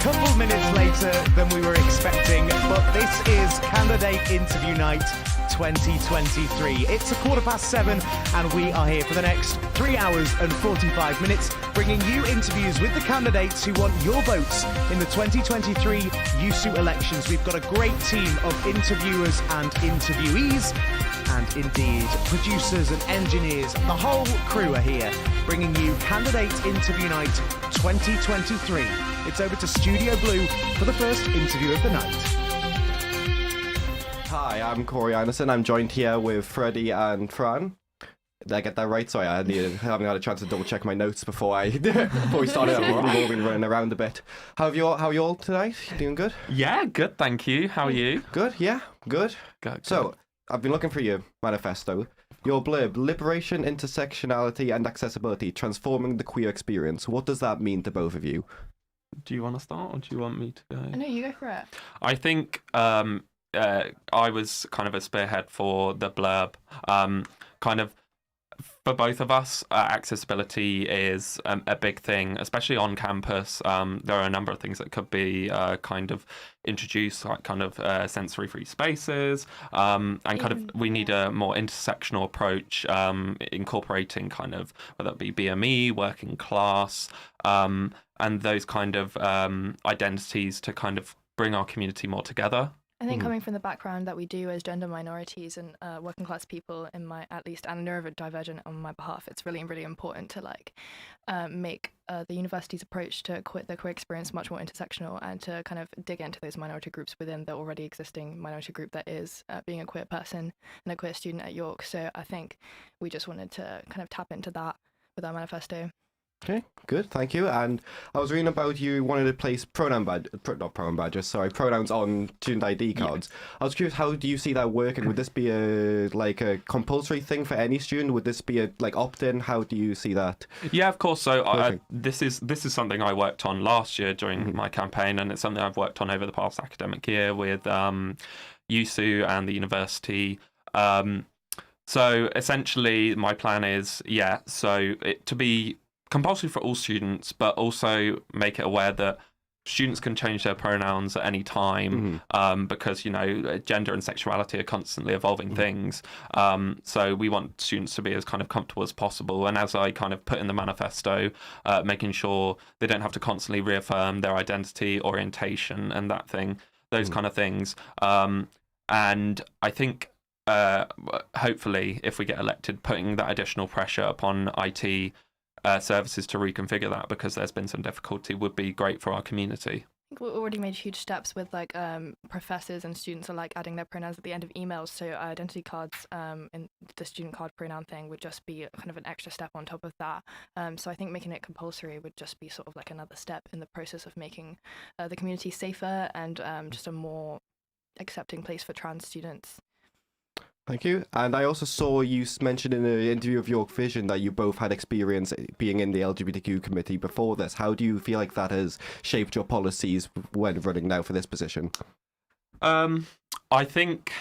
couple minutes later than we were expecting, but this is Candidate Interview Night 2023. It's 7:15 and we are here for the next 3 hours and 45 minutes, bringing you interviews with the candidates who want your votes in the 2023 USU elections. We've got a great team of interviewers and interviewees, and indeed producers and engineers. The whole crew are here, bringing you Candidate Interview Night 2023. It's over to Studio Blue for the first interview of the night. Hi, I'm Corey Anderson. I'm joined here with Freddie and Fran. Did I get that right? Sorry, I haven't had a chance to double check my notes before we started. We've been running around a bit. How are you all tonight? Doing good? Yeah, good, thank you. How are you? Good, yeah, good. Good. So, I've been looking for your manifesto. Your blurb, liberation, intersectionality and accessibility, transforming the queer experience. What does that mean to both of you? Do you want to start or do you want me to go? No, you go for it. I think I was kind of a spearhead for the blurb. Kind of for both of us, accessibility is a big thing, especially on campus. There are a number of things that could be kind of introduced, like kind of sensory-free spaces, and kind of we need a more intersectional approach, incorporating kind of whether it be BME, working class, and those kind of identities to kind of bring our community more together. I think coming from the background that we do as gender minorities and working class people in my, at least, and neurodivergent on my behalf, it's really, really important to make the university's approach to the queer experience much more intersectional and to kind of dig into those minority groups within the already existing minority group that is being a queer person and a queer student at York. So I think we just wanted to kind of tap into that with our manifesto. Okay, good, thank you. And I was reading about you wanted to place pronouns on student ID cards. Yeah. I was curious, how do you see that working? Would this be a compulsory thing for any student? Would this be a opt-in? How do you see that? Yeah, of course. So this is something I worked on last year during my campaign, and it's something I've worked on over the past academic year with USU and the university. So essentially, my plan is to be compulsory for all students, but also make it aware that students can change their pronouns at any time, because gender and sexuality are constantly evolving things. So we want students to be as kind of comfortable as possible. And as I kind of put in the manifesto, making sure they don't have to constantly reaffirm their identity, orientation, and those kind of things. And I think hopefully, if we get elected, putting that additional pressure upon IT services to reconfigure that, because there's been some difficulty, would be great for our community. I think we've already made huge steps with professors and students are adding their pronouns at the end of emails. So identity cards and the student card pronoun thing would just be kind of an extra step on top of that. So I think making it compulsory would just be sort of another step in the process of making the community safer and just a more accepting place for trans students. Thank you. And I also saw you mention in an interview of York Vision that you both had experience being in the LGBTQ committee before this. How do you feel like that has shaped your policies when running now for this position? I think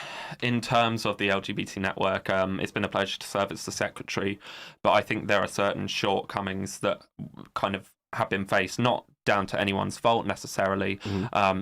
in terms of the LGBT network, it's been a pleasure to serve as the secretary, but I think there are certain shortcomings that kind of have been faced, not down to anyone's fault necessarily.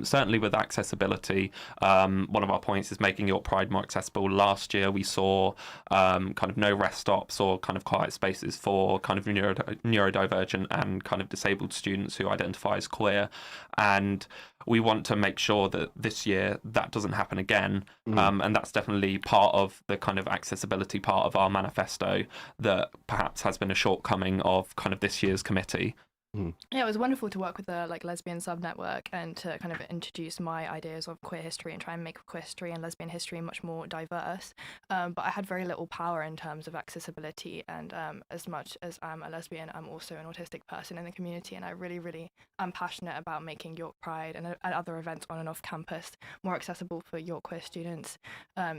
Certainly with accessibility, one of our points is making York Pride more accessible. Last year we saw kind of no rest stops or kind of quiet spaces for kind of neurodivergent and kind of disabled students who identify as queer, and we want to make sure that this year that doesn't happen again. And that's definitely part of the kind of accessibility part of our manifesto that perhaps has been a shortcoming of kind of this year's committee. Yeah, it was wonderful to work with the lesbian sub network and to kind of introduce my ideas of queer history and try and make queer history and lesbian history much more diverse. But I had very little power in terms of accessibility, and as much as I'm a lesbian, I'm also an autistic person in the community, and I really, really am passionate about making York Pride and other events on and off campus more accessible for York queer students.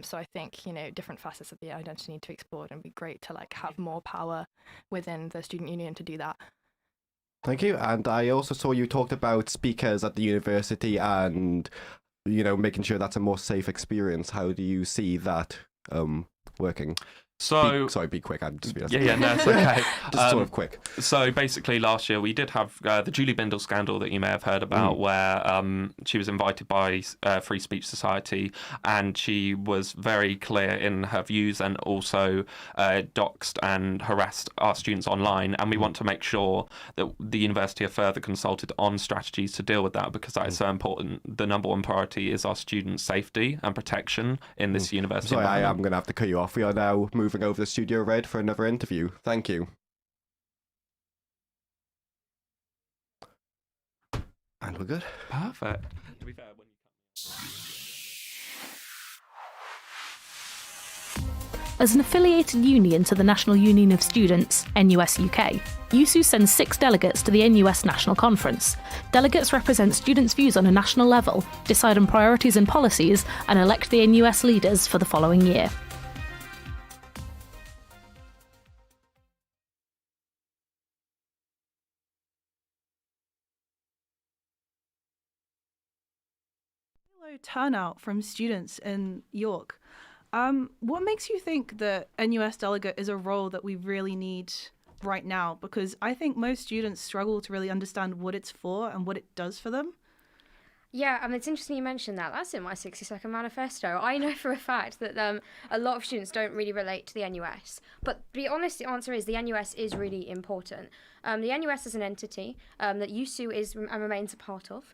So I think different facets of the identity need to be explored, and it'd be great to have more power within the student union to do that. Thank you. And I also saw you talked about speakers at the university and, making sure that's a more safe experience. How do you see that working? So Be quick. I'm just being no, it's okay. just sort of quick. So basically, last year we did have the Julie Bindel scandal that you may have heard about, where she was invited by Free Speech Society, and she was very clear in her views, and also doxed and harassed our students online. And we want to make sure that the university are further consulted on strategies to deal with that, because that is so important. The number one priority is our students' safety and protection in this university. Sorry, I am going to have to cut you off. We are now moving over to Studio Red for another interview. Thank you. And we're good. Perfect. To be fair, when you As an affiliated union to the National Union of Students, NUS UK, USU sends 6 delegates to the NUS National Conference. Delegates represent students' views on a national level, decide on priorities and policies, and elect the NUS leaders for the following year. Low turnout from students in York. What makes you think that NUS delegate is a role that we really need right now? Because I think most students struggle to really understand what it's for and what it does for them. Yeah, it's interesting you mentioned that. That's in my 60-second manifesto. I know for a fact that a lot of students don't really relate to the NUS. But to be honest, the answer is the NUS is really important. The NUS is an entity that USU is and remains a part of,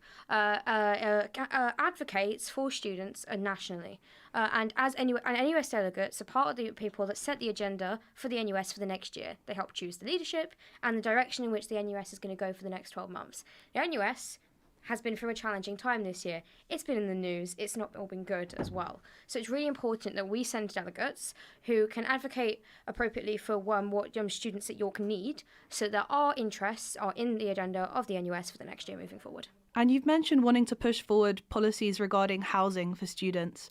advocates for students nationally. And as NUS delegates are part of the people that set the agenda for the NUS for the next year. They help choose the leadership and the direction in which the NUS is going to go for the next 12 months. The NUS has been through a challenging time this year. It's been in the news. It's not all been good as well. So it's really important that we send delegates who can advocate appropriately for what young students at York need, so that our interests are in the agenda of the NUS for the next year moving forward. And you've mentioned wanting to push forward policies regarding housing for students.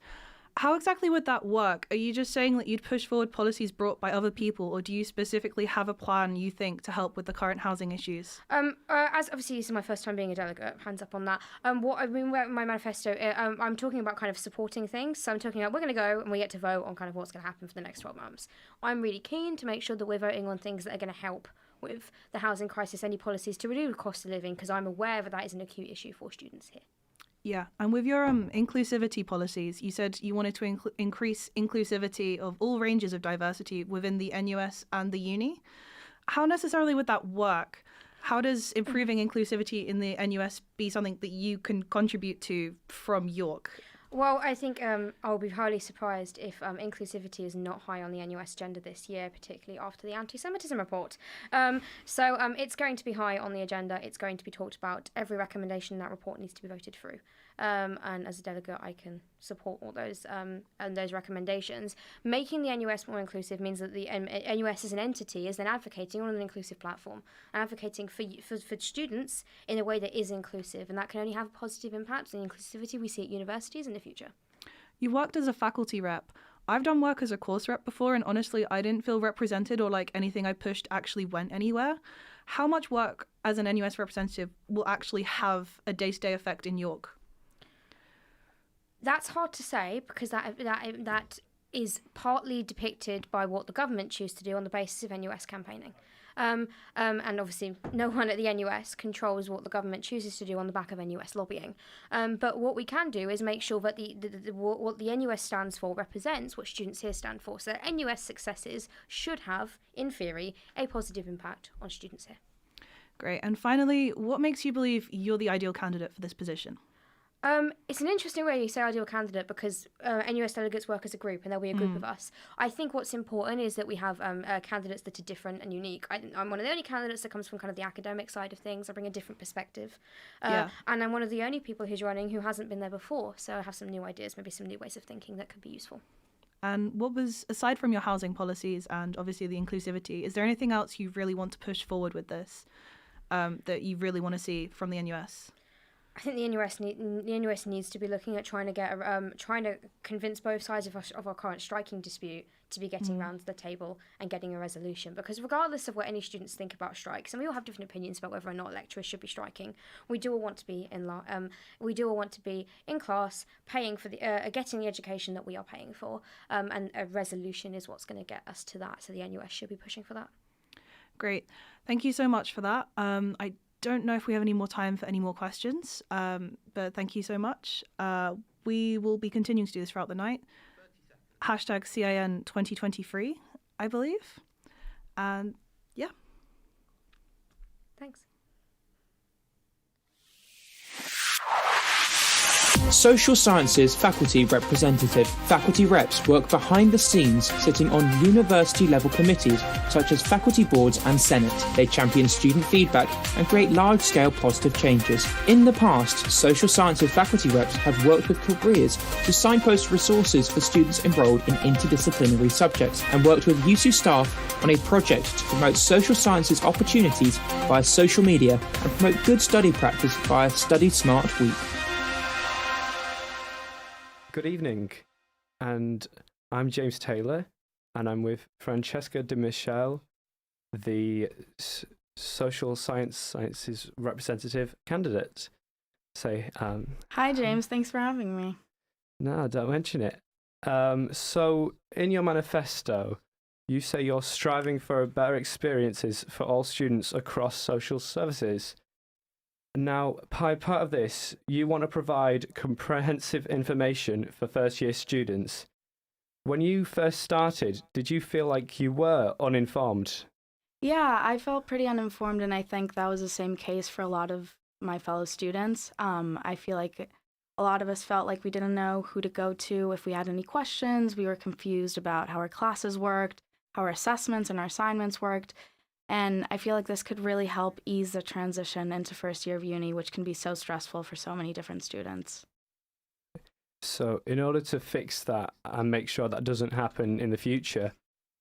How exactly would that work? Are you just saying that you'd push forward policies brought by other people, or do you specifically have a plan, you think, to help with the current housing issues? As obviously this is my first time being a delegate, hands up on that. What I mean, my manifesto, I'm talking about kind of supporting things. So I'm talking about we're going to go and we get to vote on kind of what's going to happen for the next 12 months. I'm really keen to make sure that we're voting on things that are going to help with the housing crisis, any policies to reduce cost of living, because I'm aware that is an acute issue for students here. Yeah, and with your inclusivity policies, you said you wanted to increase inclusivity of all ranges of diversity within the NUS and the uni. How necessarily would that work? How does improving inclusivity in the NUS be something that you can contribute to from York? Well, I think I'll be highly surprised if inclusivity is not high on the NUS agenda this year, particularly after the anti-Semitism report. So it's going to be high on the agenda. It's going to be talked about. Every recommendation in that report needs to be voted through. And as a delegate, I can support all those and those recommendations. Making the NUS more inclusive means that the NUS as an entity is then advocating on an inclusive platform, and advocating for students in a way that is inclusive, and that can only have a positive impact on the inclusivity we see at universities in the future. You worked as a faculty rep. I've done work as a course rep before, and honestly, I didn't feel represented or like anything I pushed actually went anywhere. How much work as an NUS representative will actually have a day-to-day effect in York? That's hard to say, because that is partly depicted by what the government choose to do on the basis of NUS campaigning. And obviously no one at the NUS controls what the government chooses to do on the back of NUS lobbying. But what we can do is make sure that what the NUS stands for represents what students here stand for. So NUS successes should have, in theory, a positive impact on students here. Great. And finally, what makes you believe you're the ideal candidate for this position? It's an interesting way you say ideal candidate, because NUS delegates work as a group, and there'll be a group of us. I think what's important is that we have candidates that are different and unique. I'm one of the only candidates that comes from kind of the academic side of things. I bring a different perspective. And I'm one of the only people who's running who hasn't been there before, so I have some new ideas, maybe some new ways of thinking that could be useful. And what was, aside from your housing policies and obviously the inclusivity, is there anything else you really want to push forward with this that you really want to see from the NUS? I think the NUS needs to be looking at trying to convince both sides of our current striking dispute to be getting round to the table and getting a resolution. Because regardless of what any students think about strikes, and we all have different opinions about whether or not lecturers should be striking, we do all want to be in class, paying for getting the education that we are paying for, and a resolution is what's going to get us to that. So the NUS should be pushing for that. Great. Thank you so much for that. I don't know if we have any more time for any more questions, but thank you so much. We will be continuing to do this throughout the night. Hashtag CIN 2023, I believe. And yeah. Thanks. Social Sciences Faculty Representative. Faculty reps work behind the scenes, sitting on university-level committees such as faculty boards and senate. They champion student feedback and create large-scale positive changes. In the past, Social Sciences faculty reps have worked with careers to signpost resources for students enrolled in interdisciplinary subjects and worked with USU staff on a project to promote social sciences opportunities via social media and promote good study practice via Study Smart Week. Good evening, and I'm James Taylor, and I'm with Francesca de Michel, the social sciences representative candidate. Hi, James. Thanks for having me. No, don't mention it. So, in your manifesto, you say you're striving for better experiences for all students across social services. Now, part of this, you want to provide comprehensive information for first-year students. When you first started, did you feel like you were uninformed? Yeah, I felt pretty uninformed, and I think that was the same case for a lot of my fellow students. I feel like a lot of us felt like we didn't know who to go to if we had any questions. We were confused about how our classes worked, how our assessments and our assignments worked. And I feel like this could really help ease the transition into first year of uni, which can be so stressful for so many different students. So in order to fix that and make sure that doesn't happen in the future,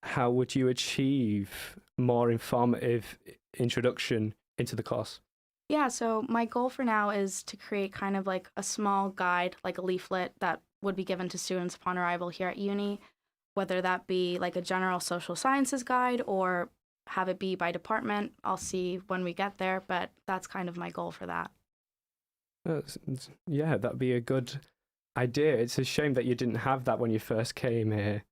how would you achieve more informative introduction into the course? Yeah, so my goal for now is to create kind of like a small guide, like a leaflet that would be given to students upon arrival here at uni, whether that be like a general social sciences guide or have it be by department. I'll see when we get there, but that's kind of my goal for that. Yeah, that'd be a good idea. It's a shame that you didn't have that when you first came here.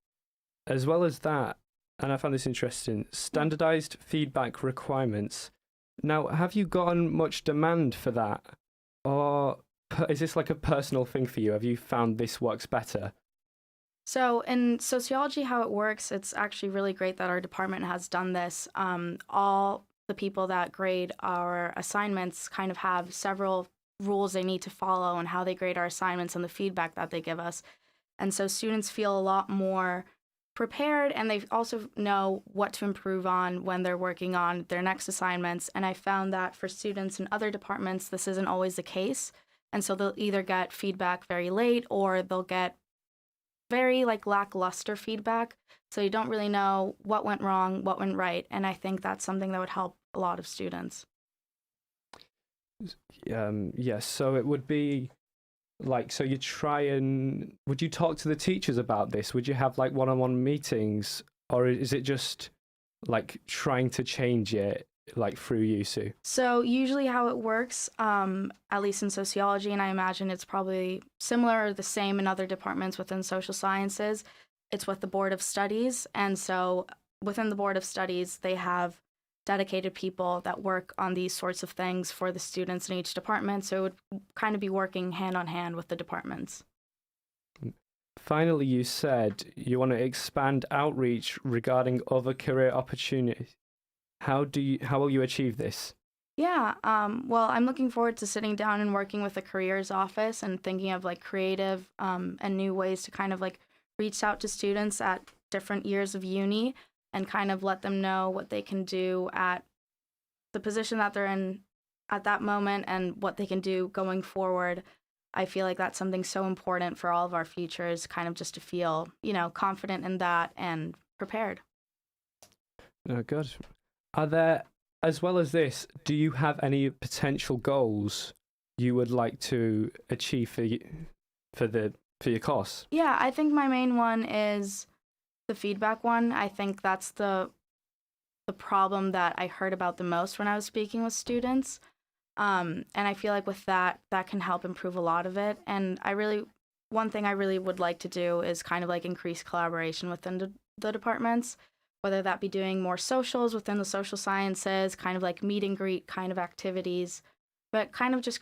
As well as that, and I found this interesting, standardized feedback requirements. Now, have you gotten much demand for that? Or is this like a personal thing for you? Have you found this works better? So in sociology, how it works, it's actually really great that our department has done this. All the people that grade our assignments kind of have several rules they need to follow on how they grade our assignments and the feedback that they give us. And so students feel a lot more prepared, and they also know what to improve on when they're working on their next assignments. And I found that for students in other departments, this isn't always the case. And so they'll either get feedback very late or they'll get very lackluster feedback, so you don't really know what went wrong, what went right, and I think that's something that would help a lot of students. Yes, so it would be so you would you talk to the teachers about this? Would you have one-on-one meetings, or is it just trying to change it through USU? So usually how it works, at least in sociology, and I imagine it's probably similar or the same in other departments within social sciences, it's with the Board of Studies. And so within the Board of Studies, they have dedicated people that work on these sorts of things for the students in each department. So it would kind of be working hand in hand with the departments. Finally, you said you want to expand outreach regarding other career opportunities. How will you achieve this? Yeah, well, I'm looking forward to sitting down and working with the careers office and thinking of creative and new ways to kind of reach out to students at different years of uni and kind of let them know what they can do at the position that they're in at that moment and what they can do going forward. I feel like that's something so important for all of our futures, kind of just to feel, confident in that and prepared. Oh, good. Are there, as well as this, do you have any potential goals you would like to achieve for your course? Yeah, I think my main one is the feedback one. I think that's the problem that I heard about the most when I was speaking with students. And I feel like with that can help improve a lot of it. And one thing I really would like to do is kind of like increase collaboration within the departments, whether that be doing more socials within the social sciences, kind of like meet and greet kind of activities, but kind of just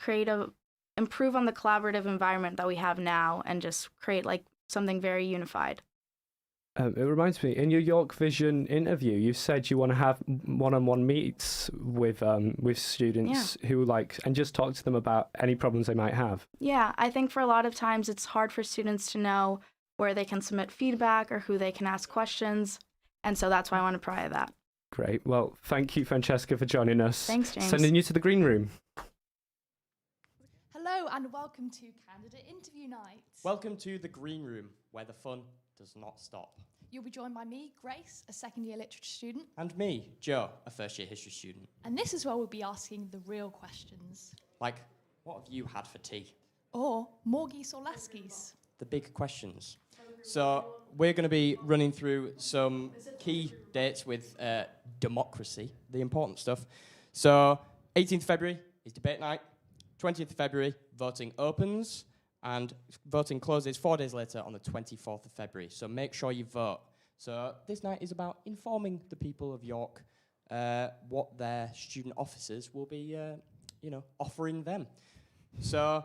improve on the collaborative environment that we have now and just create like something very unified. It reminds me, in your York Vision interview, you said you want to have one-on-one meets with students who and just talk to them about any problems they might have. Yeah, I think for a lot of times it's hard for students to know where they can submit feedback or who they can ask questions, and so that's why I want to provide that. Great. Well, thank you, Francesca, for joining us. Thanks, James. Sending you to the green room. Hello and welcome to Candidate Interview Night. Welcome to the green room, where the fun does not stop. You'll be joined by me, Grace, a second-year literature student. And me, Joe, a first-year history student. And this is where we'll be asking the real questions. Like, what have you had for tea? Or more geese or less geese. The big questions. So we're going to be running through some key dates with democracy, the important stuff. So 18th February is debate night. 20th February, voting opens. And voting closes 4 days later on the 24th of February. So make sure you vote. So this night is about informing the people of York what their student officers will be, offering them. So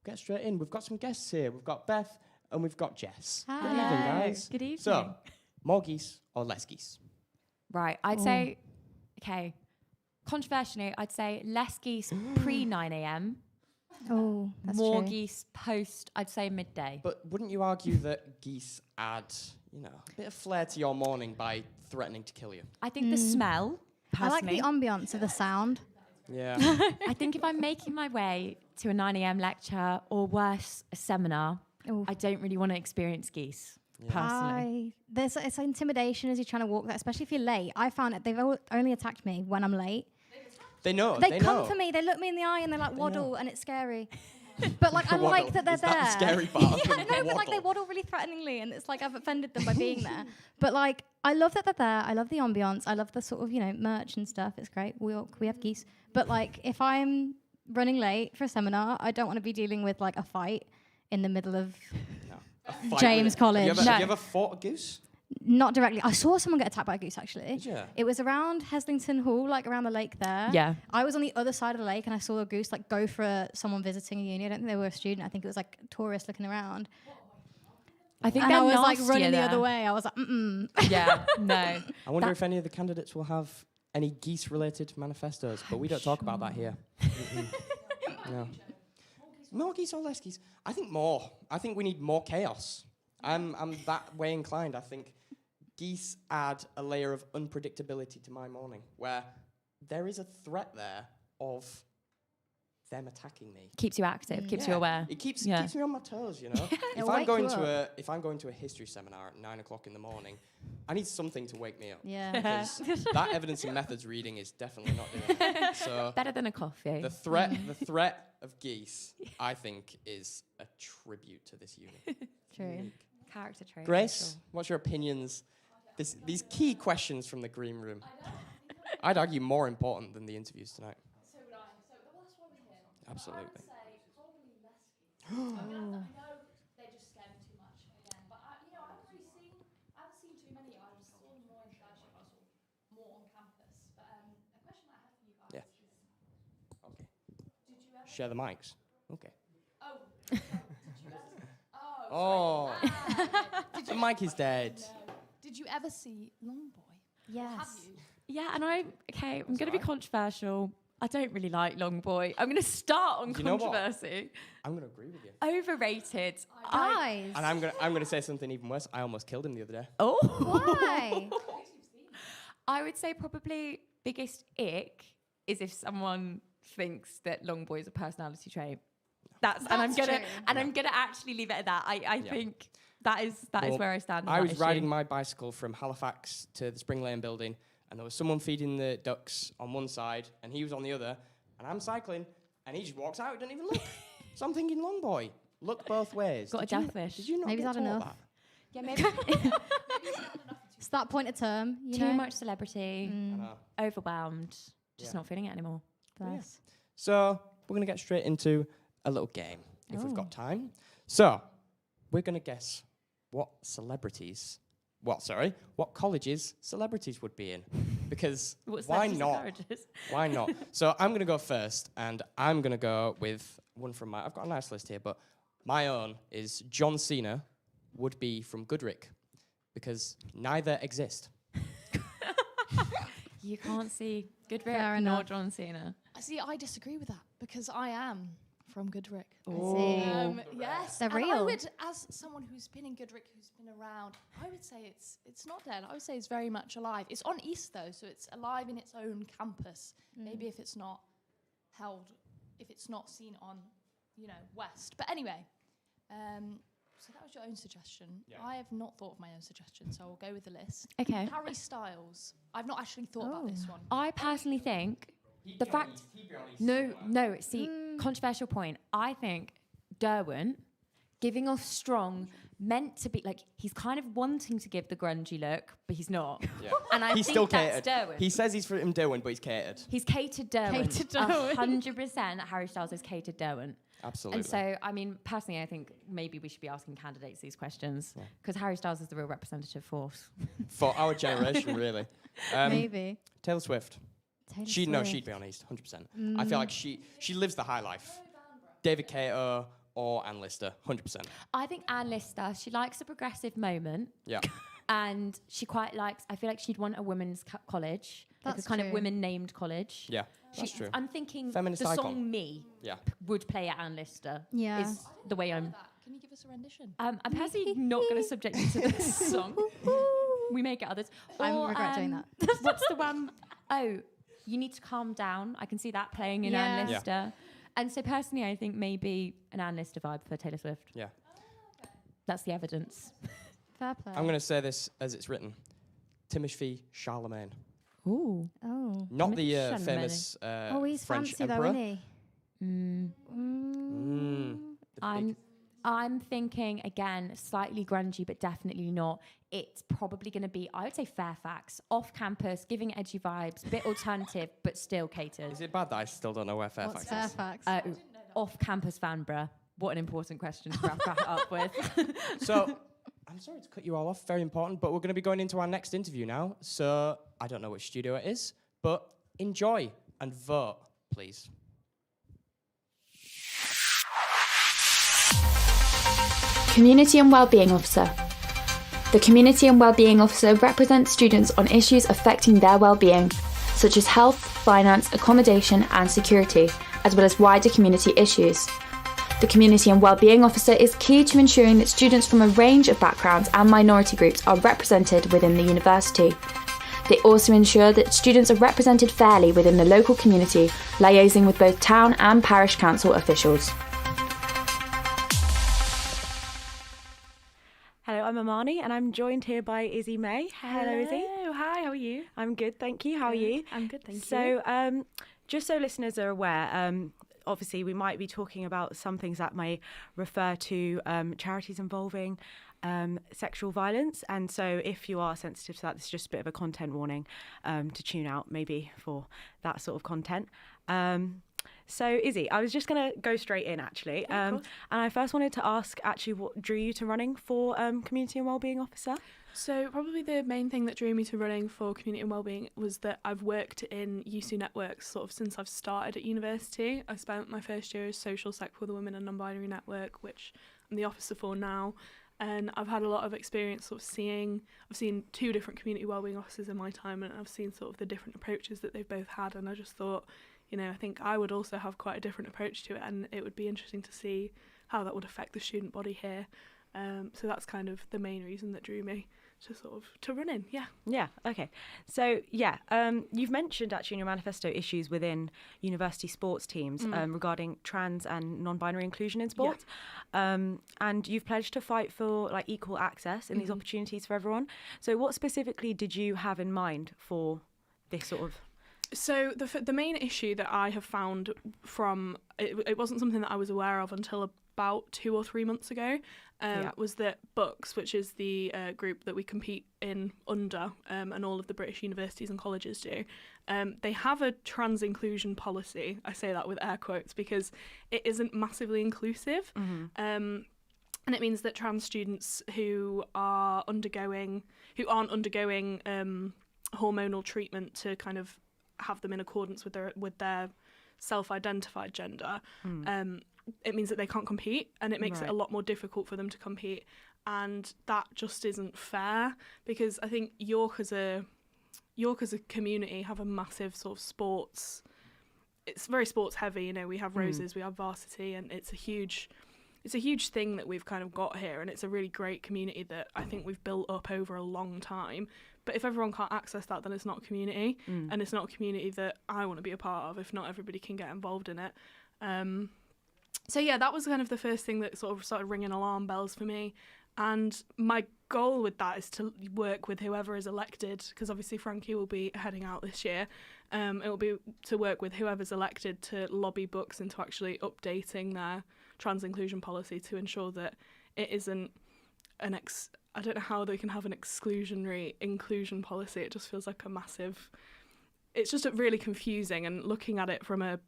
get straight in. We've got some guests here. We've got Beth and we've got Jess. Hi. Good evening, guys. Good evening. So, more geese or less geese? Right, I'd say, okay, controversially, I'd say less geese pre 9 a.m. Oh, that's more true. geese post, I'd say midday. But wouldn't you argue that geese add, a bit of flair to your morning by threatening to kill you? I think the smell, I like personally. the ambience of the sound. Yeah. I think if I'm making my way to a 9 a.m. lecture or worse, a seminar, I don't really want to experience geese, personally. It's intimidation as you're trying to walk there, especially if you're late. I found it, they've only attacked me when I'm late. They know. They come know. for me, they look me in the eye and they waddle and it's scary. But I like that they're Is there. that the scary part? Yeah, no, but they waddle really threateningly and it's like I've offended them by being there. But I love that they're there. I love the ambience. I love the sort of, merch and stuff. It's great. We have geese. But if I'm running late for a seminar, I don't want to be dealing with a fight in the middle of James College. Have you ever fought a goose? Not directly. I saw someone get attacked by a goose, actually. Did you? It was around Heslington Hall, around the lake there. Yeah. I was on the other side of the lake and I saw a goose go for someone visiting a uni. I don't think they were a student. I think it was a tourist looking around. I think and they're I was nastier running the there. other way. I was like, Yeah, no. I wonder if any of the candidates will have any geese-related manifestos, but we don't talk about that here. No. More geese or less geese? I think more. I think we need more chaos. I'm that way inclined. I think geese add a layer of unpredictability to my morning, where there is a threat there of them attacking me. Keeps you active, keeps you aware. It keeps me on my toes, If I'm going to a history seminar at 9 o'clock in the morning, I need something to wake me up. Yeah. Because that evidence and methods reading is definitely not doing it. So better than a coffee. the threat of geese, I think, is a tribute to this unit. True. Character trait. Grace, what's your opinions? These key questions from the green room. I'd argue more important than the interviews tonight. So would I. So the last one here. Absolutely. I would say probably less geese. I know they just scare me too much again, but I haven't seen too many. I just saw them more in flagship. I saw more on campus. But a question I have for you guys is, Okay. did you ever? Share the mics. Okay. Oh. Did you ever? Oh. The mic is dead. No. Did you ever see Longboy? Yes. Have you? Yeah, and I'm going to be controversial. I don't really like Longboy. I'm going to start on You know what? controversy. I'm going to agree with you. Overrated. Guys. And I'm going to say something even worse. I almost killed him the other day. Oh. Why? I would say probably biggest ick is if someone thinks that Longboy is a personality trait. I'm gonna actually leave it at that. I think that is where I stand. I was riding my bicycle from Halifax to the Spring Lane building, and there was someone feeding the ducks on one side, and he was on the other, and I'm cycling, And he just walks out, he doesn't even look. So I'm thinking, long boy, look both ways. Got a death wish. Did you not Maybe get he's had taught enough. that? Yeah, maybe It's that point of term, you too know? much celebrity, I know. overwhelmed, just Yeah. not feeling it anymore. Bless. So we're going to get straight into a little game, if we've Oh. got time. So we're going to guess what colleges celebrities would be in. Because What why celebrities not? are colleges? Why not? So I'm going to go first, and I'm going to go with one from I've got a nice list here, but my own is John Cena would be from Goodrick, because neither exist. You can't see Fair Goodrick nor enough. John Cena. See, I disagree with that because I am from Goodrick. see. Yes, They're and I real. would, as someone who's been in Goodrick, who's been around, I would say it's not dead. I would say it's very much alive. It's on East though, so it's alive in its own campus. Maybe if it's not held, if it's not seen on, West. But anyway, so that was your own suggestion. Yeah. I have not thought of my own suggestion, so I'll go with the list. Okay. Harry Styles. I've not actually thought about this one. I personally think the fact. No. See, controversial point. I think Derwent giving off strong, meant to be like he's kind of wanting to give the grungy look, but he's not. Yeah. And I He's think still that's catered. Derwent. He says he's from Derwent, but he's catered. He's catered Derwent. Catered Derwent. 100% Harry Styles is catered Derwent. Absolutely. And so, I mean, personally, I think maybe we should be asking candidates these questions because Harry Styles is the real representative force. For our generation, really. Maybe. Taylor Swift. Taylor She'd Swift. be on East, 100%. I feel like she lives the high life. David Cato or Ann Lister, 100%. I think Ann Lister, she likes a progressive moment. Yeah. And she quite likes, I feel like she'd want a women's college. Like That's a kind of true. women-named college. Yeah, that's true. I'm thinking Feminist the icon. song Me Yeah. would play at Ann Lister. Yeah. Is the way I'm... Can you give us a rendition? I'm personally not going to subject you to this song. We may get others. I Or, regret doing that. What's the one? Oh, You Need to Calm Down. I can see that playing in Yeah. Ann Yeah. Lister. And so personally, I think maybe an Ann Lister vibe for Taylor Swift. Yeah. That's the evidence. Fair play. I'm going to say this as it's written. Timothy Charlemagne. Ooh. Oh. Not the Chalamet. famous Oh, he's French fancy emperor. though, isn't he? The I'm thinking again, slightly grungy, but definitely not. It's probably going to be, I would say, Fairfax, off campus, giving edgy vibes, bit alternative, but still catered. Is it bad that I still don't know where Fairfax What's is? Fairfax? Off campus Vanbrugh. What an important question to wrap that up with. So, I'm sorry to cut you all off, very important, but we're going to be going into our next interview now. So, I don't know which studio it is, but enjoy and vote, please. Community and Wellbeing Officer. The Community and Wellbeing Officer represents students on issues affecting their well-being, such as health, finance, accommodation and security, as well as wider community issues. The Community and Wellbeing Officer is key to ensuring that students from a range of backgrounds and minority groups are represented within the university. They also ensure that students are represented fairly within the local community, liaising with both town and parish council officials. Hello, I'm Amani and I'm joined here by Izzy May. Hello, Izzy. Hi, how are you? I'm good, thank you. How are you? I'm good, thank you. So, just so listeners are aware, obviously we might be talking about some things that may refer to charities involving sexual violence, and so if you are sensitive to that, this is just a bit of a content warning to tune out maybe for that sort of content. So Izzy, I was just going to go straight in actually, and I first wanted to ask actually what drew you to running for Community and Wellbeing Officer? So probably the main thing that drew me to running for Community and Wellbeing was that I've worked in USU networks sort of since I've started at university. I spent my first year as social sec for the Women and Non-Binary Network, which I'm the officer for now. And I've had a lot of experience sort of I've seen two different community wellbeing officers in my time, and I've seen sort of the different approaches that they've both had, and I just thought, I think I would also have quite a different approach to it, and it would be interesting to see how that would affect the student body here. So that's kind of the main reason that drew me to run in, Yeah, okay. So, you've mentioned actually in your manifesto issues within university sports teams regarding trans and non-binary inclusion in sports. And you've pledged to fight for like equal access in these opportunities for everyone. So what specifically did you have in mind for this sort of So the main issue that I have found from it wasn't something that I was aware of until about 2 or 3 months ago, was that BUCS, which is the group that we compete in under, and all of the British universities and colleges do, they have a trans inclusion policy. I say that with air quotes because it isn't massively inclusive. And it means that trans students who aren't undergoing hormonal treatment to kind of have them in accordance with their self-identified gender, it means that they can't compete, and it makes it a lot more difficult for them to compete, and that just isn't fair, because I think York as a community have a massive sort of sports. It's very sports heavy, you know. We have Roses, we have varsity, and it's a huge thing that we've kind of got here, and it's a really great community that I think we've built up over a long time. But if everyone can't access that, then it's not a community, and it's not a community that I want to be a part of if not everybody can get involved in it. So yeah, that was kind of the first thing that sort of started ringing alarm bells for me. And my goal with that is to work with whoever is elected, because obviously Frankie will be heading out this year. It will be to work with whoever's elected to lobby BUCS into actually updating their trans inclusion policy to ensure that it isn't I don't know how they can have an exclusionary inclusion policy. It just feels like a massive. It's just really confusing, and looking at it from a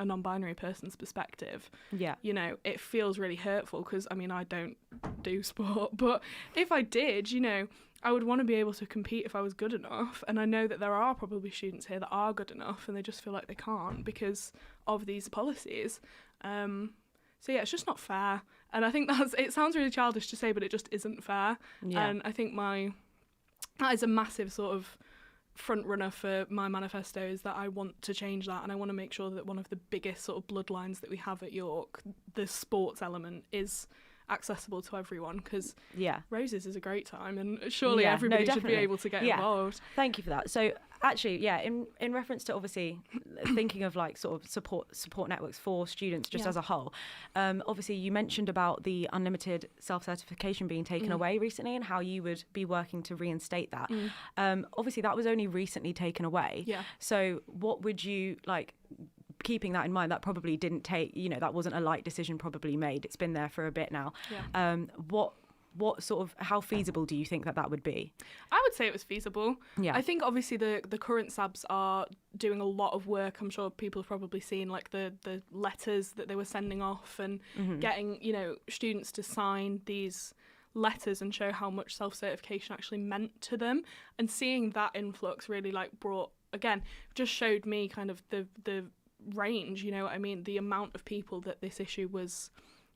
non-binary person's perspective, you know, it feels really hurtful, because I mean, I don't do sport, but if I did, you know, I would want to be able to compete if I was good enough, and I know that there are probably students here that are good enough and they just feel like they can't because of these policies. So yeah, it's just not fair, and I think it sounds really childish to say, but it just isn't fair. And I think that is a massive sort of front runner for my manifesto, is that I want to change that, and I want to make sure that one of the biggest sort of bloodlines that we have at York, the sports element, is accessible to everyone, because Roses is a great time, and surely everybody should be able to get involved. Thank you for that. So actually, in reference to obviously thinking of like sort of support networks for students just as a whole, obviously you mentioned about the unlimited self-certification being taken away recently, and how you would be working to reinstate that. Obviously that was only recently taken away. So what would you like, keeping that in mind, that probably didn't take, you know, that wasn't a light decision probably made. It's been there for a bit now. What sort of, how feasible do you think that would be? I would say it was feasible. I think obviously the current SABs are doing a lot of work. I'm sure people have probably seen like the letters that they were sending off, and getting, you know, students to sign these letters and show how much self-certification actually meant to them, and seeing that influx really like just showed me kind of the range, you know what I mean, the amount of people that this issue was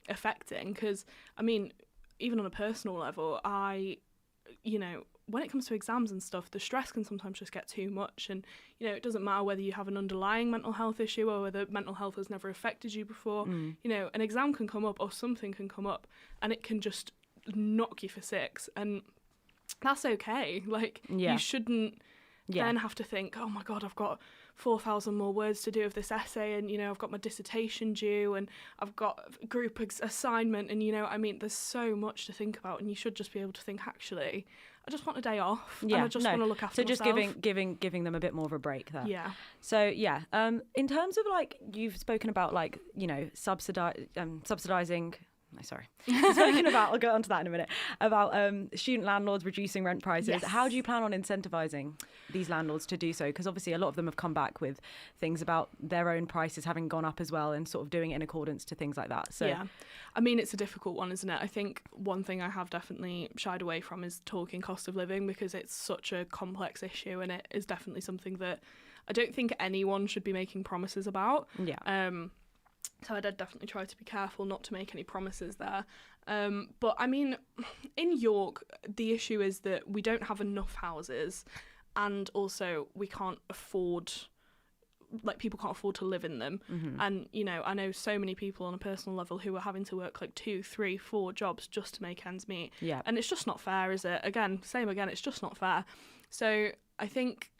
affecting. Because I mean, even on a personal level, you know, when it comes to exams and stuff, the stress can sometimes just get too much, and you know, it doesn't matter whether you have an underlying mental health issue or whether mental health has never affected you before. You know, an exam can come up or something can come up and it can just knock you for six, and that's okay. Like, you shouldn't then have to think, oh my god, I've got 4,000 more words to do of this essay, and you know, I've got my dissertation due, and I've got a group assignment, and you know, I mean, there's so much to think about, and you should just be able to think, actually, I just want a day off, and I just want to look after myself. So just giving them a bit more of a break there. So in terms of like, you've spoken about like, you know, subsidizing. Spoken about, I'll go on to that in a minute, about student landlords reducing rent prices. How do you plan on incentivising these landlords to do so? Because obviously a lot of them have come back with things about their own prices having gone up as well, and sort of doing it in accordance to things like that. So I mean, it's a difficult one, isn't it? I think one thing I have definitely shied away from is talking cost of living, because it's such a complex issue, and it is definitely something that I don't think anyone should be making promises about. So I'd definitely try to be careful not to make any promises there. But I mean, in York, the issue is that we don't have enough houses, and also we can't afford, like, people can't afford to live in them. And, you know, I know so many people on a personal level who are having to work like 2, 3, 4 jobs just to make ends meet. And it's just not fair, is it? It's just not fair. So I think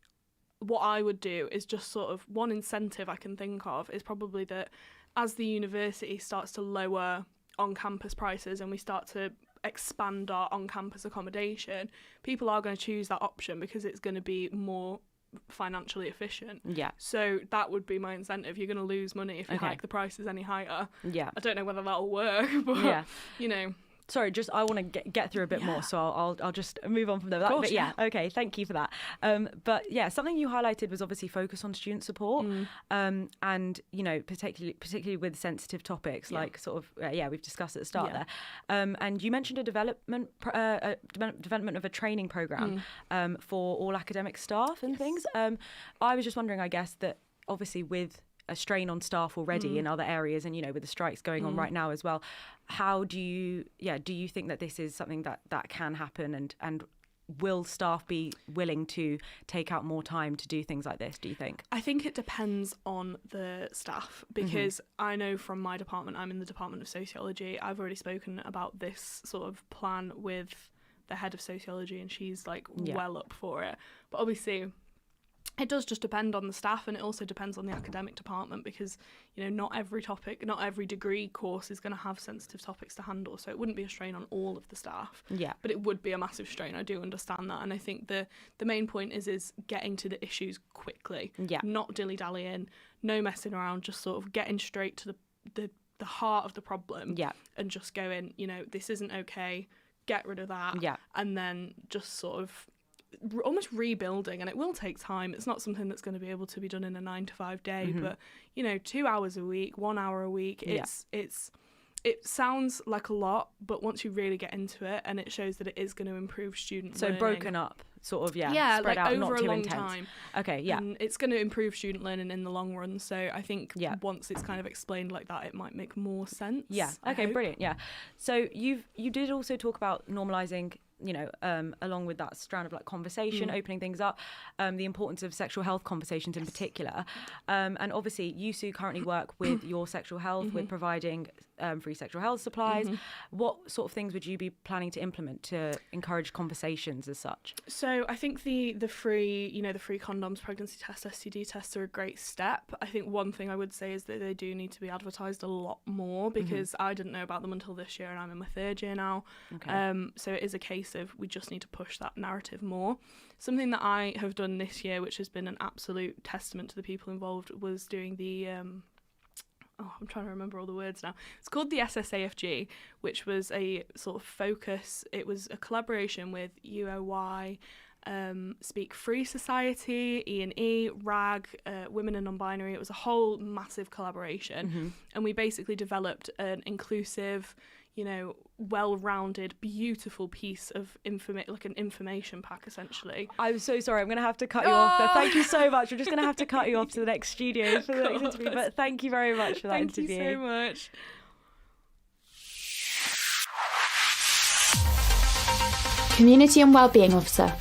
what I would do is just sort of, one incentive I can think of is probably that as the university starts to lower on-campus prices and we start to expand our on-campus accommodation, people are going to choose that option because it's going to be more financially efficient. Yeah. So that would be my incentive. You're going to lose money if you hike the prices any higher. Yeah. I don't know whether that'll work, but you know. Sorry, just I want to get through a bit more, so I'll just move on from there. Course, but yeah, okay, thank you for that. But yeah, something you highlighted was obviously focus on student support, and you know, particularly with sensitive topics like sort of we've discussed at the start there, and you mentioned a development of a training program for all academic staff and things. I was just wondering, I guess that obviously with a strain on staff already in other areas, and you know, with the strikes going on right now as well, how do you think that this is something that can happen, and will staff be willing to take out more time to do things like this, do you think? I think it depends on the staff, because I know from my department, I'm in the Department of Sociology, I've already spoken about this sort of plan with the head of sociology, and she's like well up for it. But obviously it does just depend on the staff, and it also depends on the academic department, because you know, not every degree course is going to have sensitive topics to handle, so it wouldn't be a strain on all of the staff, but it would be a massive strain. I do understand that, and I think the main point is getting to the issues quickly, not dilly-dallying, no messing around, just sort of getting straight to the heart of the problem, and just going, you know, this isn't okay, get rid of that, and then just sort of almost rebuilding. And it will take time. It's not something that's going to be able to be done in a 9-to-5 day, but you know, 2 hours a week, 1 hour a week, it sounds like a lot, but once you really get into it, and it shows that it is going to improve student learning. Broken up, sort of, spread like out, over not a too long intense. time. Okay, and it's going to improve student learning in the long run. So I think once it's kind of explained like that, it might make more sense. Okay, brilliant. So you did also talk about normalizing, you know, along with that strand of like conversation, opening things up, the importance of sexual health conversations in particular. And obviously USU currently work with your sexual health, with providing free sexual health supplies. What sort of things would you be planning to implement to encourage conversations as such? So I think the free condoms, pregnancy tests, STD tests are a great step. I think one thing I would say is that they do need to be advertised a lot more, because I didn't know about them until this year, and I'm in my 3rd year now. So it is a case of we just need to push that narrative more. Something that I have done this year, which has been an absolute testament to the people involved, was doing the I'm trying to remember all the words now. It's called the SSAFG, which was a sort of focus. It was a collaboration with UOY, Speak Free Society, E&E, RAG, Women and Non-Binary. It was a whole massive collaboration, and we basically developed an inclusive, you know, well-rounded, beautiful piece of like an information pack, essentially. I'm so sorry, I'm going to have to cut you off there. Thank you so much. We're just going to have to cut you off to the next studio for the next interview, but thank you very much for that interview. Thank you so much. Community and Wellbeing Officer.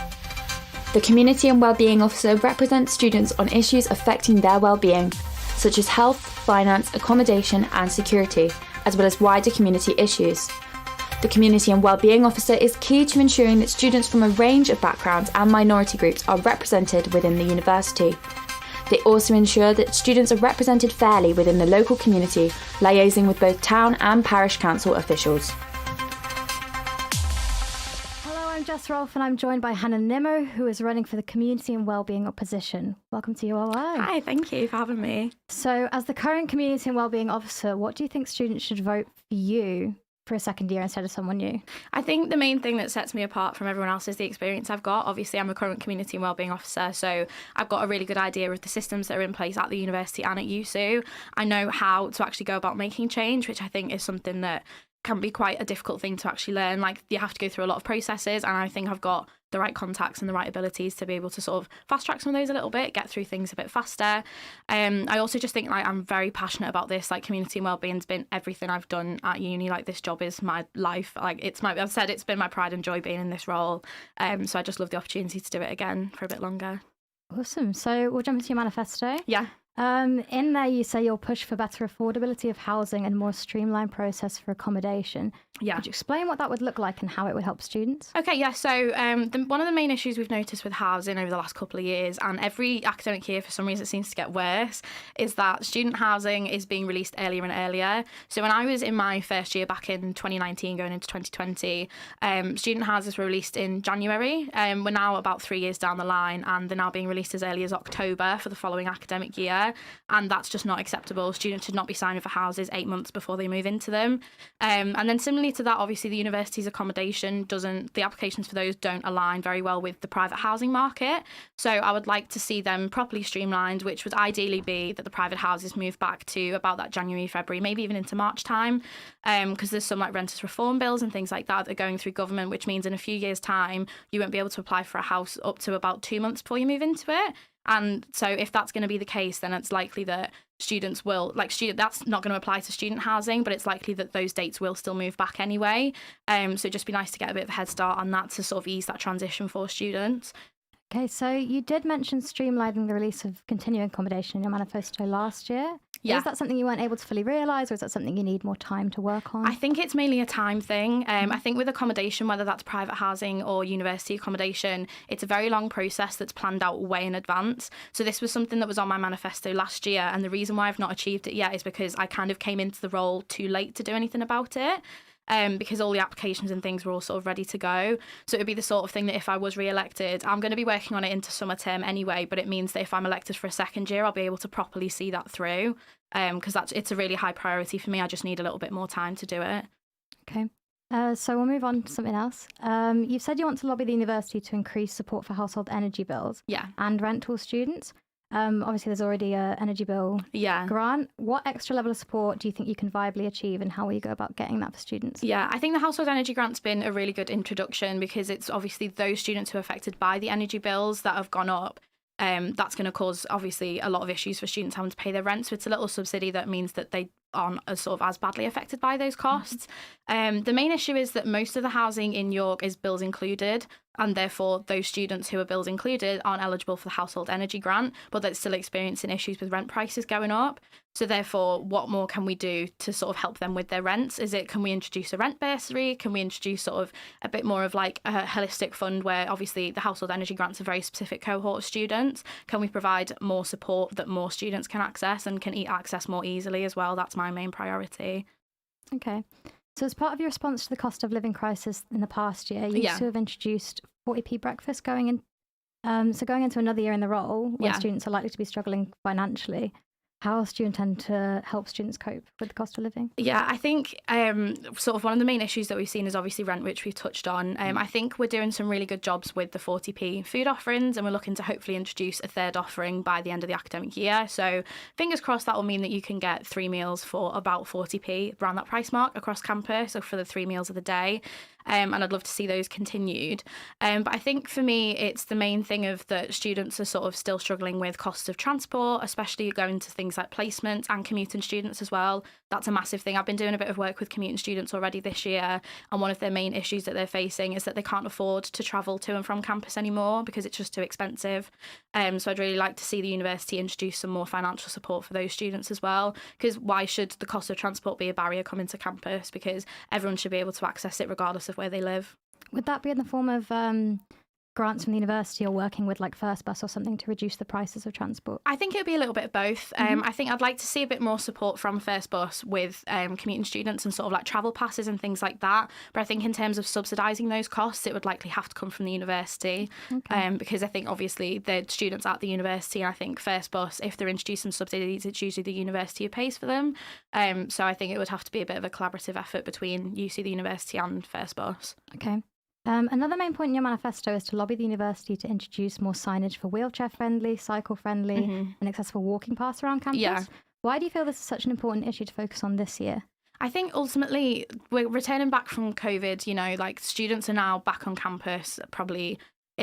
The Community and Wellbeing Officer represents students on issues affecting their well-being, such as health, finance, accommodation and security, as well as wider community issues. The Community and Wellbeing Officer is key to ensuring that students from a range of backgrounds and minority groups are represented within the university. They also ensure that students are represented fairly within the local community, liaising with both town and parish council officials. Hello, I'm Jess Rolfe, and I'm joined by Hannah Nimmo, who is running for the Community and Wellbeing opposition. Welcome to UOI. Hi, thank you for having me. So, as the current Community and Wellbeing Officer, what do you think students should vote for you for a second year instead of someone new? I think the main thing that sets me apart from everyone else is the experience I've got. Obviously, I'm a current Community and Wellbeing Officer, so I've got a really good idea of the systems that are in place at the university and at USU. I know how to actually go about making change, which I think is something that can be quite a difficult thing to actually learn. Like, you have to go through a lot of processes, and I think I've got the right contacts and the right abilities to be able to sort of fast track some of those a little bit, get through things a bit faster. I also just think, like, I'm very passionate about this. Like, community and wellbeing's been everything I've done at uni. Like, this job is my life. Like, I've said it's been my pride and joy being in this role. So I just love the opportunity to do it again for a bit longer. Awesome. So we'll jump into your manifesto. Yeah. In there, you say you'll push for better affordability of housing and more streamlined process for accommodation. Yeah. Could you explain what that would look like and how it would help students? Okay, yeah. So one of the main issues we've noticed with housing over the last couple of years, and every academic year for some reason it seems to get worse, is that student housing is being released earlier and earlier. So when I was in my first year back in 2019 going into 2020, student houses were released in January. We're now about 3 years down the line, and they're now being released as early as October for the following academic year. And that's just not acceptable. Students should not be signing for houses 8 months before they move into them. And then similarly to that, obviously the university's accommodation the applications for those don't align very well with the private housing market. So I would like to see them properly streamlined, which would ideally be that the private houses move back to about that January, February, maybe even into March time. Because there's some like renters reform bills and things like that that are going through government, which means in a few years' time, you won't be able to apply for a house up to about 2 months before you move into it. And so if that's going to be the case, then it's likely that students will, that's not going to apply to student housing, but it's likely that those dates will still move back anyway. So it'd just be nice to get a bit of a head start on that to sort of ease that transition for students. Okay, so you did mention streamlining the release of continuing accommodation in your manifesto last year. Yeah. Is that something you weren't able to fully realise, or is that something you need more time to work on? I think it's mainly a time thing. I think with accommodation, whether that's private housing or university accommodation, it's a very long process that's planned out way in advance. So this was something that was on my manifesto last year, and the reason why I've not achieved it yet is because I kind of came into the role too late to do anything about it. Because all the applications and things were all sort of ready to go. So it would be the sort of thing that if I was re-elected, I'm going to be working on it into summer term anyway, but it means that if I'm elected for a second year, I'll be able to properly see that through, because it's a really high priority for me. I just need a little bit more time to do it. Okay. So we'll move on to something else. You've said you want to lobby the university to increase support for household energy bills and rental students. Obviously, there's already an energy bill grant. What extra level of support do you think you can viably achieve, and how will you go about getting that for students? Yeah, I think the household energy grant's been a really good introduction, because it's obviously those students who are affected by the energy bills that have gone up. That's going to cause obviously a lot of issues for students having to pay their rent. So it's a little subsidy that means that they aren't as badly affected by those costs. The main issue is that most of the housing in York is bills included, and therefore those students who are bills included aren't eligible for the household energy grant, but they're still experiencing issues with rent prices going up. So therefore, what more can we do to sort of help them with their rents? Can we introduce a rent bursary? Can we introduce sort of a bit more of like a holistic fund where obviously the household energy grant's a very specific cohort of students? Can we provide more support that more students can access and can access more easily as well? That's my main priority. Okay. So as part of your response to the cost of living crisis in the past year, you used to have introduced 40p breakfast going into another year in the role where students are likely to be struggling financially. How else do you intend to help students cope with the cost of living? Yeah, I think sort of one of the main issues that we've seen is obviously rent, which we've touched on. I think we're doing some really good jobs with the 40p food offerings, and we're looking to hopefully introduce a third offering by the end of the academic year. So fingers crossed that will mean that you can get 3 meals for about 40p, around that price mark across campus, so for the 3 meals of the day. And I'd love to see those continued. But I think for me, it's the main thing of that students are sort of still struggling with costs of transport, especially going to things like placements and commuting students as well. That's a massive thing. I've been doing a bit of work with commuting students already this year, and one of their main issues that they're facing is that they can't afford to travel to and from campus anymore because it's just too expensive. So I'd really like to see the university introduce some more financial support for those students as well, because why should the cost of transport be a barrier coming to campus? Because everyone should be able to access it regardless of where they live. Would that be in the form of grants from the university or working with like First Bus or something to reduce the prices of transport? I think it would be a little bit of both. I think I'd like to see a bit more support from First Bus with commuting students and sort of like travel passes and things like that. But I think in terms of subsidising those costs, it would likely have to come from the university. Because I think obviously the students at the university, and I think First Bus, if they're introducing subsidies, it's usually the university who pays for them. So I think it would have to be a bit of a collaborative effort between UC, the university, and First Bus. Okay. Another main point in your manifesto is to lobby the university to introduce more signage for wheelchair-friendly, cycle-friendly and accessible walking paths around campus. Yeah. Why do you feel this is such an important issue to focus on this year? I think ultimately we're returning back from COVID, like students are now back on campus probably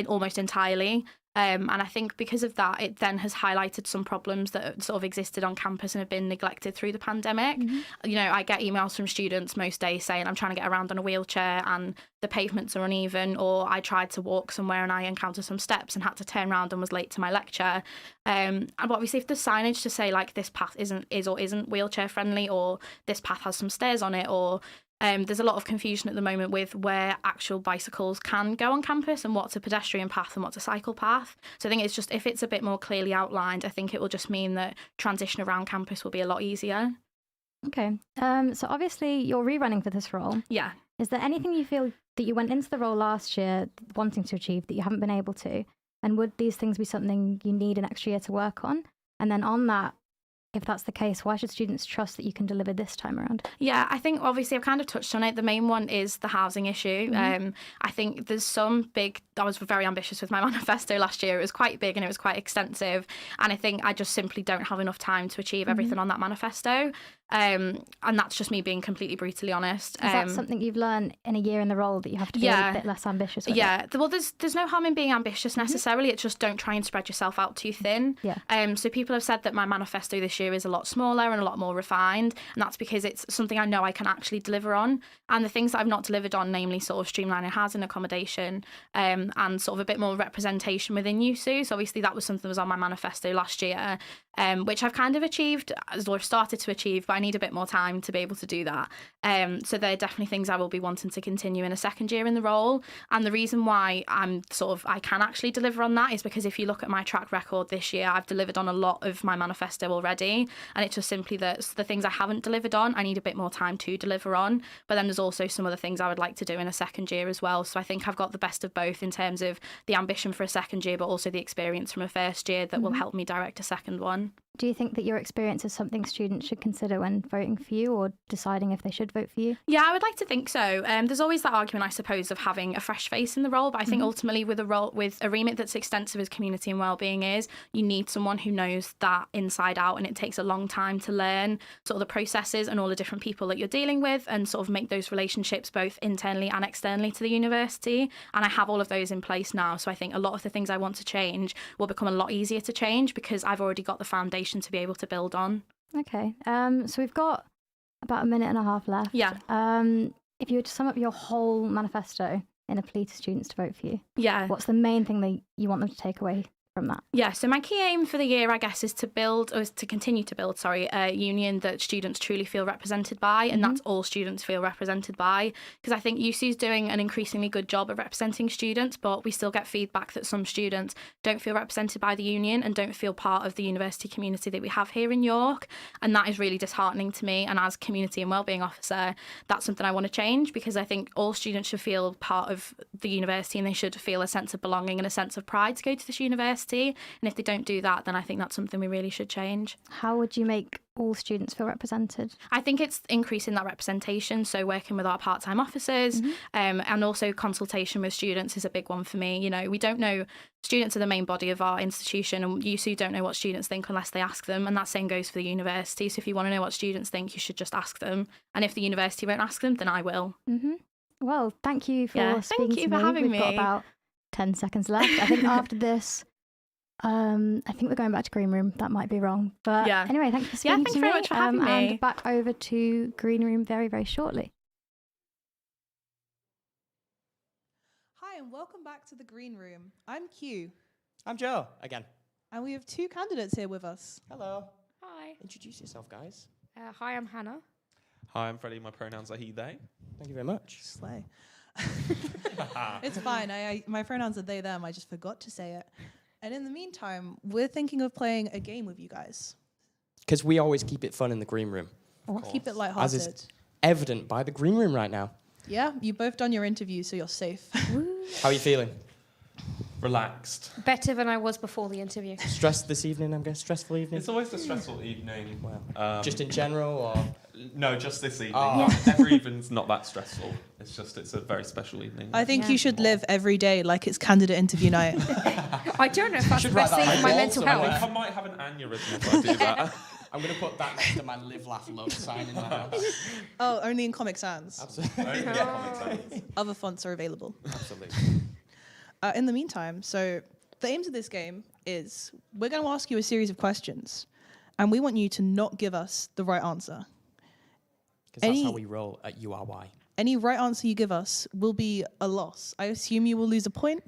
almost entirely. And I think because of that, it then has highlighted some problems that sort of existed on campus and have been neglected through the pandemic. You know, I get emails from students most days saying I'm trying to get around on a wheelchair and the pavements are uneven, or I tried to walk somewhere and I encountered some steps and had to turn around and was late to my lecture. And obviously, if there's signage to say like this path isn't wheelchair friendly, or this path has some stairs on it, or there's a lot of confusion at the moment with where actual bicycles can go on campus and what's a pedestrian path and what's a cycle path. So I think it's just, if it's a bit more clearly outlined, I think it will just mean that transition around campus will be a lot easier. Okay. So obviously you're rerunning for this role. Yeah. Is there anything you feel that you went into the role last year wanting to achieve that you haven't been able to? And would these things be something you need an extra year to work on? And then on that, if that's the case, why should students trust that you can deliver this time around? Yeah, I think obviously I've kind of touched on it. The main one is the housing issue. I think there's some big, I was very ambitious with my manifesto last year. It was quite big and it was quite extensive. And I think I just simply don't have enough time to achieve everything on that manifesto. And that's just me being completely brutally honest. Is that something you've learned in a year in the role, that you have to be a bit less ambitious with it? Well, there's no harm in being ambitious necessarily. It's just don't try and spread yourself out too thin. So people have said that my manifesto this year is a lot smaller and a lot more refined, and that's because it's something I know I can actually deliver on. And the things that I've not delivered on, namely sort of streamlining housing accommodation, and sort of a bit more representation within USU. So obviously that was something that was on my manifesto last year, which I've kind of achieved, or I've started to achieve, but I need a bit more time to be able to do that. So they're definitely things I will be wanting to continue in a second year in the role. And the reason why I can actually deliver on that is because if you look at my track record this year, I've delivered on a lot of my manifesto already. And it's just simply that the things I haven't delivered on, I need a bit more time to deliver on. But then there's also some other things I would like to do in a second year as well. So I think I've got the best of both in terms of the ambition for a second year, but also the experience from a first year that will help me direct a second one. Do you think that your experience is something students should consider when voting for you or deciding if they should vote for you? Yeah, I would like to think so. There's always that argument, I suppose, of having a fresh face in the role, but I think ultimately with a remit that's extensive as community and wellbeing is, you need someone who knows that inside out, and it takes a long time to learn sort of the processes and all the different people that you're dealing with and sort of make those relationships both internally and externally to the university. And I have all of those in place now, so I think a lot of the things I want to change will become a lot easier to change because I've already got the foundation to be able to build on. Okay, so we've got about a minute and a half left. Yeah. If you were to sum up your whole manifesto in a plea to students to vote for you, what's the main thing that you want them to take away from that? Yeah, so my key aim for the year, I guess, is to continue to build, a union that students truly feel represented by, and that's all students feel represented by. Because I think USU's doing an increasingly good job of representing students, but we still get feedback that some students don't feel represented by the union and don't feel part of the university community that we have here in York. And that is really disheartening to me. And as community and wellbeing officer, that's something I want to change, because I think all students should feel part of the university and they should feel a sense of belonging and a sense of pride to go to this university. And if they don't do that, then I think that's something we really should change. How would you make all students feel represented? I think it's increasing that representation, so working with our part-time officers, and also consultation with students is a big one for me. You know, we don't know, students are the main body of our institution, and USU don't know what students think unless they ask them, and that same goes for the university. So if you want to know what students think, you should just ask them, and if the university won't ask them, then I will. Well, thank you for speaking to me. Thank you for having me. We've got about 10 seconds left. I think after this, I think we're going back to Green Room. That might be wrong. But anyway, thank you for speaking to me. Thanks very much for having me. And back over to Green Room very, very shortly. Hi, and welcome back to the Green Room. I'm Q. I'm Joe, again. And we have two candidates here with us. Hello. Hi. Introduce yourself, guys. Hi, I'm Hannah. Hi, I'm Freddie. My pronouns are he, they. Thank you very much. Slay. It's fine. My pronouns are they, them. I just forgot to say it. And in the meantime, we're thinking of playing a game with you guys. Because we always keep it fun in the Green Room. Keep it As lighthearted. is evident by the Green Room right now. Yeah, you both done your interview, so you're safe. How are you feeling? Relaxed. Better than I was before the interview. Stressed this evening, I'm guessing? Stressful evening? It's always a stressful evening. Just in general, or...? No, just this evening. Oh. Every evening's not that stressful. It's a very special evening. I think you should live every day like it's candidate interview night. I don't know if that's the best thing for my mental health. I might have an aneurysm if I do that. I'm going to put that next to my Live, Laugh, Love sign in my house. Oh, only in Comic Sans. Absolutely. Only in Comic Sans. Other fonts are available. Absolutely. In the meantime, so the aims of this game is we're going to ask you a series of questions, and we want you to not give us the right answer. Because that's how we roll at URY. Any right answer you give us will be a loss. I assume you will lose a point.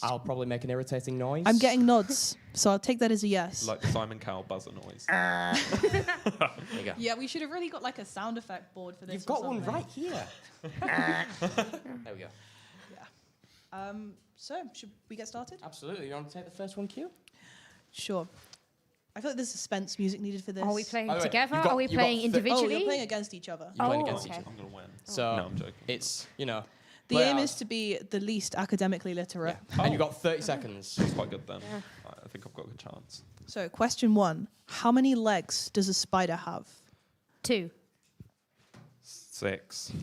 I'll probably make an irritating noise. I'm getting nods, so I'll take that as a yes. Like the Simon Cowell buzzer noise. There you go. Yeah, we should have really got like a sound effect board for this. You've got one right here. There we go. So, should we get started? Absolutely. You want to take the first one, Q? Sure. I feel like there's suspense music needed for this. Are we playing By the way, together? you've got- Are we you've got playing thi- individually? Oh, you're playing against each other. You're playing Oh, against okay. each other. I'm going to win. So No, I'm joking. it's, The play aim ours. is to be the least academically literate. And you've got 30 seconds. That's quite good then. I think I've got a good chance. So, question 1. How many legs does a spider have? 2. 6.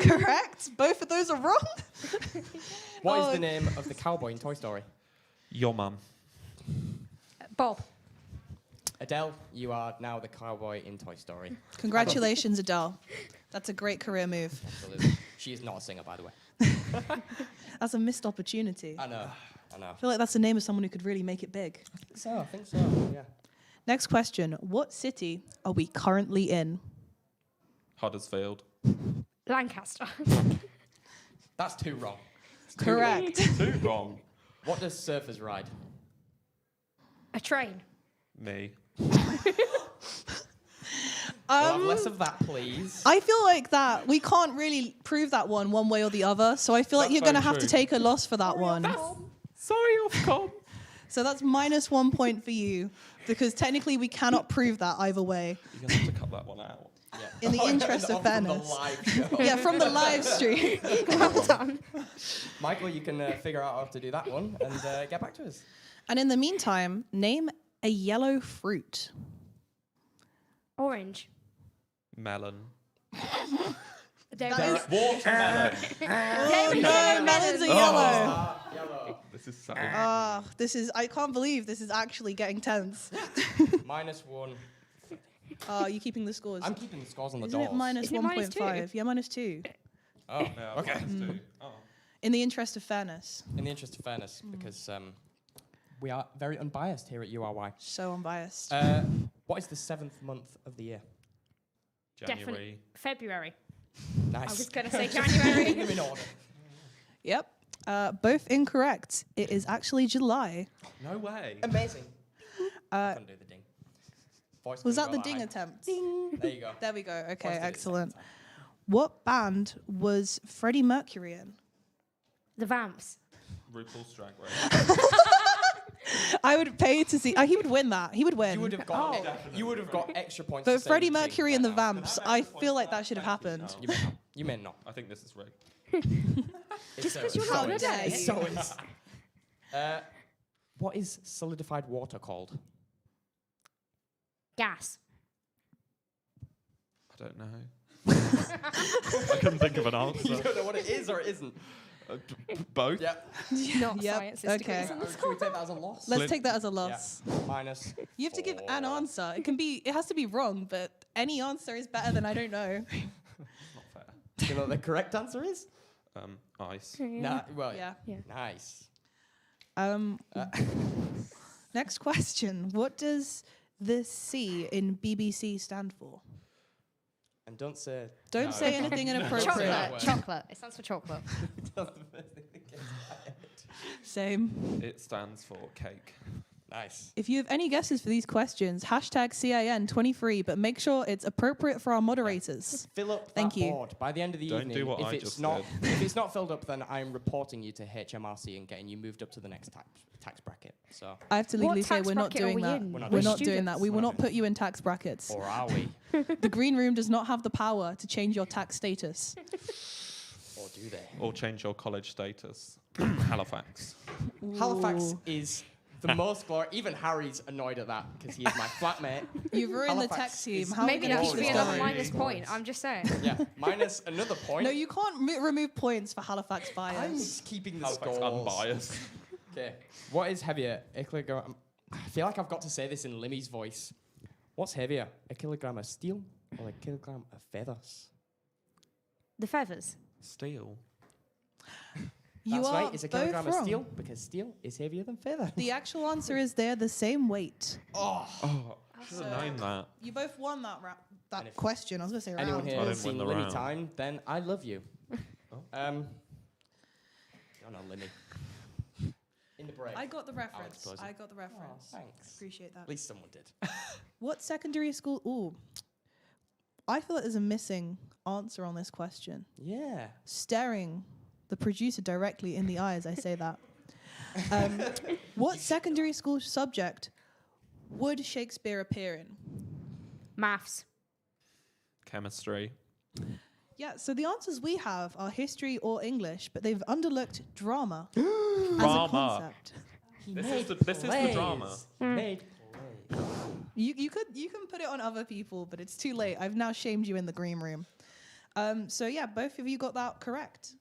Correct. Both of those are wrong. What is the name of the cowboy in Toy Story? Your mum. Bob. Adele, you are now the cowboy in Toy Story. Congratulations, Adele. That's a great career move. Absolutely. She is not a singer, by the way. That's a missed opportunity. I know. I feel like that's the name of someone who could really make it big. I think so. Yeah. Next question. What city are we currently in? Huddersfield. Lancaster. That's too wrong. Correct. Too wrong. What does surfers ride? A train. Me. We'll have less of that, please. I feel like that we can't really prove that one way or the other. So I feel like That's you're going to very have to true. take a loss for that one. Sorry, Ofcom. So that's minus 1 point for you because technically we cannot prove that either way. You're going to have to cut that one out. In the interest of fairness. Yeah, from the live stream. Well done. Michael, you can figure out how to do that one and get back to us. And in the meantime, name a yellow fruit. Orange. Melon. Dairy. Watermelon. Oh no, melons are yellow. Yellow. This is so. I can't believe this is actually getting tense. -1. Are you keeping the scores? I'm keeping the scores on the Isn't doors. it minus Isn't it minus 1.5? Yeah, minus 2. Oh, Yeah, okay. mine's 2. Oh. In the interest of fairness. In the interest of fairness, because we are very unbiased here at URY. So unbiased. What is the 7th month of the year? January. Definitely. February. Nice. I was going to say January. Putting them in order. Yep. Both incorrect. It is actually July. No way. Amazing. I couldn't do the ding. Voice Was that couldn't the go ding high. attempt? There you go. There we go. Okay, Voice did it excellent. What band was Freddie Mercury in? The Vamps. RuPaul's Drag Race. I would pay to see. He would win that. He would win. You would have got. You would have got extra points. But for saying Freddie ding Mercury right and the now. Vamps, I feel like that should have happened. You may not. You may not. I think this is rigged. Just because you're not good at it. It's so is. What is solidified water called? Gas. I don't know. I couldn't think of an answer. You don't know what it is or it isn't. Both? Yep. Not Yep, science. okay. Should we take that as a loss? Let's take that as a loss. Yeah. Minus. You have to give an answer. It has to be wrong, but any answer is better than I don't know. Not fair. Do you know what the correct answer is? Ice. Nah, well, Yeah. Nice. Next question. What does the C in BBC stand for? And don't say. Don't no. say anything inappropriate. Chocolate. Chocolate. It stands for chocolate. That's the first thing that came to my head. Same. It stands for cake. Nice. If you have any guesses for these questions, hashtag CIN23, but make sure it's appropriate for our moderators. Fill up Thank that you. board by the end of the Don't evening. do what if I it's just not, did. if it's not filled up, then I'm reporting you to HMRC and getting you moved up to the next tax bracket. So. I have to What legally say tax we're not bracket are doing we that. in? We're not We're doing not that. doing that. We We're will not not put you in tax brackets. Or are we? The green room does not have the power to change your tax status. Or do they? Or change your college status. Halifax. Halifax is the most glorious. Even Harry's annoyed at that because he is my flatmate. You've ruined the Halifax tech team. is How are we Maybe gonna that keep should be this another going? minus point. I'm just saying. Yeah, minus another point. No, you can't remove points for Halifax I'm bias. just keeping the Halifax scores. unbiased. Okay. What is heavier? A kilogram. I feel like I've got to say this in Limmy's voice. What's heavier? A kilogram of steel or a kilogram of feathers? The feathers. Steel. You That's are right, it's a both kilogram of wrong. steel because steel is heavier than feather. The actual answer is they're the same weight. Oh, I should have known that. You both won that question. I was going to say Anyone round. here I has didn't win seen the Limmy round. Time, then I love you. You're not Limmy. In the break. I got the Alex reference. Posey. I got the reference. Thanks. Appreciate that. At least someone did. What secondary school? Ooh, I feel like there's a missing answer on this question. Yeah. Staring the producer directly in the eyes, I say that. What secondary school subject would Shakespeare appear in? Maths. Chemistry. Yeah, so the answers we have are history or English, but they've underlooked drama as a Drama. concept. This is the drama. Made You can put it on other people, but it's too late. I've now shamed you in the green room. So yeah, both of you got that correct.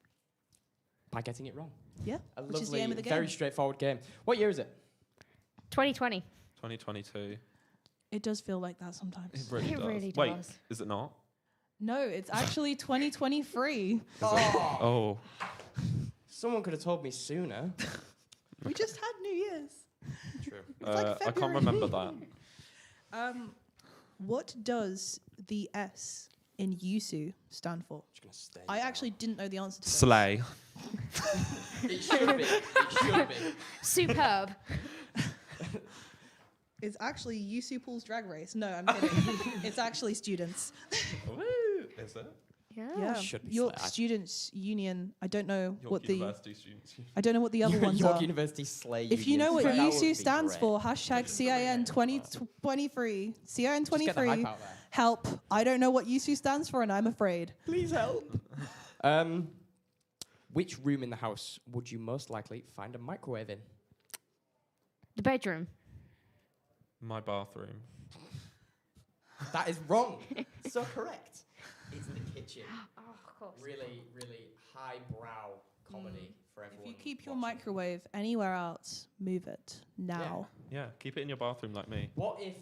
by getting it wrong. Yeah, A which lovely, is the aim of the game. very straightforward game. What year is it? 2020. 2022. It does feel like that sometimes. It really It does. really Wait, does. is it not? No, it's actually 2023. Oh. Someone could have told me sooner. We just had New Year's. True. like I can't February. remember that. What does the S in USU stand for? I actually didn't know the answer to this. Slay. It should be. It should be. Superb. It's actually USU Pool's Drag Race. No, I'm kidding. It's actually students. Woo! Is it? Yeah. Should be York Slay. Students Union. I don't know York what the University Students Union. I don't know what the other ones York are. University Slay If you Union. know what That would USU be stands great. for, hashtag CIN 2023. CIN Just get the 23. hype out there. Help. I don't know what USU stands for and I'm afraid. Please help. Which room in the house would you most likely find a microwave in? The bedroom. My bathroom. That is wrong. So correct. It's the kitchen. Oh, of course. Really, really highbrow comedy for If everyone. you keep your microwave anywhere else, move it now. Yeah, keep it in your bathroom like me. What if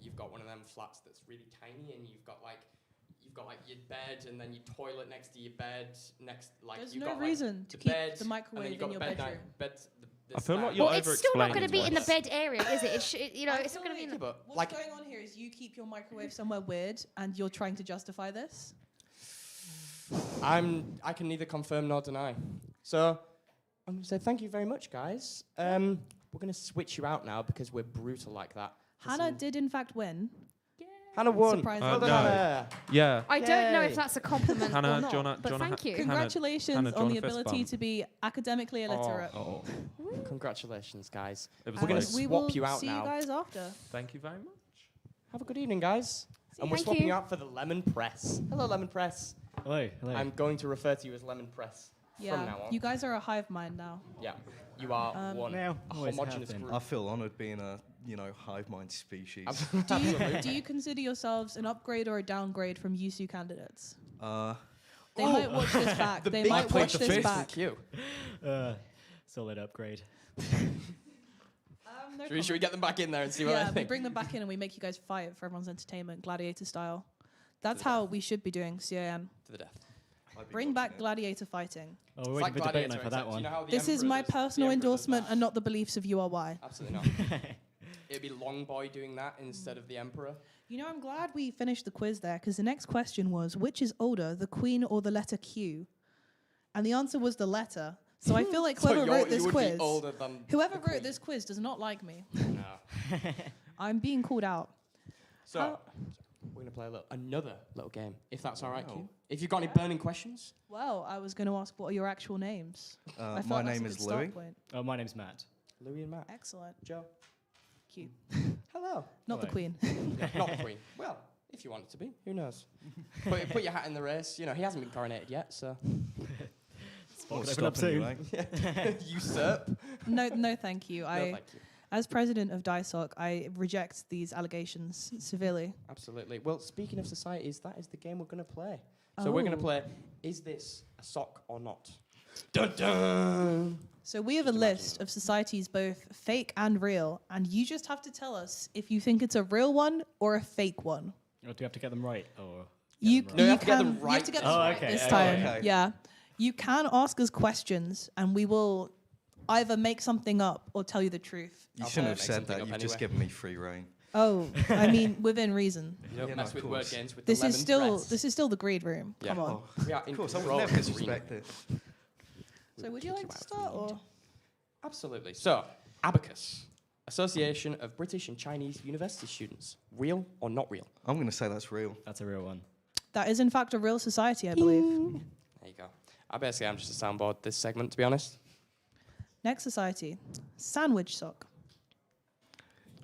you've got one of them flats that's really tiny and you've got like your bed and then your toilet next to your bed There's you've no got reason like to the keep bed, the and microwave then you've got in the your bed, I feel like you're Well, it's still not going to be in the over-explaining bed area, is it? It's not going to be in the. but What's like going on here is you keep your microwave somewhere weird and you're trying to justify this. I can neither confirm nor deny. So I'm gonna say thank you very much, guys. We're gonna switch you out now because we're brutal like that. Hannah did in fact win. Hannah won. Surprisingly. Well done, no. Hannah. Yeah. I don't know Yay. if that's a compliment Hannah, or not, do you wanna- but do you wanna thank you. Congratulations Hannah, do you on the want a fist ability bump? to be academically illiterate. Oh. Congratulations, guys. It was We're gonna great. We swap will you out see now. you guys after. Thank you very much. Have a good evening, guys. And we're Thank swapping you. you out for the Lemon Press. Hello, Lemon Press. Hello, hello. I'm going to refer to you as Lemon Press from Yeah, now on. you guys are a hive mind now. Yeah, you are one. Now, A always homogenous have been. group. I feel honoured being a hive mind species. Do you consider yourselves an upgrade or a downgrade from USU candidates? They Oh. might watch this back. The They big might plate watch to this face back. with you. Solid upgrade. No Should we get them back in there and see what yeah, they we think? bring them back in and we make you guys fight for everyone's entertainment, gladiator style. That's how we should be doing CIN. To the death. Bring back gladiator fighting. Oh, we're It's waiting like for debate Gladiator, night for that except you one. know how the This is Emperor my does- the personal Emperor does endorsement that? and not the beliefs of URY. Absolutely not. It'd be Long Boy doing that instead of the Emperor. You know, I'm glad we finished the quiz there because the next question was, which is older, the Queen or the letter Q? And the answer was the letter. So I feel like So whoever wrote you this would be quiz, older than whoever the wrote Queen. this quiz does not like me. No. I'm being called out. So we're gonna play another little game, if that's all right, Q. If you've got any burning questions, Well, I was going to ask, what are your actual names? I my felt that's name a is good start Louis. point. Oh, my name's Matt. Louis and Matt, Excellent. Joe. Q. Hello. Not the Hello. Queen. Not the Queen. Well, if you want it to be, who knows? Put your hat in the race. You know, he hasn't been coronated yet, so. Won't Open up stop soon. anyway. Usurp. No, thank you. No, thank you. As president of DISOC, I reject these allegations severely. Absolutely. Well, speaking of societies, that is the game we're going to play. So we're going to Oh. play, is this a sock or not? Dun dun! So we have a list of societies, both fake and real, and you just have to tell us if you think it's a real one or a fake one. Or do we have to get them right? Or You No, you you have to get them can you have right to get this them time. right Okay, this okay, time. okay. Yeah. You can ask us questions, and we will either make something up or tell you the truth. You shouldn't have said that. You've just given me free reign. Oh, I mean, within reason. You don't mess with word games with This the is lemon still threads. this is still the greed room. Yeah. Come on. We are in Of course, I would control never of the arena. disrespect it. So would you like to start or? Absolutely. So, Abacus, Association of British and Chinese University Students. Real or not real? I'm going to say that's real. That's a real one. That is in fact a real society, I believe. There you go. I basically am just a soundboard this segment, to be honest. Next society, sandwich sock.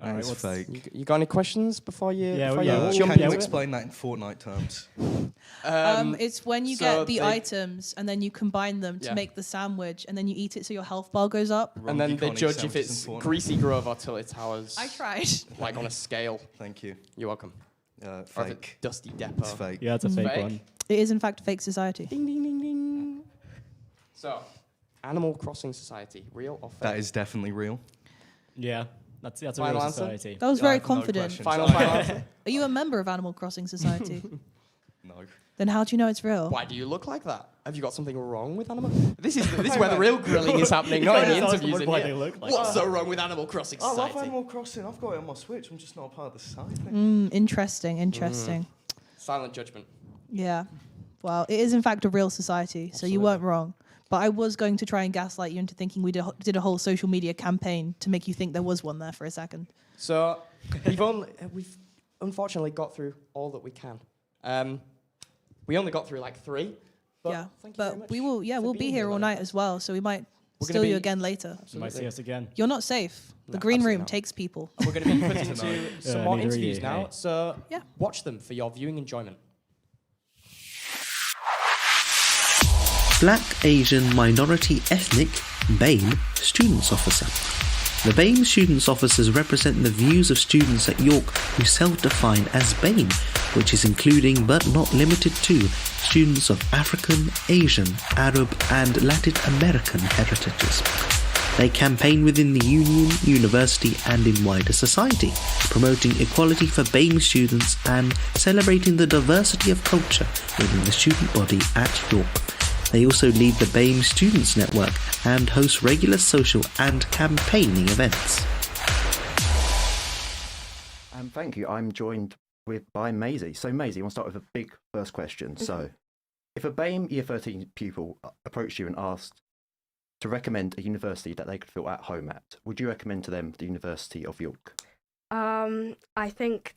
That is fake. You got any questions before you? Can you explain that in Fortnite terms? It's when you so get the they- items and then you combine them to Yeah. make the sandwich, and then you eat it so your health bar goes up. And then they judge if it's Greasy Grove or Tilly Towers. I tried. Like on a scale. Thank you. You're welcome. Or if Fake. it's Dusty Depot. It's fake. Yeah, it's a fake one. It is in fact a fake society. Ding, ding, ding, ding. So, Animal Crossing Society, real or fake? That is definitely real. Yeah, that's a Final real answer? society. That was I very have no confident. questions. Final answer? Are you a member of Animal Crossing Society? No. Then how do you know it's real? Why do you look like that? Have you got something wrong with Animal? This is where the real grilling is happening, not in the interviews in why here. they look like What's that. so wrong with Animal Crossing I Society? love Animal Crossing. I've got it on my Switch. I'm just not a part of the society. Interesting. Silent judgment. Yeah. Well, it is in fact a real society, so you weren't wrong. But I was going to try and gaslight you into thinking we did a whole social media campaign to make you think there was one there for a second. So we've unfortunately got through all that we can. We only got through like 3. But yeah, thank you very but much we will. Yeah, for we'll be being here all Monica. night as well, so we might We're gonna steal you be- again later. You might see us again. You're not safe. The No, green absolutely room not. takes people. We're going to be put into some Yeah, more neither are interviews you, now, hey. so watch them for your viewing enjoyment. Black, Asian, Minority, Ethnic, BAME Students Officer. The BAME Students Officers represent the views of students at York who self-define as BAME, which is including but not limited to students of African, Asian, Arab and Latin American heritages. They campaign within the union, university and in wider society, promoting equality for BAME students and celebrating the diversity of culture within the student body at York. They also lead the BAME Students Network and host regular social and campaigning events. Thank you. I'm joined by Maisie. So Maisie, I want to start with a big first question. So if a BAME Year 13 pupil approached you and asked to recommend a university that they could feel at home at, would you recommend to them the University of York? I think,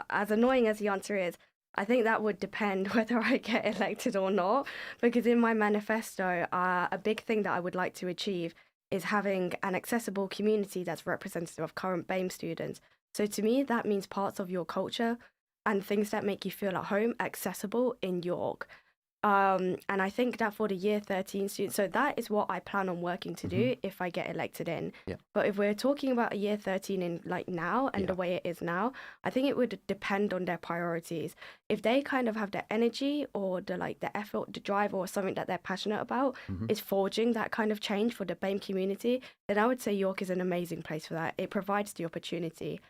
as annoying as the answer is, I think that would depend whether I get elected or not, because in my manifesto, a big thing that I would like to achieve is having an accessible community that's representative of current BAME students. So to me, that means parts of your culture and things that make you feel at home accessible in York. And I think that for the Year 13 students, so that is what I plan on working to do if I get elected in. Yeah. But if we're talking about a Year 13 in like now and the way it is now, I think it would depend on their priorities. If they kind of have the energy or the effort, the drive or something that they're passionate about is forging that kind of change for the BAME community, then I would say York is an amazing place for that. It provides the opportunity.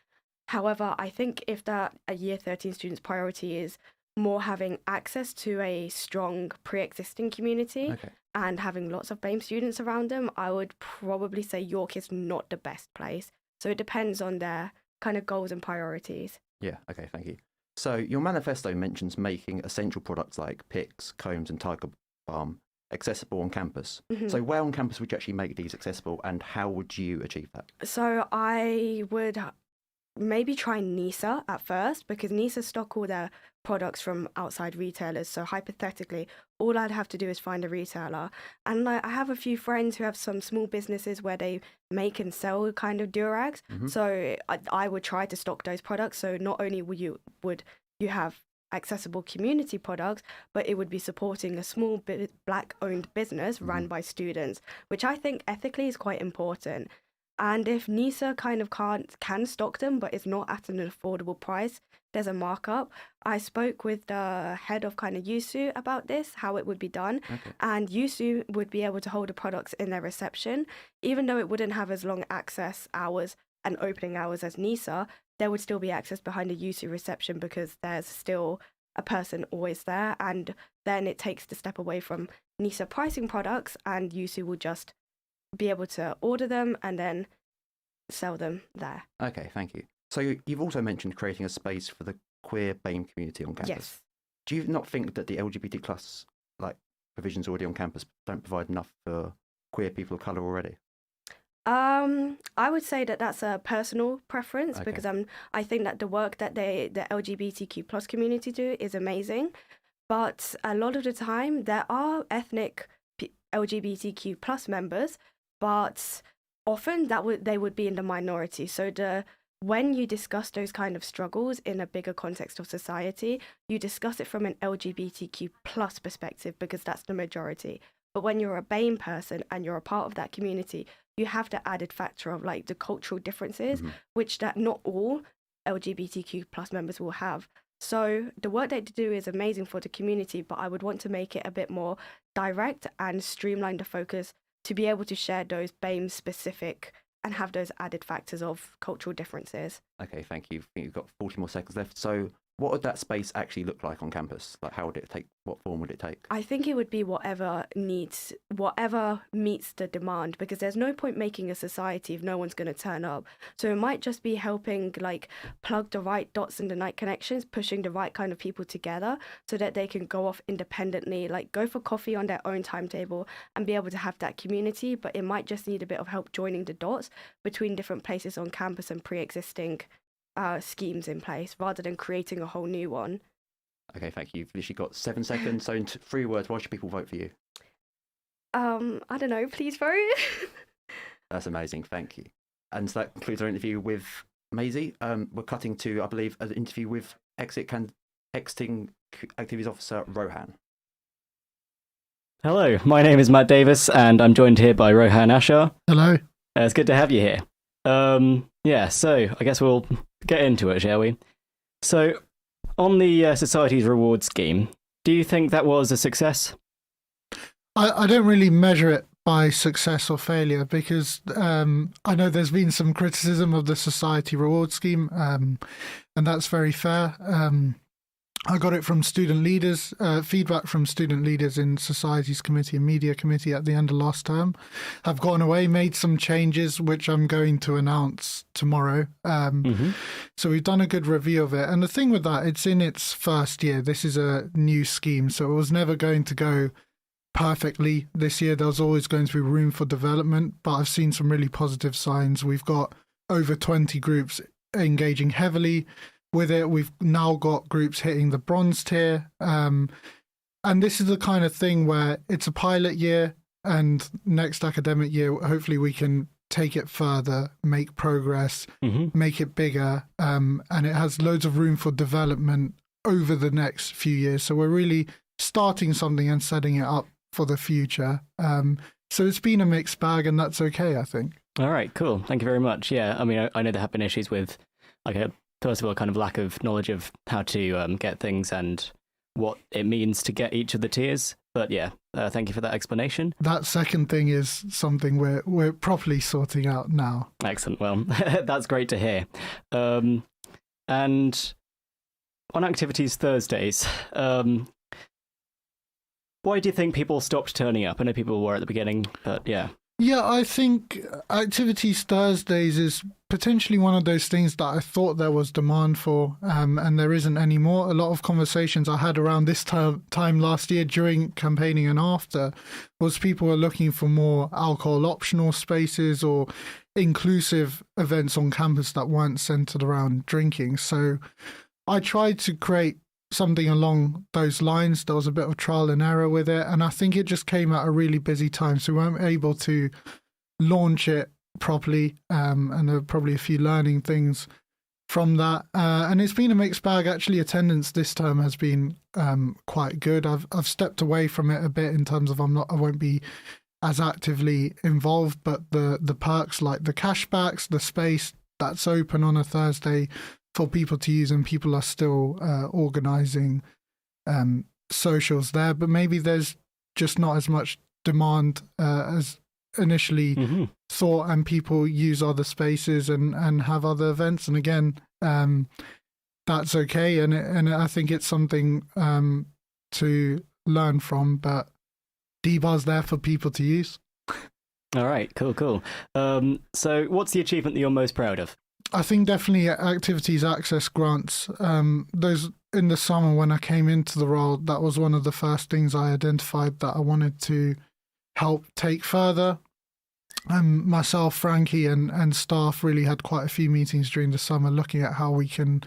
However, I think if that a Year 13 student's priority is more having access to a strong pre-existing community and having lots of BAME students around them, I would probably say York is not the best place. So it depends on their kind of goals and priorities. Yeah, okay, thank you. So your manifesto mentions making essential products like picks, combs and Tiger Balm accessible on campus. So where on campus would you actually make these accessible and how would you achieve that? So I would maybe try NISA at first, because NISA stock all their products from outside retailers. So hypothetically, all I'd have to do is find a retailer. And I have a few friends who have some small businesses where they make and sell kind of Durags. So I would try to stock those products. So not only would you have accessible community products, but it would be supporting a small Black-owned business run by students, which I think ethically is quite important. And if NISA kind of can stock them, but it's not at an affordable price, there's a markup. I spoke with the head of kind of Yusu about this, how it would be done. And Yusu would be able to hold the products in their reception, even though it wouldn't have as long access hours and opening hours as NISA, there would still be access behind the Yusu reception because there's still a person always there, and then it takes the step away from NISA pricing products, and USU will just be able to order them and then sell them there. Okay, thank you. So you've also mentioned creating a space for the queer BAME community on campus. Yes. Do you not think that the LGBT plus provisions already on campus don't provide enough for queer people of colour already? I would say that that's a personal preference, Okay. because I think that the work that the LGBTQ plus community do is amazing, but a lot of the time there are ethnic LGBTQ plus members, but often they would be in the minority. So when you discuss those kind of struggles in a bigger context of society, you discuss it from an LGBTQ plus perspective, because that's the majority. But when you're a BAME person and you're a part of that community, you have the added factor of the cultural differences, which that not all LGBTQ plus members will have. So the work that they do is amazing for the community, but I would want to make it a bit more direct and streamline the focus to be able to share those BAME specific and have those added factors of cultural differences. Okay, thank you. I think you've got 40 more seconds left. So what would that space actually look like on campus? How would it take? What form would it take? I think it would be whatever meets the demand, because there's no point making a society if no one's going to turn up. So it might just be helping plug the right dots in the night connections, pushing the right kind of people together so that they can go off independently, go for coffee on their own timetable and be able to have that community. But it might just need a bit of help joining the dots between different places on campus and pre-existing schemes in place, rather than creating a whole new one. Okay, thank you. You've literally got 7 seconds. So in 3 words, why should people vote for you? I don't know, please vote. That's amazing. Thank you. And so that concludes our interview with Maisie. We're cutting to, I believe, an interview with exiting activities officer Rohan. Hello, my name is Matt Davis, and I'm joined here by Rohan Ashar. Hello. It's good to have you here. So I guess we'll get into it, shall we? So, on the Society's reward scheme, do you think that was a success? I don't really measure it by success or failure, because I know there's been some criticism of the Society reward scheme, and that's very fair. I got it from student leaders, feedback from student leaders in Society's committee and media committee at the end of last term. I've gone away, made some changes, which I'm going to announce tomorrow. So we've done a good review of it. And the thing with that, it's in its first year. This is a new scheme, so it was never going to go perfectly this year. There was always going to be room for development, but I've seen some really positive signs. We've got over 20 groups engaging heavily with it. We've now got groups hitting the bronze tier. And this is the kind of thing where it's a pilot year, and next academic year, hopefully we can take it further, make progress, make it bigger. And it has loads of room for development over the next few years. So we're really starting something and setting it up for the future. So it's been a mixed bag, and that's okay, I think. All right, cool. Thank you very much. Yeah, I mean, I know there have been issues with, first of all, kind of lack of knowledge of how to get things and what it means to get each of the tiers. But yeah, thank you for that explanation. That second thing is something we're properly sorting out now. Excellent. Well, that's great to hear. And on Activities Thursdays, why do you think people stopped turning up? I know people were at the beginning, but yeah. Yeah, I think Activities Thursdays is potentially one of those things that I thought there was demand for, and there isn't anymore. A lot of conversations I had around this time last year during campaigning and after was people were looking for more alcohol optional spaces or inclusive events on campus that weren't centered around drinking. So I tried to create something along those lines. There was a bit of trial and error with it, and I think it just came at a really busy time, so we weren't able to launch it properly, and there were probably a few learning things from that, and it's been a mixed bag. Actually, attendance this term has been quite good. I've stepped away from it a bit in terms of I won't be as actively involved, but the perks like the cashbacks, the space that's open on a Thursday for people to use, and people are still organising socials there, but maybe there's just not as much demand as initially thought, and people use other spaces and have other events. And again, that's okay, and I think it's something to learn from. But DBAR's there for people to use. All right, cool. So what's the achievement that you're most proud of? I think definitely activities access grants. Those in the summer when I came into the role, that was one of the first things I identified that I wanted to help take further. Myself, Frankie, and staff really had quite a few meetings during the summer looking at how we can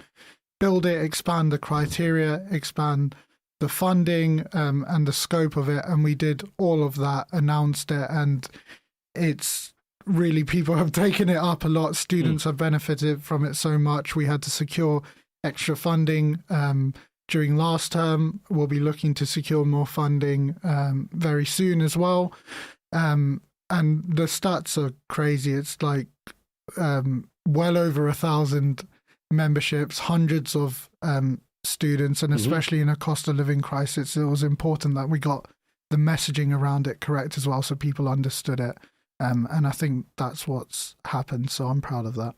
build it, expand the criteria, expand the funding and the scope of it. And we did all of that, announced it, and it's really, people have taken it up a lot. Students have benefited from it so much. We had to secure extra funding during last term. We'll be looking to secure more funding very soon as well. And the stats are crazy. It's like well over 1,000 memberships, hundreds of students, and especially in a cost of living crisis, it was important that we got the messaging around it correct as well, so people understood it. And I think that's what's happened, so I'm proud of that.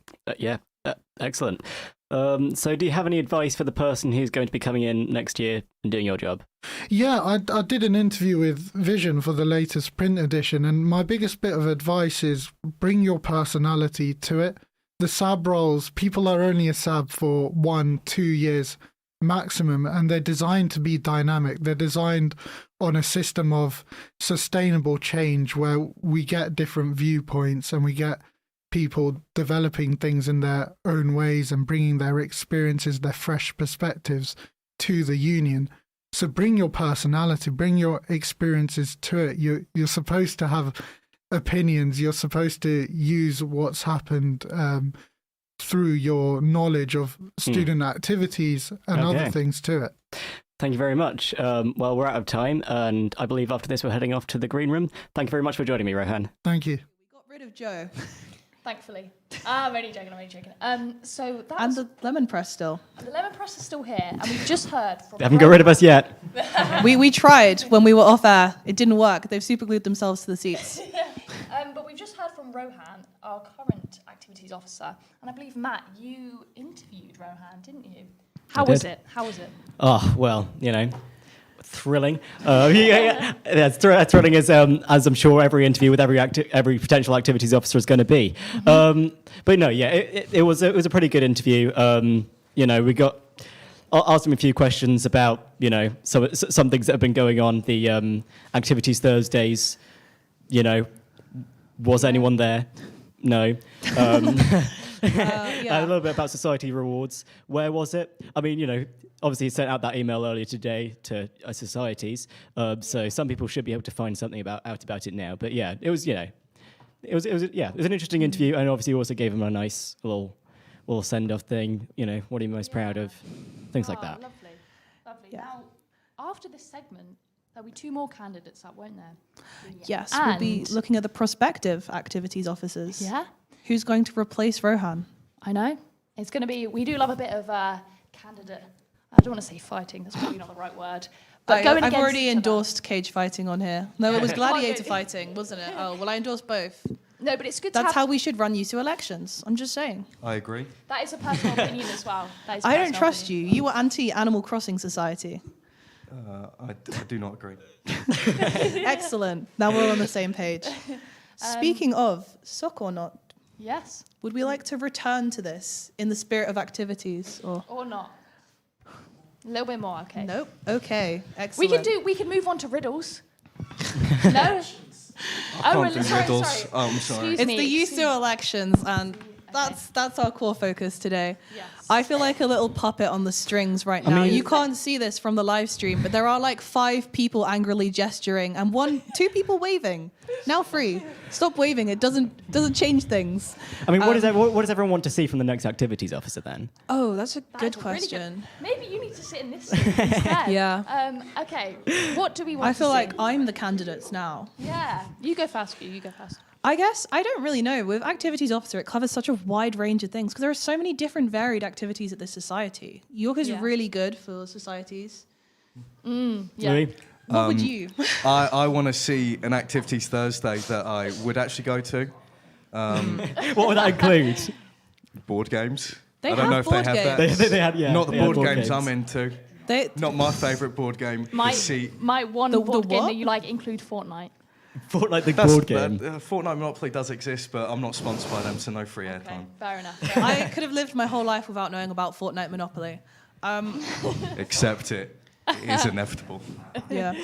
Excellent. So do you have any advice for the person who's going to be coming in next year and doing your job? Yeah, I did an interview with Vision for the latest print edition, and my biggest bit of advice is bring your personality to it. The SAB roles, people are only a SAB for 1-2 years maximum, and they're designed to be dynamic. They're designed on a system of sustainable change where we get different viewpoints and we get people developing things in their own ways and bringing their experiences, their fresh perspectives to the union. So bring your personality, bring your experiences to it. You're supposed to have opinions. You're supposed to use what's happened through your knowledge of student activities and other things to it. Thank you very much. Well, we're out of time, and I believe after this we're heading off to the green room. Thank you very much for joining me, Rohan. Thank you. We got rid of Joe. Thankfully. I'm only joking. So that's... And the lemon press still. The lemon press is still here, and we've just heard from... They haven't got rid of us yet. we tried when we were off air. It didn't work. They've superglued themselves to the seats. But we've just heard from Rohan, our current activities officer, and I believe, Matt, you interviewed Rohan, didn't you? How was it? Oh, well, thrilling. That's thrilling as I'm sure every interview with every potential activities officer is going to be. But no, it was a pretty good interview. We got asked him a few questions about some things that have been going on. The activities Thursdays. Was anyone there? No. A little bit about society rewards. Where was it? I mean, obviously he sent out that email earlier today to societies, so some people should be able to find something out about it now. But yeah, it was an interesting interview, and obviously also gave him a nice little send-off thing. What are you most proud of? Things like that. Lovely. Yeah. Now, after this segment, there'll be 2 more candidates up, won't there? Yes, we'll be looking at the prospective activities officers. Yeah. Who's going to replace Rohan? I know. It's going to be, we do love a bit of candidate, I don't want to say fighting, that's probably not the right word. But I've already endorsed cage fighting on here. No, it was gladiator fighting, wasn't it? Oh, well, I endorse both. No, but it's good That's how we should run USU elections. I'm just saying. I agree. That is a personal opinion as well. I don't trust you. You were anti-Animal Crossing Society. I do not agree. Excellent. Now we're all on the same page. Speaking of, sock or not? Yes. Would we like to return to this in the spirit of activities? Or not? A little bit more, okay. Nope. Okay. Excellent. We can move on to riddles. I No? can't do riddles. Sorry. Oh, I'm sorry. It's the USU elections, and that's our core focus today. Yes. I feel like a little puppet on the strings right now. You can't see this from the live stream, but there are like 5 people angrily gesturing and 2 people waving. Now 3. Stop waving. It doesn't change things. I mean, what does everyone want to see from the next activities officer then? Oh, that's a good question. Really good. Maybe you need to sit in this seat instead. Yeah. Okay. What do we want to see? I feel like I'm the candidates now. Yeah. You go first. You go first. I guess I don't really know. With activities officer, it covers such a wide range of things because there are so many different varied activities at this society. York is really good for societies. Yeah. Really? What would you? I want to see an activities Thursday that I would actually go to. What would that include? Board games. They I don't know if they board have games. that. They had, yeah, Not the they had board board games games. I'm into. They, Not my favourite board game. Might one The board game what? that you like include Fortnite? Fortnite, the board game. Fortnite Monopoly does exist, but I'm not sponsored by them, so no free airtime. Fair enough. I could have lived my whole life without knowing about Fortnite Monopoly. Accept it. It is inevitable. Yeah.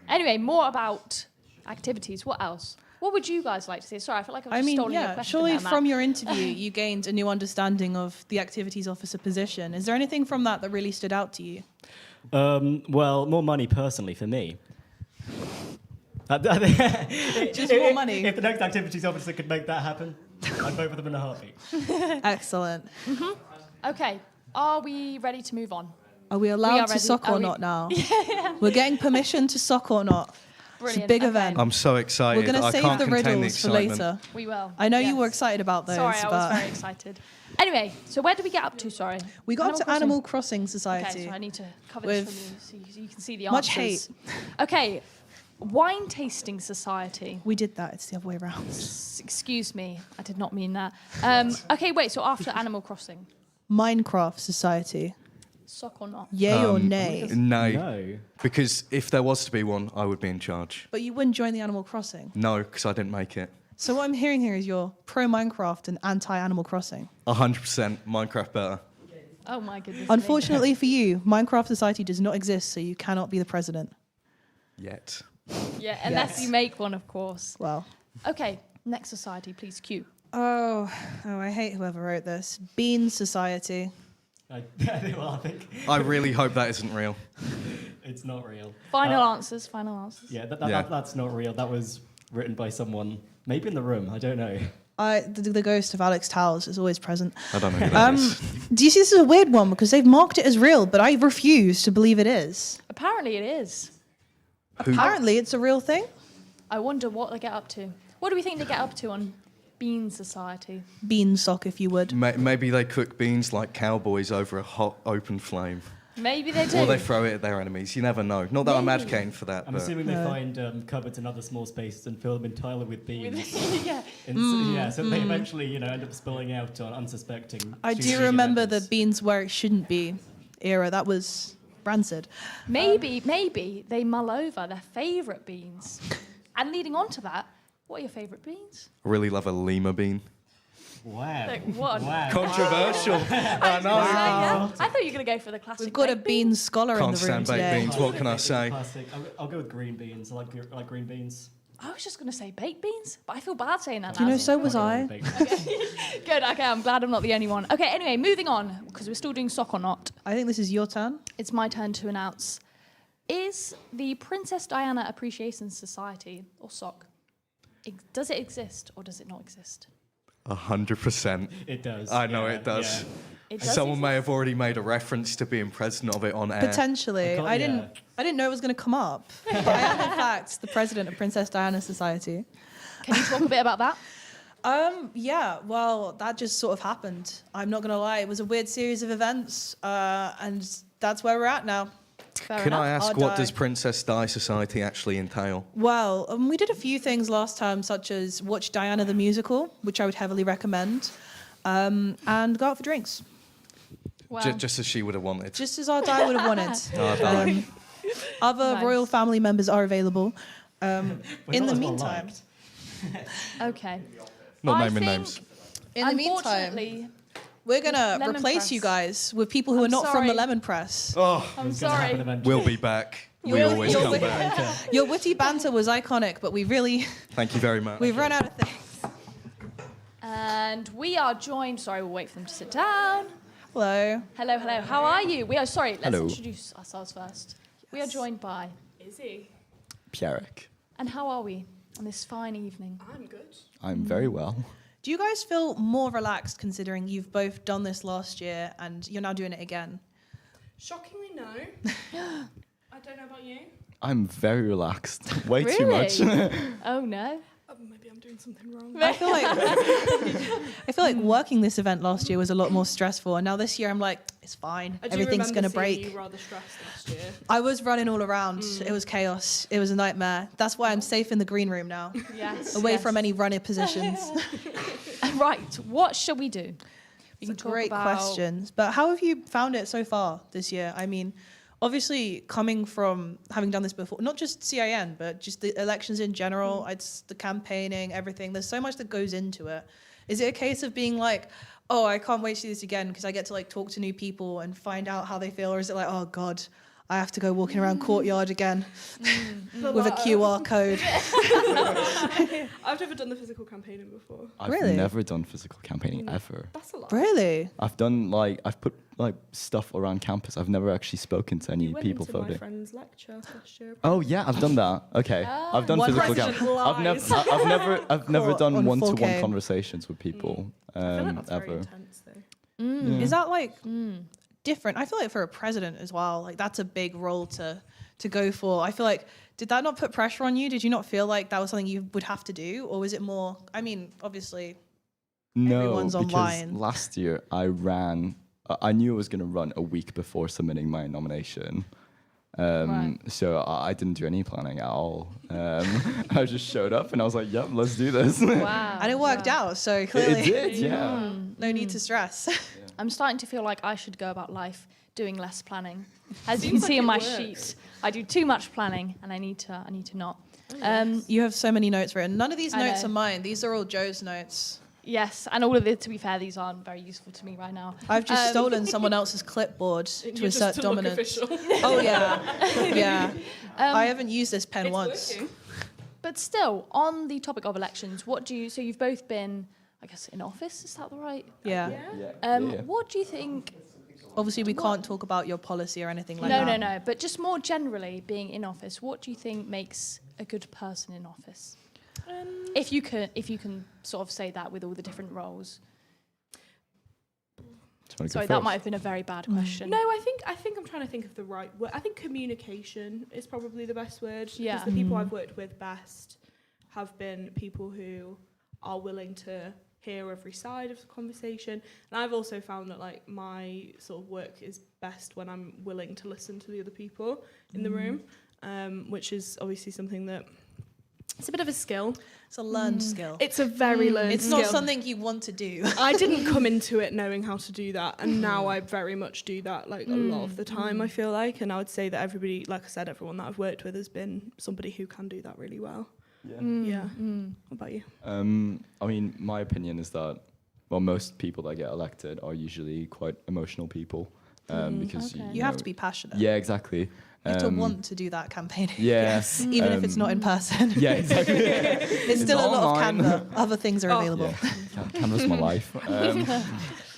Anyway, more about activities. What else? What would you guys like to see? Sorry, I feel like I've just stolen your question. Surely there, Matt. from your interview, you gained a new understanding of the activities officer position. Is there anything from that that really stood out to you? Well, more money personally for me. Just more money. If the next activities officer could make that happen, I'd vote for them in a heartbeat. Excellent. Okay, are we ready to move on? Are we allowed to sock or not now? We're getting permission to sock or not. Brilliant. It's a big okay. event. I'm so excited. We're going to I save can't the contain the riddles for excitement. later. We will. I know you yes. were excited about those. Sorry, I but was very excited. Anyway, so where did we get up to? Sorry. We got up to Crossing. Animal Crossing Society. Okay, so I need to cover With this from you so you can see the answers. much hate. Okay, Wine Tasting Society. We did that. It's the other way around. Excuse me, I did not mean that. Okay, wait, so after Animal Crossing, Minecraft Society. sock or not? Yay or nay? No. Because if there was to be one, I would be in charge. But you wouldn't join the Animal Crossing. No, because I didn't make it. So what I'm hearing here is you're pro Minecraft and anti Animal Crossing. 100% Minecraft better. Oh my goodness. Unfortunately for you, Minecraft Society does not exist, so you cannot be the president. Yet. Yeah, unless you make one, of course. Well. Okay, next society, please cue. Oh, I hate whoever wrote this. Bean Society. Well, I think I really hope that isn't real. it's not real. Final answers, final answers. Yeah, Yeah. That's not real. That was written by someone, maybe in the room. I don't know. The ghost of Alex Towers is always present. I don't know who that is. Do you see this is a weird one because they've marked it as real, but I refuse to believe it is. Apparently it is. Apparently it's a real thing. I wonder what they get up to. What do we think they get up to on Bean Society? Bean sock, if you would. Maybe they cook beans like cowboys over a hot, open flame. Maybe they do. Or they throw it at their enemies. You never know. Not that I'm advocating for that. I'm but assuming they find cupboards and other small spaces and fill them entirely with beans. yeah. So they eventually, end up spilling out on unsuspecting. I do students. remember the beans where it shouldn't be era. That was rancid. Maybe they mull over their favourite beans. And leading on to that, what are your favourite beans? I really love a lima bean. Wow. Like what? Wow. Controversial. I know. Yeah. I thought you were going to go for the classic. We've got a baked bean scholar Can't in the room stand baked today. beans. What can I say? Classic. I'll go with green beans. I like green beans. I was just going to say baked beans, but I feel bad saying that You now. know, so was I. Good, okay, I'm glad I'm not the only one. Okay, anyway, moving on, because we're still doing sock or not. I think this is your turn. It's my turn to announce. Is the Princess Diana Appreciation Society, or SOC, does it exist or does it not exist? 100%. It does. I know yeah, it does. yeah. It does Someone may have already made a reference to being president of it on air. Potentially. I didn't know it was going to come up. But I am, in fact, the president of Princess Diana Society. Can you talk a bit about that? Yeah, well, that just sort of happened. I'm not going to lie. It was a weird series of events, and that's where we're at now. Can I ask, I'll what die. does Princess Di Society actually entail? Well, we did a few things last time, such as watch Diana the Musical, which I would heavily recommend, and go out for drinks. Wow. Just as she would have wanted. Just as our Di would have wanted. Our Di. Other Nice. royal family members are available. We're In not the as well meantime, liked. Okay. Not I naming think, names. in the meantime, Unfortunately, we're gonna Lemon replace Press. you guys with people who I'm are not from the sorry. Lemon Press. Oh, I'm sorry. we'll be back. We Your- always your come wit- back. Your witty banter was iconic, but we've Thank you very much. run out of things. And we are joined. Sorry, we'll wait for them to sit down. Hello. Hello, hello. How are you? We are sorry. Let's Hello. introduce ourselves first. We are joined by Izzy. Pierrick. And how are we on this fine evening? I'm good. I'm very well. Do you guys feel more relaxed considering you've both done this last year and you're now doing it again? Shockingly, no. I don't know about you. I'm very relaxed. Way Really? too much. Oh no. Maybe I'm doing something wrong. I feel like working this event last year was a lot more stressful, and now this year I'm like, it's fine. I do Everything's remember gonna seeing break. you rather stressed last year. I was running all around. It was chaos. It was a nightmare. That's why I'm safe in the green room now, Yes. away yes. from any runner positions. Right. What shall we do? We can talk great questions. But how have you found it so far this year? I mean, obviously coming from having done this before, not just CIN, but just the elections in general, it's the campaigning, everything. There's so much that goes into it. Is it a case of being like, oh, I can't wait to do this again because I get to like talk to new people and find out how they feel? Or is it like, oh God, I have to go walking around Courtyard again with a QR code? I've never done the physical campaigning before. I've never done physical campaigning ever. That's a lot. Really? I've done I've put stuff around campus. I've never actually spoken to any people for voting. My friend's lecture last year. Oh yeah, I've done that. Okay, I've done physical campaigning. I've never done one-to-one conversations with people I feel like that's ever. very intense, though. Yeah. Is that like different? I feel like for a president as well, like that's a big role to go for. I feel like, did that not put pressure on you? Did you not feel like that was something you would have to do? Or was it more, I mean, obviously everyone's because online. Last year I knew I was going to run a week before submitting my nomination. So I didn't do any planning at all. I just showed up and I was like, yep, let's do this. Wow. And it worked out, so clearly. It did, yeah. No need to stress. I'm starting to feel like I should go about life doing less planning. As you can see on my sheet, I do too much planning and I need to not. You have so many notes written. None of these I notes know. are mine. These are all Joe's notes. Yes, and all of it, to be fair, these aren't very useful to me right now. I've just stolen someone else's clipboard to assert dominance. Oh yeah, yeah. I haven't used this pen once. Working. But still, on the topic of elections, so you've both been, I guess, in office, is that the right? Yeah. What do you think? Obviously, we can't talk about your policy or anything like No, that. no. But just more generally, being in office, what do you think makes a good person in office? If you can sort of say that with all the different roles. Sorry, that might have been a very bad question. No, I think I'm trying to think of the right word. I think communication is probably the best word. Yeah. Because the people I've worked with best have been people who are willing to hear every side of the conversation. And I've also found that like my sort of work is best when I'm willing to listen to the other people in the room, which is obviously something that it's a bit of a skill. It's a learned skill. It's a very learned skill. It's not something you want to do. I didn't come into it knowing how to do that, and now I very much do that like a lot of the time, I feel like. And I would say that everybody, like I said, everyone that I've worked with has been somebody who can do that really well. Yeah. What about you? I mean, my opinion is that, well, most people that get elected are usually quite emotional people. Because you have to be passionate. Yeah, exactly. You have to want to do that campaigning. Yeah. Even if it's not in person. Yeah, exactly. It's still a lot of Canva. Other things are available. Yeah. Canva's my life.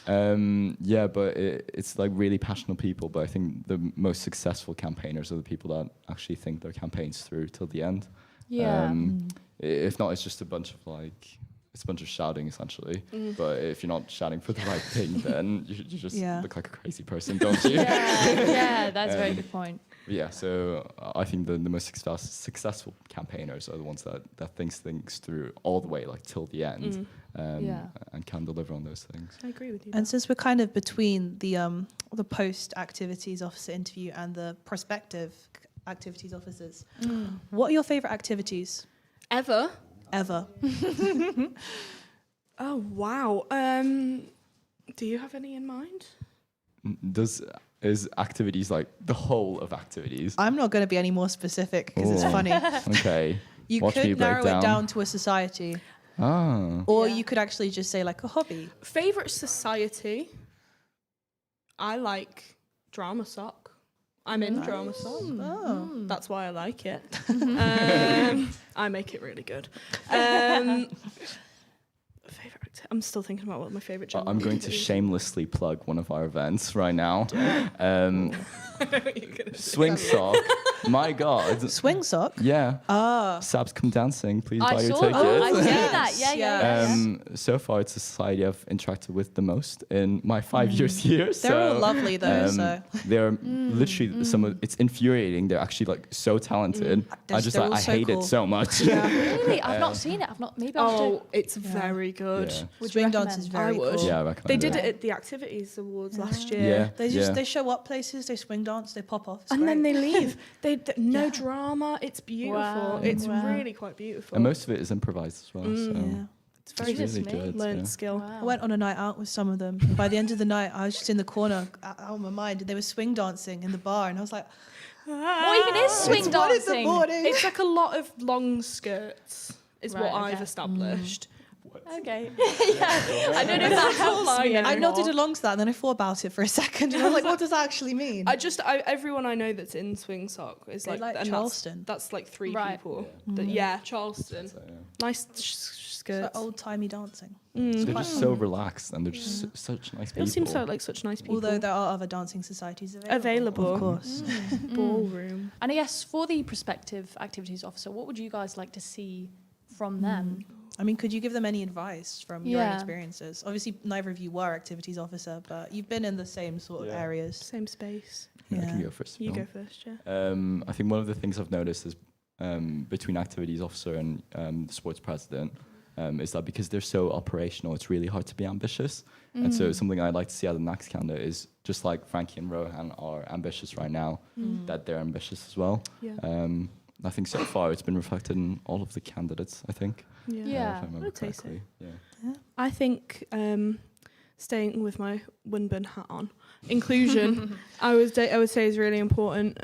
Yeah, but it's like really passionate people. But I think the most successful campaigners are the people that actually think their campaigns through till the end. Yeah. If not, it's just a bunch of shouting, essentially. But if you're not shouting for the right thing, then you just look like a crazy person, don't you? Yeah, that's a very good point. Yeah, so I think the most successful campaigners are the ones that thinks things through all the way, like till the end, and can deliver on those things. I agree with you. And since we're kind of between the post activities officer interview and the prospective activities officers, what are your favourite activities? Ever? Oh wow. Do you have any in mind? Is activities like the whole of activities? I'm not going to be any more specific because it's funny. Okay. You could narrow it down to a society. Or you could actually just say like a hobby. Favorite society? I like Drama Sock. I'm in Drama Sock. That's why I like it. I make it really good. I'm still thinking about what my favourite genre I'm going to shamelessly plug one of our events right now. Swing Sock. My God. Swing Sock? Yeah. Sabs Come Dancing. Please buy your tickets. I see that. Yeah. So far, it's a society I've interacted with the most in my 5 years here. They're all lovely though. They're literally it's infuriating. They're actually like so talented. I hate it so much. Really? I've not seen it. It's very good. Yeah. Swing dance is very cool. Yeah, I recommend They did it at the Activities Awards last year. Yeah. They show up places, they swing dance, they pop off. And then they leave. No drama. It's beautiful. Wow. It's really quite beautiful. And most of it is improvised as well. So. It's very really good. learned Yeah. skill. I went on a night out with some of them. By the end of the night, I was just in the corner, out of my mind, and they were swing dancing in the bar, and I was like, What even is swing it's 1 in the dancing? morning. It's like a lot of long skirts, is Right, what I've okay. established. Okay. Yeah. I don't know if that helps me I nodded anymore. along to that, and then I thought about it for a second, and I was like, what does that actually mean? Everyone I know that's in swing sock is They like, like and Charleston. That's like 3 Right. people. Yeah. Charleston. So, yeah. Nice It's skirts. like old-timey dancing. They're just so relaxed and they're just such nice They people. all seem so like such nice people. Although there are other dancing societies available, of course. Ballroom. And I guess for the prospective activities officer, what would you guys like to see from them? I mean, could you give them any advice from your own Yeah. experiences? Obviously, neither of you were activities officer, but you've been in the same sort of areas. Same space. I can go first. if You want. go first, yeah. I think one of the things I've noticed is between activities officer and the sports president is that because they're so operational, it's really hard to be ambitious. And so something I'd like to see out of the next candidate is just like Frankie and Rohan are ambitious right now, that they're ambitious as well. Yeah. I think so far it's been reflected in all of the candidates, I think. Yeah. Yeah. If I remember I'd say so. correctly. Yeah. I think staying with my Winburn hat on, inclusion, I would say is really important.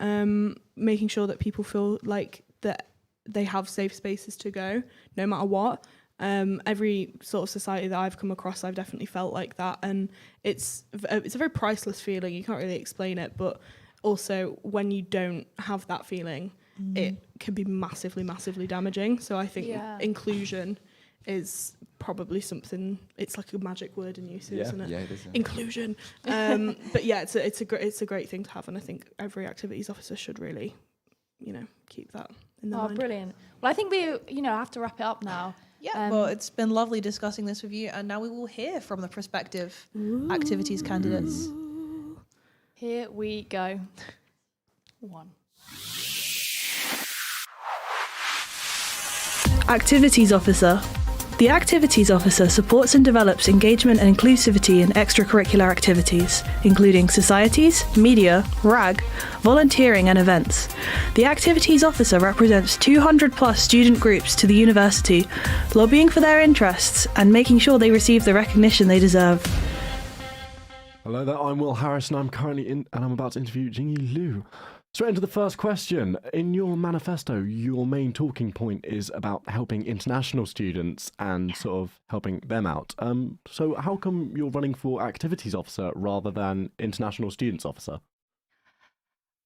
Making sure that people feel like that they have safe spaces to go, no matter what. Every sort of society that I've come across, I've definitely felt like that, and it's a very priceless feeling. You can't really explain it, but also when you don't have that feeling, it can be massively, massively damaging. So I think inclusion is probably something. It's like a magic word in use, isn't it? Yeah, it is. Yeah. Inclusion. But yeah, it's a great thing to have, and I think every activities officer should really, keep that in their mind. Brilliant. Well, I think we, have to wrap it up now. Yeah, well, it's been lovely discussing this with you, and now we will hear from the prospective activities candidates. Here we go. 1. Activities Officer. The Activities Officer supports and develops engagement and inclusivity in extracurricular activities, including societies, media, RAG, volunteering and events. The Activities Officer represents 200 plus student groups to the university, lobbying for their interests and making sure they receive the recognition they deserve. Hello there, I'm Will Harris and I'm currently and I'm about to interview Jingyi Liu. Straight into the first question. In your manifesto, your main talking point is about helping international students and sort of helping them out. So how come you're running for activities officer rather than international students officer?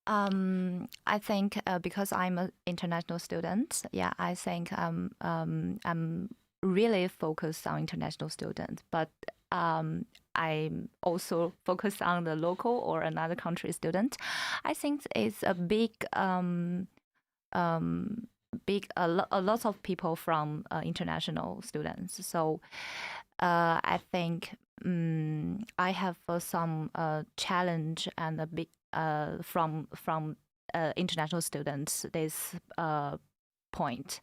I think because I'm an international student, I think I'm really focused on international students, but I'm also focused on the local or another country student. I think it's a a lot of people from international students. So I think I have some challenge and a big from international students this point,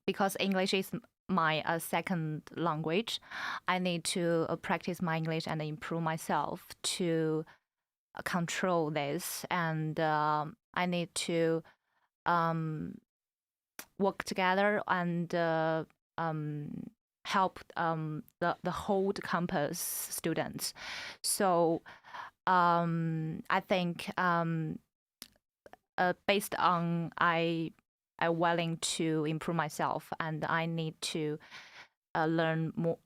because English is my second language, I need to practice my English and improve myself to control this, and I need to work together and help the whole campus students. So I think based on I'm willing to improve myself, and I need to learn more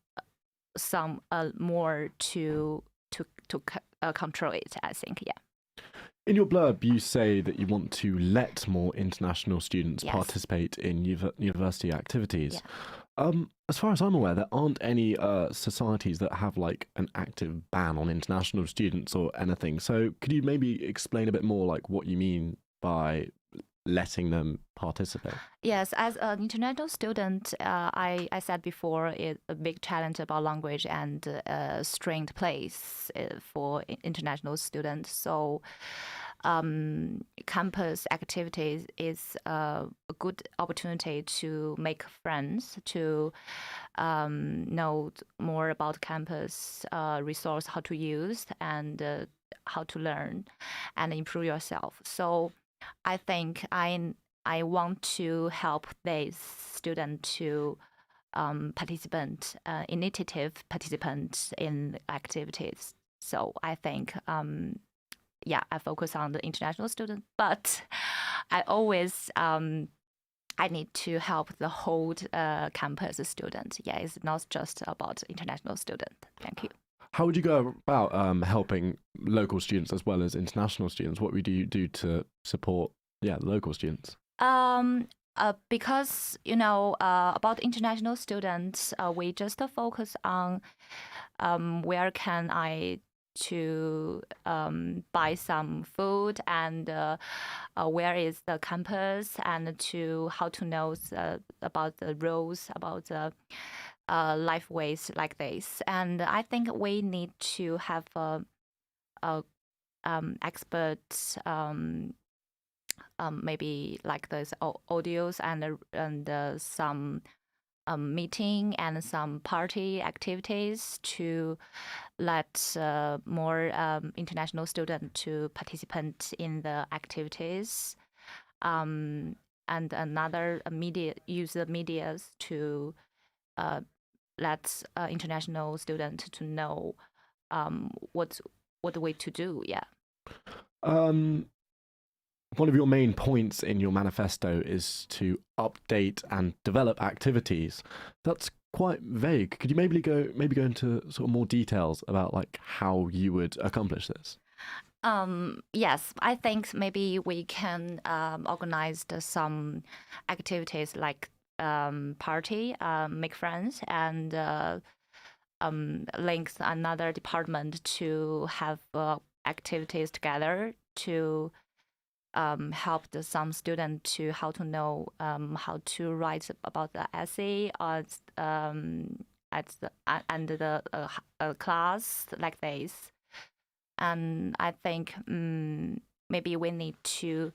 to control it. I think, In your blurb, you say that you want to let more international students Yes. participate in university activities. Yeah. As far as I'm aware, there aren't any societies that have like an active ban on international students or anything. So could you maybe explain a bit more like what you mean by letting them participate? Yes, as an international student, I said before, it's a big challenge about language and strained place for international students. So campus activities is a good opportunity to make friends, to know more about campus resource, how to use, and how to learn and improve yourself. So I think I I want to help these students to initiative participant in activities. So I think, I focus on the international student, but I always I need to help the whole campus student. Yeah, it's not just about international student. Thank you. How would you go about helping local students as well as international students? What would you do to support, the local students? Because about international students, we just focus on where can I to buy some food, and where is the campus, and to how to know about the rules, about the life ways like this. And I think we need to have experts, maybe like those audios and some meeting and some party activities to let more international students to participate in the activities, and another use the medias to let international students to know what the way to do. Yeah. One of your main points in your manifesto is to update and develop activities. That's quite vague. Could you maybe go into sort of more details about like how you would accomplish this? Yes, I think maybe we can organize some activities like party, make friends, and link another department to have activities together to help some student to how to know how to write about the essay at the class like this. And I think maybe we need to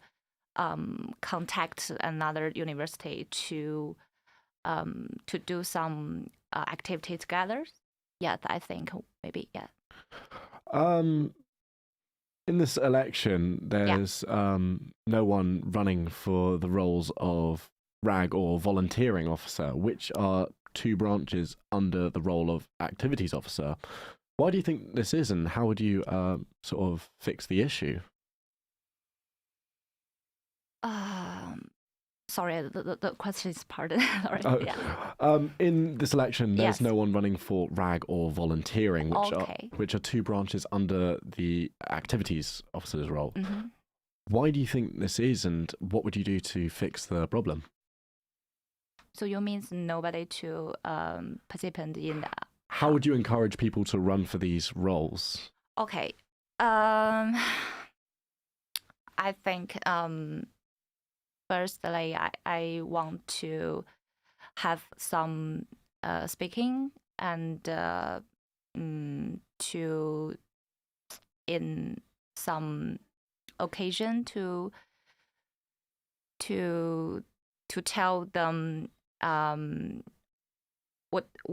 contact another university to do some activity together. Yeah, I think maybe, yeah. In this election, there's no one running for the roles of RAG or volunteering officer, which are two branches under the role of activities officer. Why do you think this is, and how would you sort of fix the issue? Sorry, the question is pardon. Sorry. In this election, there's Yes. no one running for RAG or volunteering, Okay. which are two branches under the activities officer's role. Mm-hmm. Why do you think this is, and what would you do to fix the problem? So you mean nobody to participate in that? How would you encourage people to run for these roles? Okay. I think firstly, I want to have some speaking and to in some occasion to tell them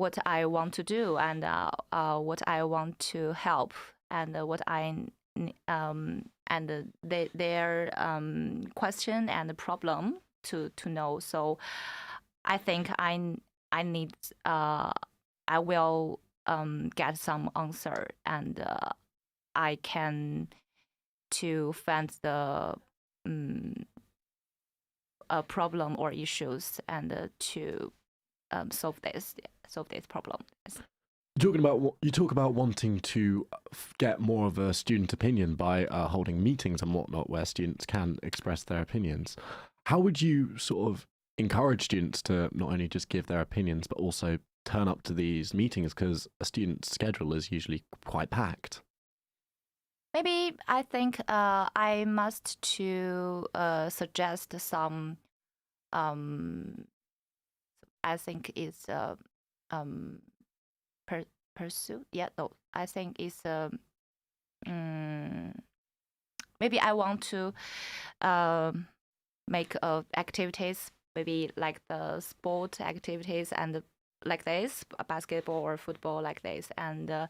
what I want to do, and what I want to help, and what I and their question and problem to know. So I think I need I will get some answer, and I can to find the problem or issues, and to solve this problem. Yes. You talk about wanting to get more of a student opinion by holding meetings and whatnot where students can express their opinions. How would you sort of encourage students to not only just give their opinions but also turn up to these meetings, because a student's schedule is usually quite packed? Maybe I think I must to suggest some I think is pursuit. Yeah, no, I think it's maybe I want to make activities, maybe like the sport activities and like this, basketball or football like this, and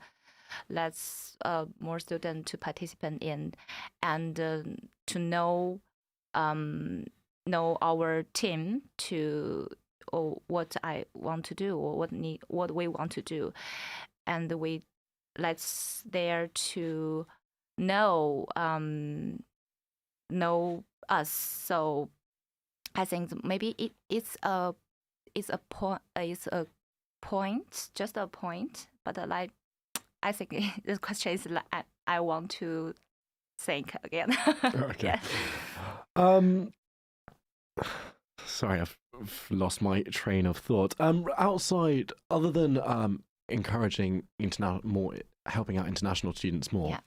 let's more students to participate in, and to know know our team to or what I want to do or what we want to do, and we let's there to know us. So I think maybe it's a point, just a point. But like I think the question is like I want to think again. Okay. Yeah. Sorry, I've lost my train of thought. Outside, other than encouraging helping out international students more,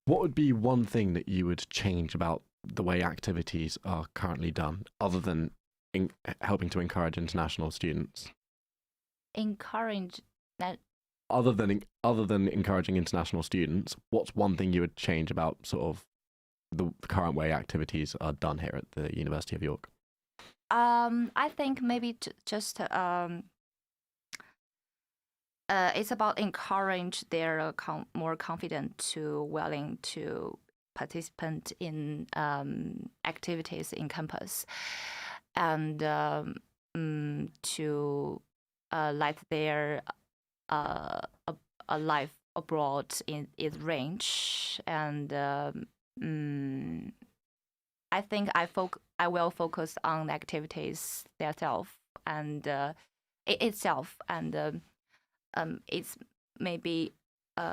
what would be one thing that you would change about the way activities are currently done, other than helping to encourage international students? Encourage that. Other than encouraging international students, what's one thing you would change about sort of the current way activities are done here at the University of York? I think maybe just it's about encourage their more confident to willing to participate in activities in campus, and to let their a life abroad in its range. And I think I will focus on the activities themselves and itself, and it's maybe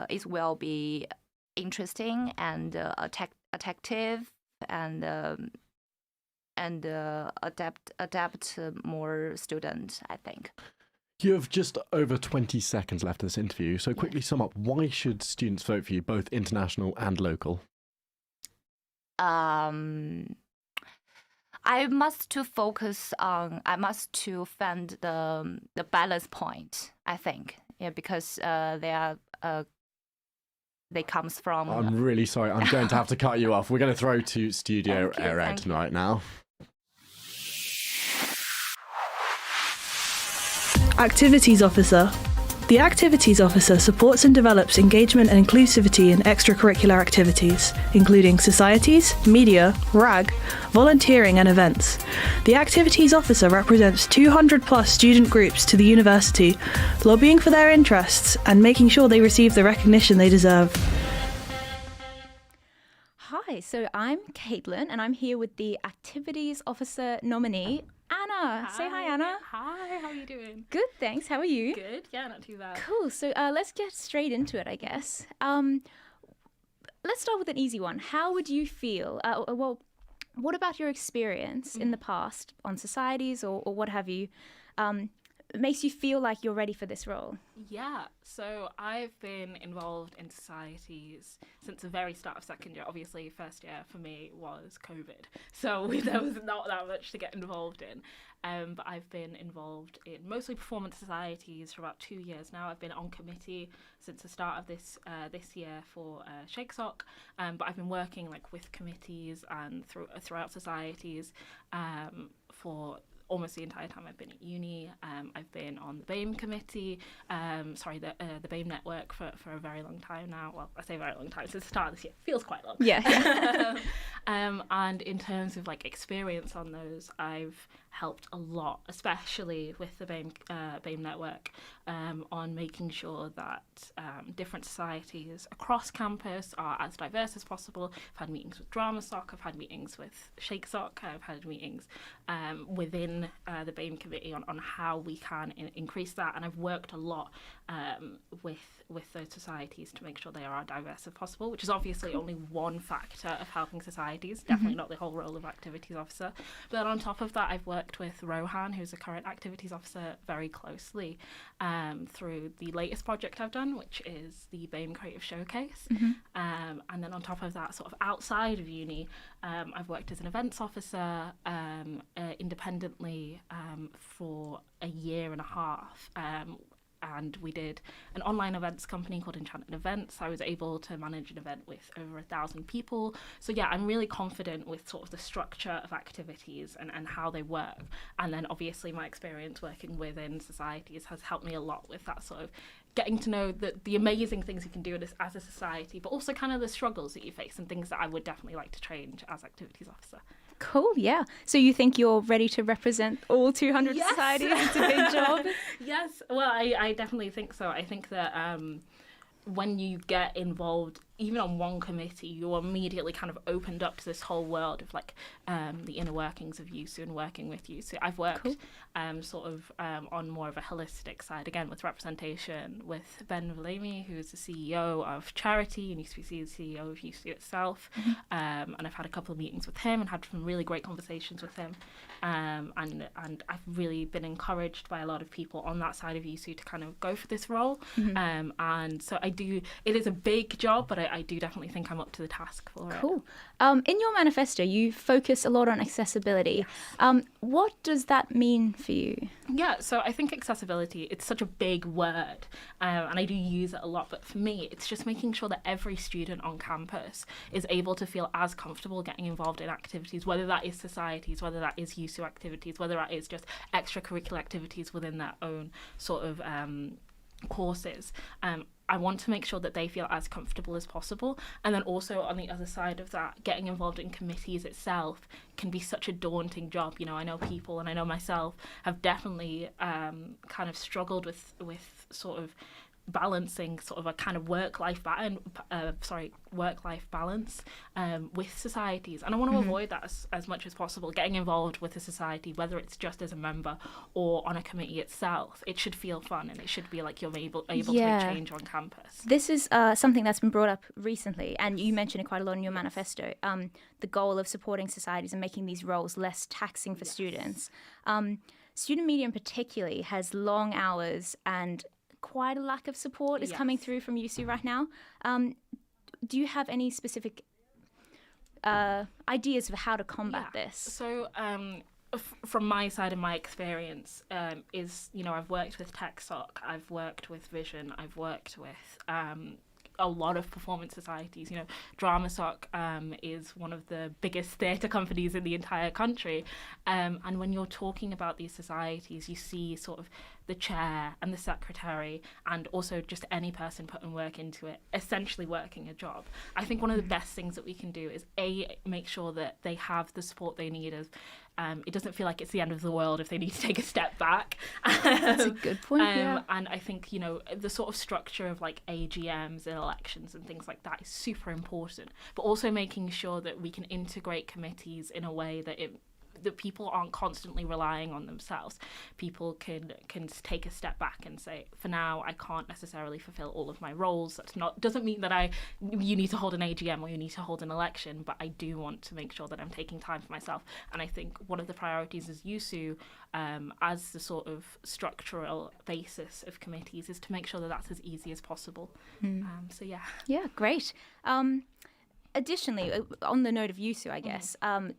it will be interesting and attractive and adapt more students, I think. You have just over 20 seconds left of this interview, so quickly sum up, why should students vote for you, both international and local? I must to find the balance point, I think. Yeah, because they comes from. I'm really sorry. I'm going to have to cut you off. We're going to throw to Studio Red right now. Activities Officer. The Activities Officer supports and develops engagement and inclusivity in extracurricular activities, including societies, media, RAG, volunteering and events. The Activities Officer represents 200 plus student groups to the university, lobbying for their interests and making sure they receive the recognition they deserve. Hi, so I'm Caitlin and I'm here with the Activities Officer nominee, Anna. Say hi, Anna. Hi, how are you doing? Good, thanks. How are you? Good, yeah, not too bad. Cool, so let's get straight into it, I guess. Let's start with an easy one. How would you feel, what about your experience in the past on societies or what have you, makes you feel like you're ready for this role? Yeah, so I've been involved in societies since the very start of second year. Obviously, first year for me was COVID, so there was not that much to get involved in. But I've been involved in mostly performance societies for about 2 years now. I've been on committee since the start of this year for ShakeSoc, but I've been working with committees and throughout societies for almost the entire time I've been at uni. I've been on the BAME committee, the BAME network for a very long time now. Well, I say very long time, since the start of this year. Feels quite long. Yeah. And in terms of experience on those, I've helped a lot, especially with the BAME network, on making sure that different societies across campus are as diverse as possible. I've had meetings with DramaSoc, I've had meetings with ShakeSoc, I've had meetings within the BAME committee on how we can increase that, and I've worked a lot with those societies to make sure they are as diverse as possible, which is obviously only one factor of helping societies, definitely not the whole role of activities officer. But on top of that, I've worked with Rohan, who's the current activities officer, very closely through the latest project I've done, which is the BAME Creative Showcase. And then on top of that, sort of outside of uni, I've worked as an events officer independently for a year and a half. And we did an online events company called Enchanted Events. I was able to manage an event with over 1,000 people. So yeah, I'm really confident with sort of the structure of activities and how they work. And then obviously my experience working within societies has helped me a lot with that sort of getting to know the amazing things you can do as a society, but also kind of the struggles that you face and things that I would definitely like to change as activities officer. Cool, yeah. So you think you're ready to represent all 200 Yes. societies? It's a big job. Yes, well, I definitely think so. I think that when you get involved, even on one committee, you're immediately kind of opened up to this whole world of like the inner workings of USU and working with USU. I've worked on more of a holistic side, again, with representation with Ben Villamy, who's the CEO of Charity and used to be the CEO of USU itself. And I've had a couple of meetings with him and had some really great conversations with him. And I've really been encouraged by a lot of people on that side of USU to kind of go for this role. And so it is a big job, but I do definitely think I'm up to the task for it. Cool. In your manifesto, you focus a lot on accessibility. What does that mean for you? Yeah, so I think accessibility, it's such a big word, and I do use it a lot, but for me, it's just making sure that every student on campus is able to feel as comfortable getting involved in activities, whether that is societies, whether that is USU activities, whether that is just extracurricular activities within their own sort of courses. I want to make sure that they feel as comfortable as possible. And then also on the other side of that, getting involved in committees itself can be such a daunting job. You know, I know people and I know myself have definitely kind of struggled with sort of balancing sort of a kind of work-life balance with societies, and I want to avoid that as much as possible. Getting involved with a society, whether it's just as a member or on a committee itself, it should feel fun and it should be like you're able to make change on campus. This is something that's been brought up recently, and you mentioned it quite a lot in your manifesto, the goal of supporting societies and making these roles less taxing for students. Student media in particularly has long hours and quite a lack of support is coming through from USU right now. Do you have any specific ideas of how to combat this? So from my side and my experience is, you know, I've worked with TechSoc, I've worked with Vision, I've worked with a lot of performance societies. You know, DramaSoc is one of the biggest theatre companies in the entire country. And when you're talking about these societies, you see sort of the chair and the secretary and also just any person putting work into it, essentially working a job. I think one of the best things that we can do is make sure that they have the support they need. As it doesn't feel like it's the end of the world if they need to take a step back. That's a good point. Yeah. And I think, you know, the sort of structure of like AGMs and elections and things like that is super important, but also making sure that we can integrate committees in a way that that people aren't constantly relying on themselves. People can take a step back and say, for now, I can't necessarily fulfill all of my roles. Doesn't mean that you need to hold an AGM or you need to hold an election, but I do want to make sure that I'm taking time for myself. And I think one of the priorities as USU, as the sort of structural basis of committees, is to make sure that that's as easy as possible. So yeah. Yeah, great. Additionally, on the note of USU, I guess,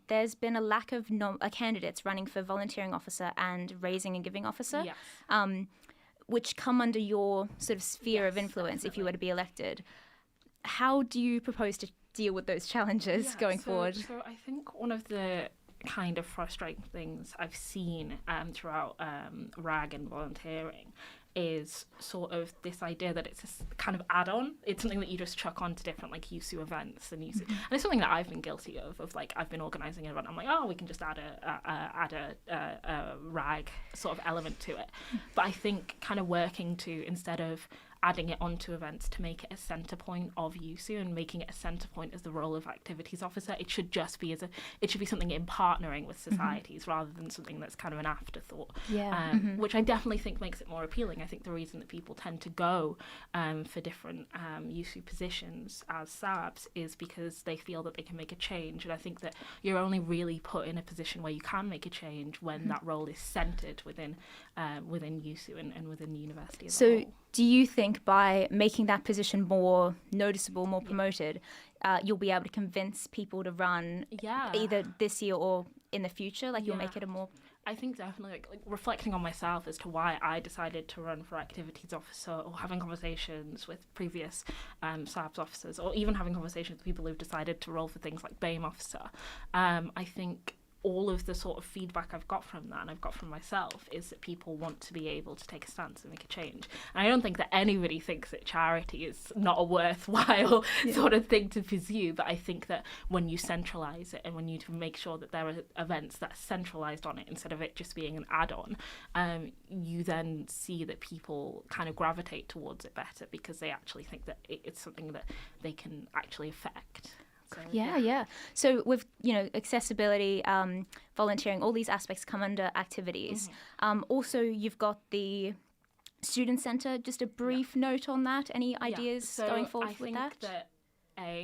there's been a lack of candidates running for volunteering officer and raising and giving officer, which come under your sort of sphere of influence if you were to be elected. How do you propose to deal with those challenges going forward? So I think one of the kind of frustrating things I've seen throughout RAG and volunteering is sort of this idea that it's a kind of add-on. It's something that you just chuck on to different like USU events and USU, and it's something that I've been guilty of like I've been organising an event. I'm like, oh, we can just add a RAG sort of element to it. But I think kind of working to, instead of adding it onto events, to make it a centre point of USU and making it a centre point as the role of activities officer, it should just be it should be something in partnering with societies rather than something that's kind of an afterthought. Which I definitely think makes it more appealing. I think the reason that people tend to go for different USU positions as SABs is because they feel that they can make a change, and I think that you're only really put in a position where you can make a change when that role is centred within USU and within the university as a whole. Do you think by making that position more noticeable, more promoted, you'll be able to convince people to run either this year or in the future? Like you'll make it a more... I think definitely, like reflecting on myself as to why I decided to run for activities officer, or having conversations with previous SABS officers, or even having conversations with people who've decided to roll for things like BAME officer, I think all of the sort of feedback I've got from that, and I've got from myself, is that people want to be able to take a stance and make a change. And I don't think that anybody thinks that charity is not a worthwhile sort of thing to pursue, but I think that when you centralise it and when you make sure that there are events that are centralised on it instead of it just being an add-on, you then see that people kind of gravitate towards it better because they actually think that it's something that they can actually affect. So, yeah. So with accessibility, volunteering, all these aspects come under activities. Also, you've got the student centre. Just a brief note on that. Any ideas going forward with that? I think that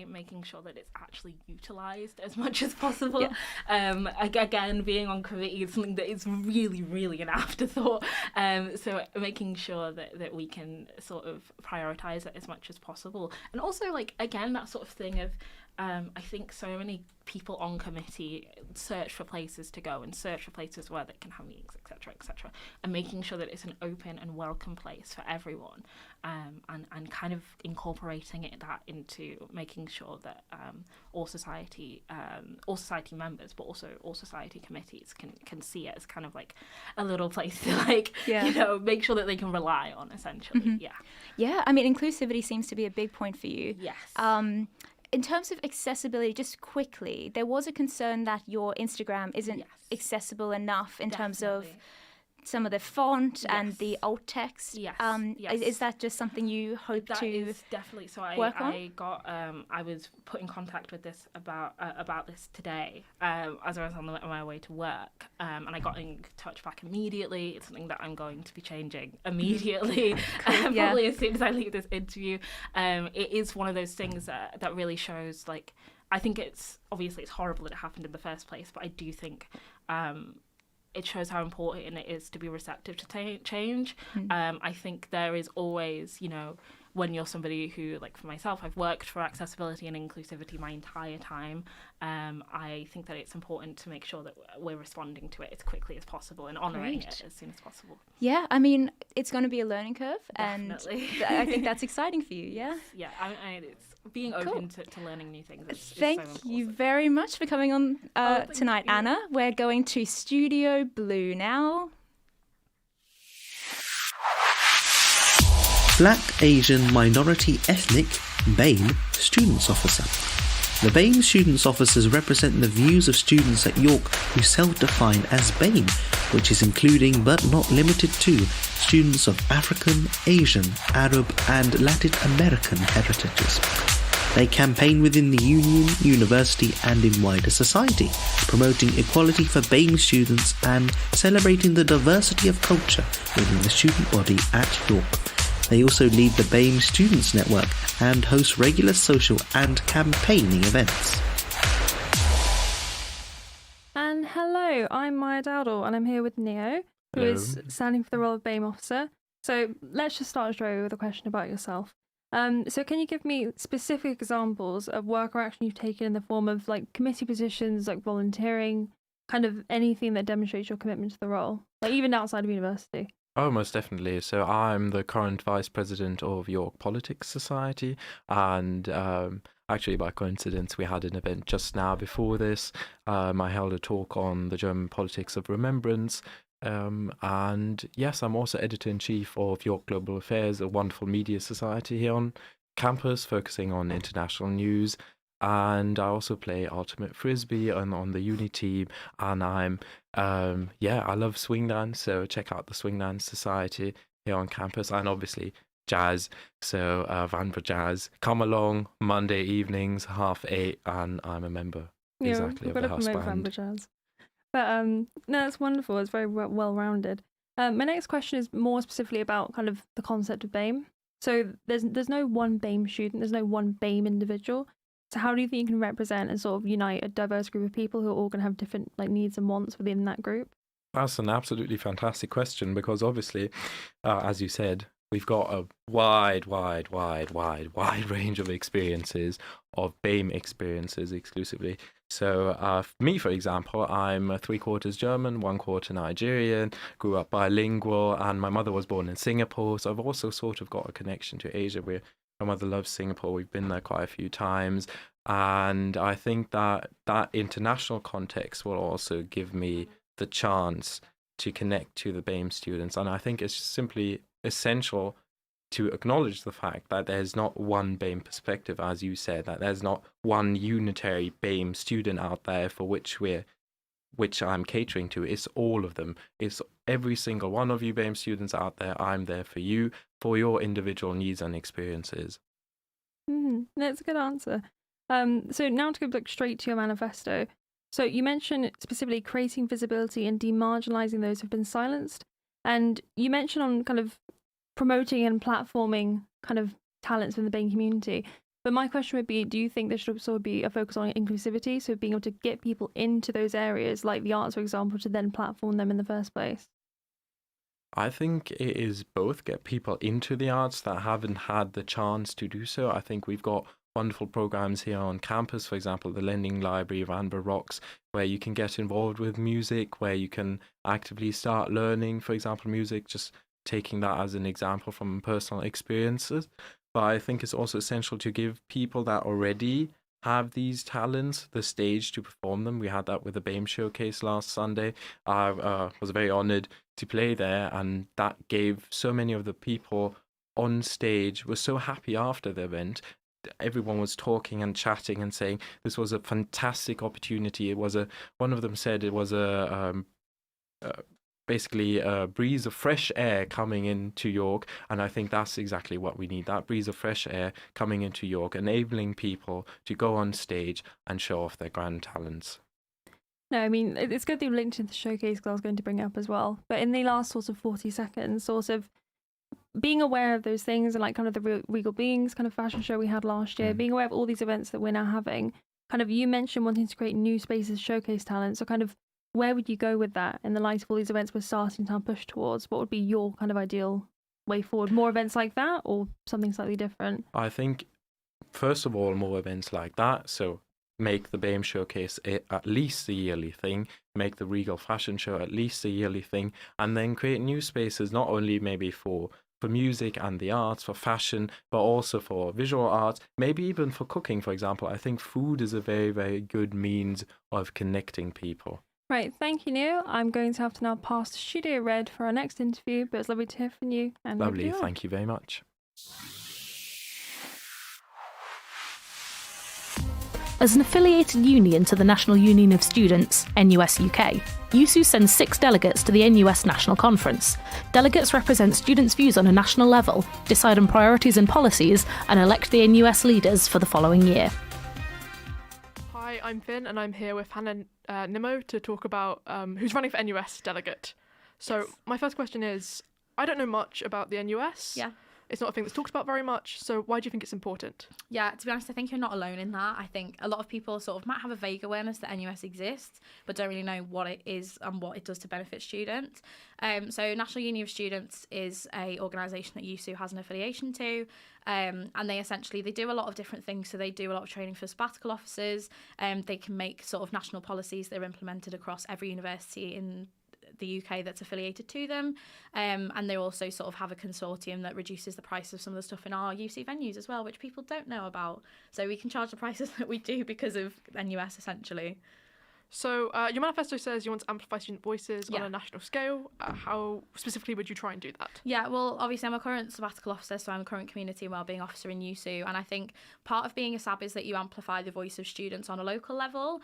making sure that it's actually utilised as much as possible. Again, being on committee is something that is really, really an afterthought. So making sure that we can sort of prioritise it as much as possible. And also, again, that sort of thing of, I think so many people on committee search for places to go and search for places where they can have meetings, etc., and making sure that it's an open and welcome place for everyone, and kind of incorporating that into making sure that all society members, but also all society committees can see it as kind of like a little place to make sure that they can rely on, essentially. I mean, inclusivity seems to be a big point for you. Yes. In terms of accessibility, just quickly, there was a concern that your Instagram isn't accessible enough in terms of some of the font and the alt text. Is that just something you hope that to is definitely so work on? I was put in contact with this about this today as I was on my way to work, and I got in touch back immediately. It's something that I'm going to be changing immediately, probably as soon as I leave this interview. It is one of those things that really shows, I think it's horrible that it happened in the first place, but I do think it shows how important it is to be receptive to change. I think there is always, when you're somebody who, for myself, I've worked for accessibility and inclusivity my entire time, I think that it's important to make sure that we're responding to it as quickly as possible and honouring it as soon as possible. Yeah, I mean, it's going to be a learning curve, Definitely. and I think that's exciting for you, yeah? Yeah, it's being open to learning new things is Thank so important. you very much for coming on tonight, Anna. We're going to Studio Blue now. Black, Asian, Minority, Ethnic, BAME Students Officer. The BAME Students Officers represent the views of students at York who self-define as BAME, which is including but not limited to students of African, Asian, Arab and Latin American heritages. They campaign within the union, university and in wider society, promoting equality for BAME students and celebrating the diversity of culture within the student body at York. They also lead the BAME Students Network and host regular social and campaigning events. And hello, I'm Maya Dowdle and I'm here with Neo, who is standing for the role of BAME officer. So let's just start straight away with a question about yourself. So can you give me specific examples of work or action you've taken in the form of committee positions, volunteering, kind of anything that demonstrates your commitment to the role, even outside of university? Oh, most definitely. So I'm the current vice president of York Politics Society, and actually by coincidence we had an event just now before this. I held a talk on the German politics of remembrance, and yes, I'm also editor-in-chief of York Global Affairs, a wonderful media society here on campus focusing on international news. And I also play Ultimate Frisbee on the uni team, and I'm I love swing dance, so check out the Swing Dance Society here on campus, and obviously jazz, so Vanbrugh Jazz, come along Monday evenings 8:30, and I'm a member of the house band. Jazz. But no, that's wonderful. It's very well rounded. My next question is more specifically about kind of the concept of BAME. So there's no one BAME student, there's no one BAME individual. So how do you think you can represent and sort of unite a diverse group of people who are all going to have different needs and wants within that group? That's an absolutely fantastic question, because obviously, as you said, we've got a wide range of experiences, of BAME experiences exclusively. So me, for example, I'm 3/4 German, 1/4 Nigerian, grew up bilingual, and my mother was born in Singapore. So I've also sort of got a connection to Asia, where my mother loves Singapore. We've been there quite a few times. And I think that that international context will also give me the chance to connect to the BAME students. And I think it's simply essential to acknowledge the fact that there's not one BAME perspective, as you said, that there's not one unitary BAME student out there for which I'm catering to. It's all of them. It's every single one of you BAME students out there. I'm there for you, for your individual needs and experiences. That's a good answer. So now to go straight to your manifesto. So you mentioned specifically creating visibility and demarginalising those who've been silenced. And you mentioned on kind of promoting and platforming kind of talents in the BAME community. But my question would be, do you think there should also be a focus on inclusivity? So being able to get people into those areas, like the arts, for example, to then platform them in the first place? I think it is both. Get people into the arts that haven't had the chance to do so. I think we've got wonderful programs here on campus, for example, the Lending Library of Anber Rocks, where you can get involved with music, where you can actively start learning, for example, music, just taking that as an example from personal experiences. But I think it's also essential to give people that already have these talents the stage to perform them. We had that with the BAME Showcase last Sunday. I was very honoured to play there, and that gave so many of the people on stage were so happy after the event. Everyone was talking and chatting and saying this was a fantastic opportunity. It was one of them said it was basically a breeze of fresh air coming into York, and I think that's exactly what we need, that breeze of fresh air coming into York, enabling people to go on stage and show off their grand talents. No, I mean, it's good that you linked into the showcase, because I was going to bring it up as well. But in the last sort of 40 seconds, sort of being aware of those things, and like kind of the Regal Beings kind of fashion show we had last year, being aware of all these events that we're now having, kind of you mentioned wanting to create new spaces, showcase talent. So kind of where would you go with that in the light of all these events we're starting to push towards? What would be your kind of ideal way forward? More events like that, or something slightly different? I think, first of all, more events like that. So make the BAME Showcase at least a yearly thing, make the Regal Fashion Show at least a yearly thing, and then create new spaces, not only maybe for music and the arts, for fashion, but also for visual arts, maybe even for cooking, for example. I think food is a very, very good means of connecting people. Right, thank you, Neil. I'm going to have to now pass to Studio Red for our next interview, but it's lovely to hear from you. And lovely, thank you very much. As an affiliated union to the National Union of Students, NUS UK, USU sends 6 delegates to the NUS National Conference. Delegates represent students' views on a national level, decide on priorities and policies, and elect the NUS leaders for the following year. Hi, I'm Finn, and I'm here with Hannah Nimmo to talk about who's running for NUS delegate. So my first question is, I don't know much about the NUS. Yeah. It's not a thing that's talked about very much, so why do you think it's important? Yeah, to be honest, I think you're not alone in that. I think a lot of people sort of might have a vague awareness that NUS exists, but don't really know what it is and what it does to benefit students. So National Union of Students is a organisation that USU has an affiliation to, and they do a lot of different things. So they do a lot of training for sabbatical officers, they can make sort of national policies that are implemented across every university in the UK that's affiliated to them, and they also sort of have a consortium that reduces the price of some of the stuff in our UC venues as well, which people don't know about. So we can charge the prices that we do because of NUS essentially. So your manifesto says you want to amplify student voices on a national scale. How specifically would you try and do that? Yeah, well, obviously I'm a current sabbatical officer, so I'm a current community and wellbeing officer in USU, and I think part of being a SAB is that you amplify the voice of students on a local level.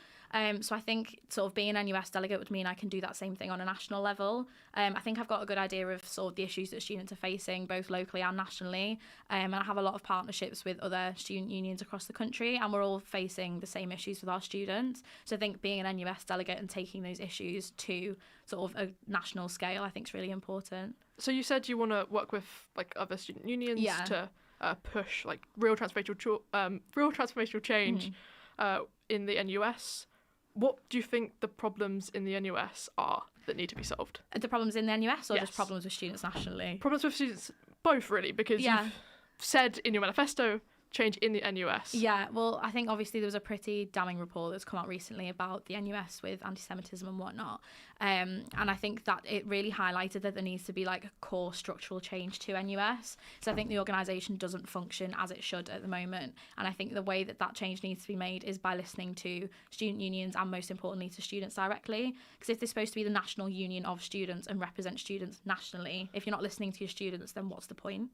So I think sort of being an NUS delegate would mean I can do that same thing on a national level. I think I've got a good idea of sort of the issues that students are facing, both locally and nationally. And I have a lot of partnerships with other student unions across the country, and we're all facing the same issues with our students. So I think being an NUS delegate and taking those issues to sort of a national scale, I think is really important. So you said you want to work with like other student unions to push like real transformational change in the NUS. What do you think the problems in the NUS are that need to be solved? The problems in the NUS or just problems with students nationally? Problems with students, both really, because you've said in your manifesto change in the NUS? Yeah, well, I think obviously there was a pretty damning report that's come out recently about the NUS with anti-Semitism and whatnot. And I think that it really highlighted that there needs to be like a core structural change to NUS. So I think the organisation doesn't function as it should at the moment. And I think the way that that change needs to be made is by listening to student unions and most importantly to students directly. Because if they're supposed to be the national union of students and represent students nationally, if you're not listening to your students, then what's the point?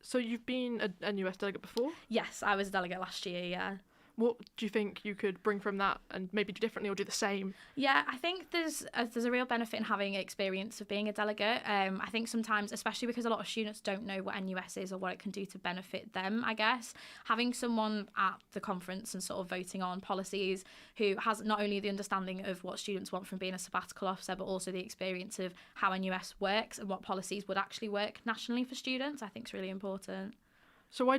So you've been a NUS delegate before? Yes, I was a delegate last year, yeah. What do you think you could bring from that and maybe do differently or do the same? Yeah, I think there's a real benefit in having experience of being a delegate. I think sometimes, especially because a lot of students don't know what NUS is or what it can do to benefit them, I guess, having someone at the conference and sort of voting on policies who has not only the understanding of what students want from being a sabbatical officer, but also the experience of how NUS works and what policies would actually work nationally for students, I think is really important. So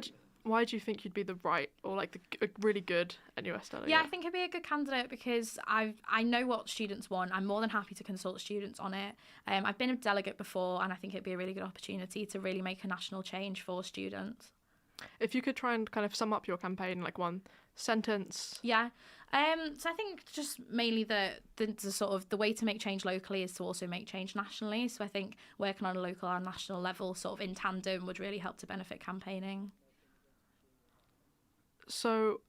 why do you think you'd be the right or like a really good NUS delegate? Yeah, I think I'd be a good candidate because I know what students want. I'm more than happy to consult students on it. I've been a delegate before and I think it'd be a really good opportunity to really make a national change for students. If you could try and kind of sum up your campaign in like one sentence. Yeah. So I think just mainly the sort of the way to make change locally is to also make change nationally. So I think working on a local and national level sort of in tandem would really help to benefit campaigning. So,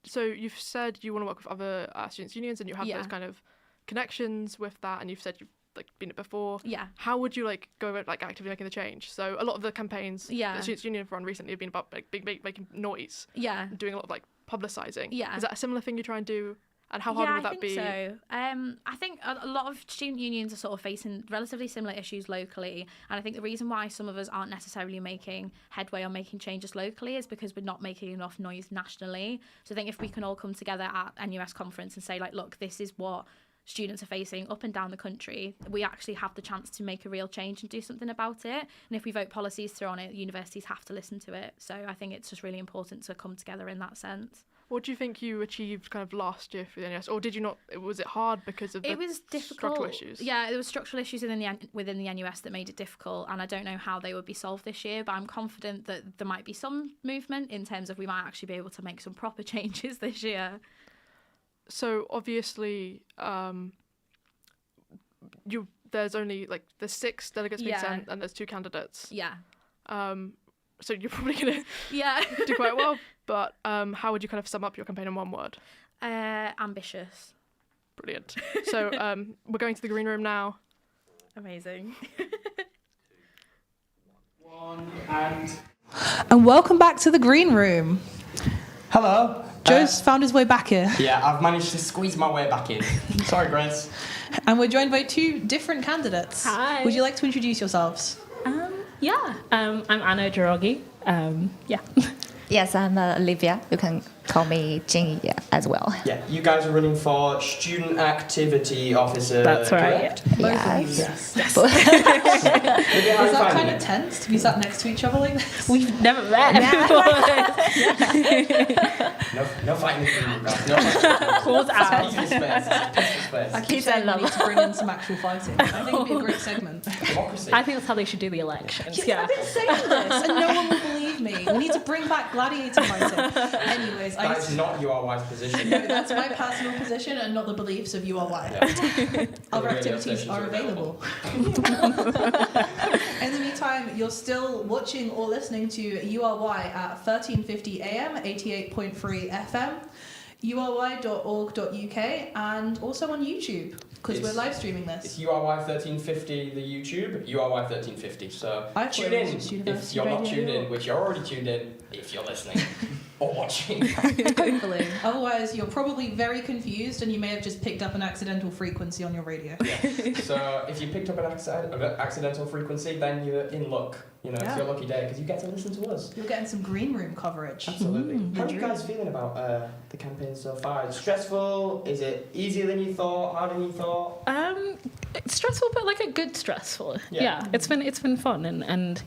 So you've said you want to work with other students' unions, and you have those kind of connections with that, and you've said you've like been it before. Yeah. How would you like go about like actively making the change? So a lot of the campaigns that the students' union have run recently have been about like making noise. Yeah. Doing a lot of like publicising. Yeah. Is that a similar thing you try and do? And how hard would that be? Yeah, I think so. I think a lot of student unions are sort of facing relatively similar issues locally. And I think the reason why some of us aren't necessarily making headway on making changes locally is because we're not making enough noise nationally. So I think if we can all come together at NUS conference and say, like, look, this is what students are facing up and down the country, we actually have the chance to make a real change and do something about it. And if we vote policies through on it, universities have to listen to it. So I think it's just really important to come together in that sense. What do you think you achieved kind of last year for the NUS? Or did you not, was it hard because of the structural issues? Yeah, there were structural issues within the NUS that made it difficult, and I don't know how they would be solved this year, but I'm confident that there might be some movement in terms of we might actually be able to make some proper changes this year. So obviously, there's 6 delegates being sent, and there's 2 candidates. Yeah. So you're probably gonna do quite well. But how would you kind of sum up your campaign in one word? Ambitious. Brilliant. So we're going to the green room now. Amazing. And welcome back to the green room. Hello. Joe's found his way back here. Yeah, I've managed to squeeze my way back in. Sorry, Grace. And we're joined by 2 different candidates. Hi. Would you like to introduce yourselves? I'm Anna Jirogi. Yes, I'm Olivia. You can call me Jing as well. Yeah, you guys are running for Student Activity Officer. That's right. Correct? Yes. Yes. Is that kind of tense to be sat next to each other like this? We've never met before. No fighting. No. Calls out. Peaceful space. I keep saying we need to bring in some actual fighting. I think it'd be a great segment. Democracy. I think that's how they should do the elections. I've been saying this, and no one will believe me. We need to bring back gladiator fighting. Anyways, that is not URY's position. No, that's my personal position and not the beliefs of URY. Yeah. Other activities are available. In the meantime, you're still watching or listening to URY at 1350 AM, 88.3 FM, ury.org.uk, and also on YouTube, because we're live streaming this. It's URY 1350, the YouTube, URY 1350. So tune in if you're not tuned in, which you're already tuned in if you're listening or watching. Hopefully. Otherwise, you're probably very confused and you may have just picked up an accidental frequency on your radio. Yeah. So if you picked up an accidental frequency, then you're in luck. You know, it's your lucky day because you get to listen to us. You're getting some green room coverage. Absolutely. How are you guys feeling about the campaign so far? Is it stressful? Is it easier than you thought? Harder than you thought? It's stressful, but like a good stressful. Yeah. It's been fun and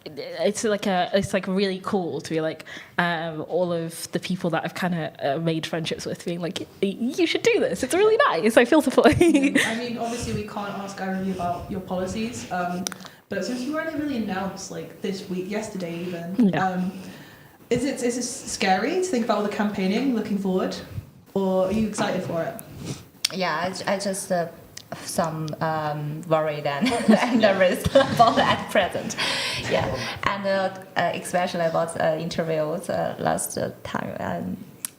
it's like really cool to be like all of the people that I've kind of made friendships with being like, you should do this. It's really nice. I feel to play. I mean, obviously we can't ask Irene about your policies. But since you only really announced like this week, yesterday even, is it scary to think about all the campaigning looking forward, or are you excited for it? Yeah, I just some worried and nervous about at present. Yeah, and especially about interviews last time.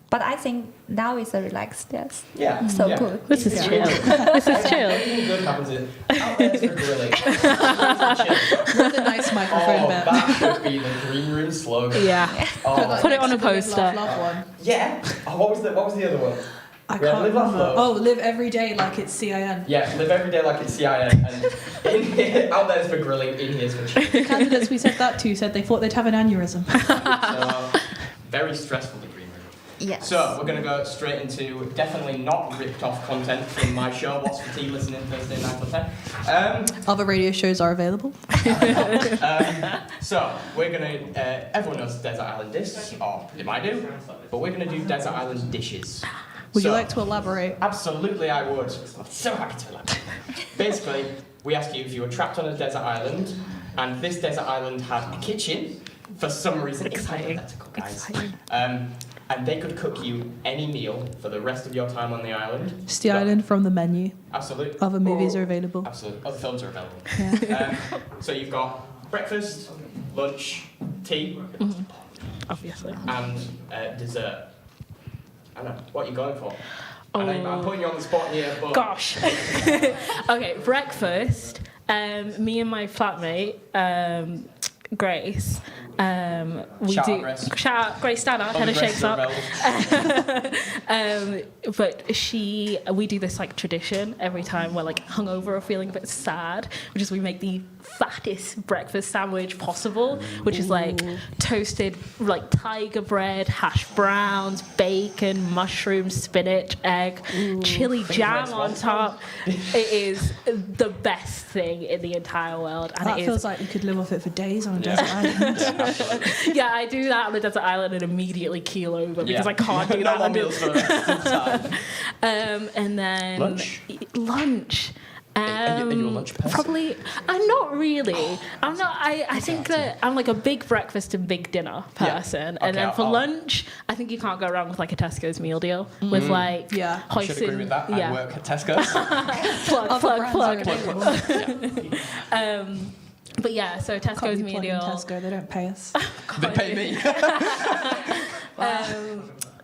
But I think now is a relaxed, yes. Yeah. So yeah. good. This is chill. This is chill. Anything good happens out there for grilling. With a nice microphone bit. That should be the green room slogan. Yeah. Oh, Put it on a poster. Love one. yeah. Oh, what was the other one? I We had can't live, laugh, remember. love. Oh, live every day like it's CIN. Yeah, live every day like it's CIN, and in here, out there's for grilling, in here's for chill. The candidates we said that to said they thought they'd have an aneurysm. So, very stressful, the green room. Yes. So, we're going to go straight into definitely not ripped off content from my show, What's for Tea, listening Thursday 9 till 10. Other radio shows are available. So, we're going to, everyone knows Desert Island Dish, or they might do, but we're going to do Desert Island dishes. Would you like to elaborate? Absolutely, I would. I'm so happy to elaborate. Basically, we ask you if you were trapped on a desert island, and this desert island had a kitchen, for some reason. It's hypothetical, guys. And they could cook you any meal for the rest of your time on the island. It's the island from the menu. Absolutely. Other movies are available. Absolutely. Other films are available. Yeah. So you've got breakfast, lunch, tea, Obviously. and dessert. Anna, what are you going for? I'm putting you on the spot here, but... Gosh. Okay, breakfast. Me and my flatmate, Grace. We Shout do out Grace. shout out Grace Stanner, head of Shakes Up. But we do this like tradition every time we're like hungover or feeling a bit sad, which is we make the fattest breakfast sandwich possible, which is like toasted like tiger bread, hash browns, bacon, mushrooms, spinach, egg, chili jam on top. It is the best thing in the entire world, and That it feels is. like you could live off it for days on a desert island. Yeah, I do that on a desert island and immediately keel over because Yeah. I can't do No that. more meals for the rest of the time. And then Lunch? Are you a lunch person? Probably. I'm not really. I'm not. I think that I'm like a big breakfast and big dinner person, and then for lunch, I think you can't go wrong with like a Tesco's meal deal with like I should agree with that. Yeah. I work at Tesco's. plug. But yeah, so Can't Tesco's be meal plugging deal. Tesco, they don't pay us. They pay me.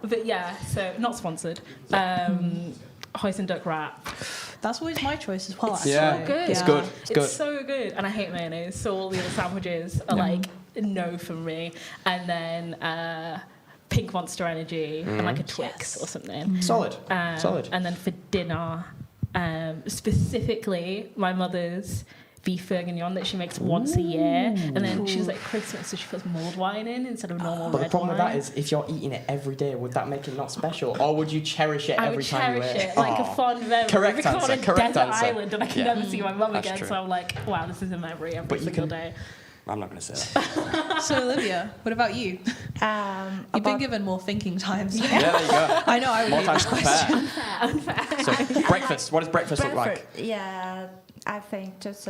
But yeah, so not sponsored. Hoisin duck wrap. That's always my choice as well. Actually. Yeah, Good. it's good. It's good. It's so good, and I hate mayonnaise. So all the other sandwiches are like no for me. And then pink Monster Energy and like a Twix or something. Solid. Solid. And then for dinner, specifically my mother's beef bourguignon that she makes once a year, and then she's like Christmas, so she puts mulled wine in instead of normal But red the problem with wine. that is, if you're eating it every day, would that make it not special, or would you cherish it I every would time you ate cherish it like a fond memory. Correct because I'm answer, on a correct desert answer. island and I can Yeah. never see my mum That's again, true. so I'm like, wow, this is a memory every But you single can- day. I'm not going to say that. So Olivia, what about you? You've been given more thinking time. So. Yeah, there you go. I know. I would More hate time this to prepare. question. So, breakfast. What does breakfast look like? Yeah, I think just